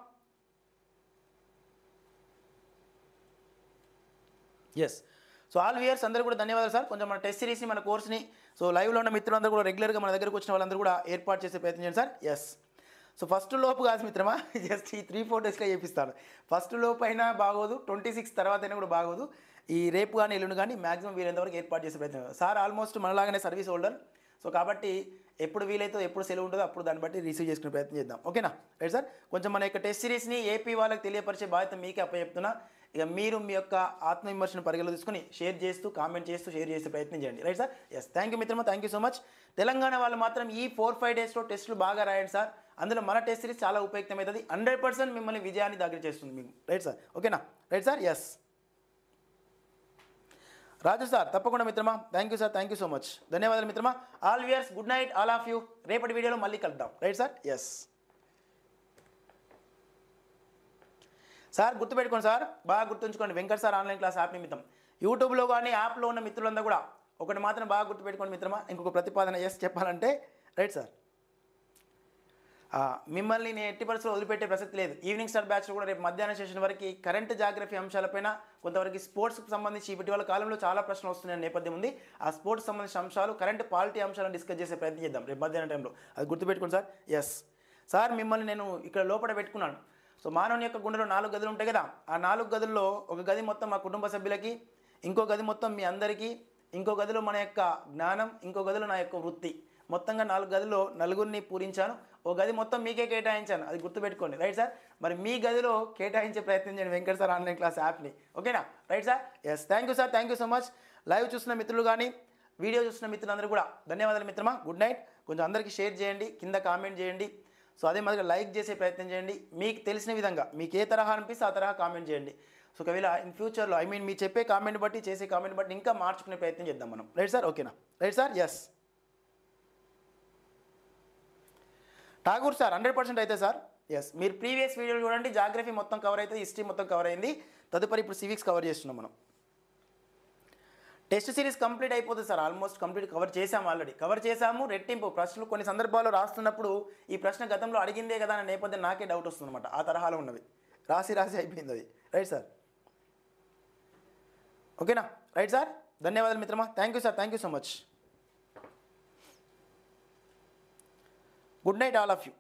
ఎస్. సో ఆల్ వియర్స్ అందరూ కూడా ధన్యవాదాలు సార్. కొంచెం మన టెస్ట్ సిరీస్ని మన కోర్స్ని సో లైవ్లో ఉన్న మిత్రులందరూ కూడా రెగ్యులర్గా మన దగ్గరకు వచ్చిన వాళ్ళందరూ కూడా ఏర్పాటు చేసే ప్రయత్నం చేయండి సార్. ఎస్. సో ఫస్ట్ లోపు కాదు మిత్రమా, జస్ట్ ఈ 3-4 డేస్లో చేపిస్తాను. ఫస్ట్ లోపు అయినా బాగోదు, 26 తర్వాత అయినా కూడా బాగోదు. ఈ రేపు కానీ ఎల్లుండి కానీ మ్యాక్సిమం వీలైనంతవరకు ఏర్పాటు చేసే ప్రయత్నం. సార్ ఆల్మోస్ట్ మనలాగానే సర్వీస్ హోల్డర్. సో కాబట్టి ఎప్పుడు వీలైతే ఎప్పుడు సెలవు ఉంటుందో అప్పుడు దాన్ని బట్టి రిసీవ్ చేసుకునే ప్రయత్నం చేద్దాం. ఓకేనా? Right sir. కొంచెం మన యొక్క టెస్ట్ సిరీస్ని ఏపీ వాళ్ళకి తెలియపరిచే బాధ్యత మీకే అప్పచెప్తున్నా. ఇక మీరు మీ యొక్క ఆత్మవిమర్శను పరిగణలో తీసుకుని షేర్ చేస్తూ కామెంట్ చేస్తూ షేర్ చేసే ప్రయత్నం చేయండి. Right sir. Yes. Thank you మిత్రమా, thank you so much. Telangana వాళ్ళు మాత్రం ఈ 4-5 డేస్లో టెస్టులు బాగా రాయండి సార్. అందులో మన టెస్ట్ సిరీస్ చాలా ఉపయుక్తమవుతుంది. 100% మిమ్మల్ని విజయాన్ని దగ్గర చేస్తుంది మీకు. Right sir. ఓకేనా? Right sir. Yes. Raju sir తప్పకుండా మిత్రమా, thank you sir, thank you so much, ధన్యవాదాలు మిత్రమా. All viewers good night all of you. రేపటి వీడియోలో మళ్ళీ కలుద్దాం. Right sir. ఎస్ సార్, గుర్తుపెట్టుకోండి సార్, బాగా గుర్తుంచుకోండి. Venkat sir online class app నిమిత్తం యూట్యూబ్లో కానీ యాప్లో ఉన్న మిత్రులందరూ కూడా ఒకటి మాత్రం బాగా గుర్తుపెట్టుకోండి మిత్రమా. ఇంకొక ప్రతిపాదన చెప్పాలంటే రైట్ సార్, మిమ్మల్ని నేను ఎట్టి పరిస్థితుల్లో వదిలిపెట్టే ప్రసక్తి లేదు. ఈవినింగ్ స్టార్ బ్యాచ్లో కూడా రేపు మధ్యాహ్నం సెషన్ వరకు కరెంట్ జాగ్రఫీ అంశాలపైన, కొంతవరకు స్పోర్ట్స్కి సంబంధించి ఇటీవల కాలంలో చాలా ప్రశ్నలు వస్తున్న నేపథ్యం ఉంది. ఆ స్పోర్ట్స్ సంబంధించిన అంశాలు, కరెంట్ పాలిటీ అంశాలను డిస్కస్ చేసే ప్రయత్నం చేద్దాం రేపు మధ్యాహ్నం టైంలో. అది గుర్తుపెట్టుకోండి సార్. ఎస్ సార్, మిమ్మల్ని నేను ఇక్కడ లోపల పెట్టుకున్నాను. సో మానవుని యొక్క గుండెలో 4 గదులు ఉంటాయి కదా, ఆ 4 గదుల్లో ఒక గది మొత్తం మా కుటుంబ సభ్యులకి, ఇంకో గది మొత్తం మీ అందరికీ, ఇంకో గదిలో మన యొక్క జ్ఞానం, ఇంకో గదిలో నా యొక్క వృత్తి, మొత్తంగా 4 గదుల్లో నలుగురిని పూరించాను. ఓ గది మొత్తం మీకే కేటాయించాను, అది గుర్తుపెట్టుకోండి. Right sir. మరి మీ గదిలో కేటాయించే ప్రయత్నం చేయండి వెంకట్ సార్ ఆన్లైన్ క్లాస్ యాప్ని. ఓకేనా? Right sir. Yes. Thank you sir, thank you so much. Live చూస్తున్న మిత్రులు కానీ వీడియో చూస్తున్న మిత్రులందరూ కూడా ధన్యవాదాలు మిత్రమా. Good night. కొంచెం అందరికీ షేర్ చేయండి, కింద కామెంట్ చేయండి. సో అదే మాదిరిగా లైక్ చేసే ప్రయత్నం చేయండి. మీకు తెలిసిన విధంగా మీకు ఏ తరహా అనిపిస్తే ఆ తరహా కామెంట్ చేయండి. సో ఒకవేళ ఇన్ ఫ్యూచర్లో మీరు చెప్పే కామెంట్ బట్టి, చేసే కామెంట్ బట్టి ఇంకా మార్చుకునే ప్రయత్నం చేద్దాం మనం. Right sir. ఓకేనా? Right sir. Yes. Tagore sir 100% అయితే సార్. ఎస్. మీరు ప్రీవియస్ వీడియోలు చూడండి, జాగ్రఫీ మొత్తం కవర్ అవుతుంది, హిస్టరీ మొత్తం కవర్ అయింది. తదుపరి ఇప్పుడు సివిక్స్ కవర్ చేస్తున్నాం మనం. టెస్ట్ సిరీస్ కంప్లీట్ అయిపోతుంది సార్, ఆల్మోస్ట్ కంప్లీట్ కవర్ చేసాము, ఆల్రెడీ కవర్ చేసాము. రెట్టింపు ప్రశ్నలు కొన్ని సందర్భాల్లో రాస్తున్నప్పుడు ఈ ప్రశ్న గతంలో అడిగిందే కదా అనే నేపథ్యం నాకే డౌట్ వస్తుంది అనమాట. ఆ తరహాలో ఉన్నవి రాసి అయిపోయింది అది. Right sir. ఓకేనా? Right sir. ధన్యవాదాలు మిత్రమా. Thank you sir, thank you so much. Good night all of you.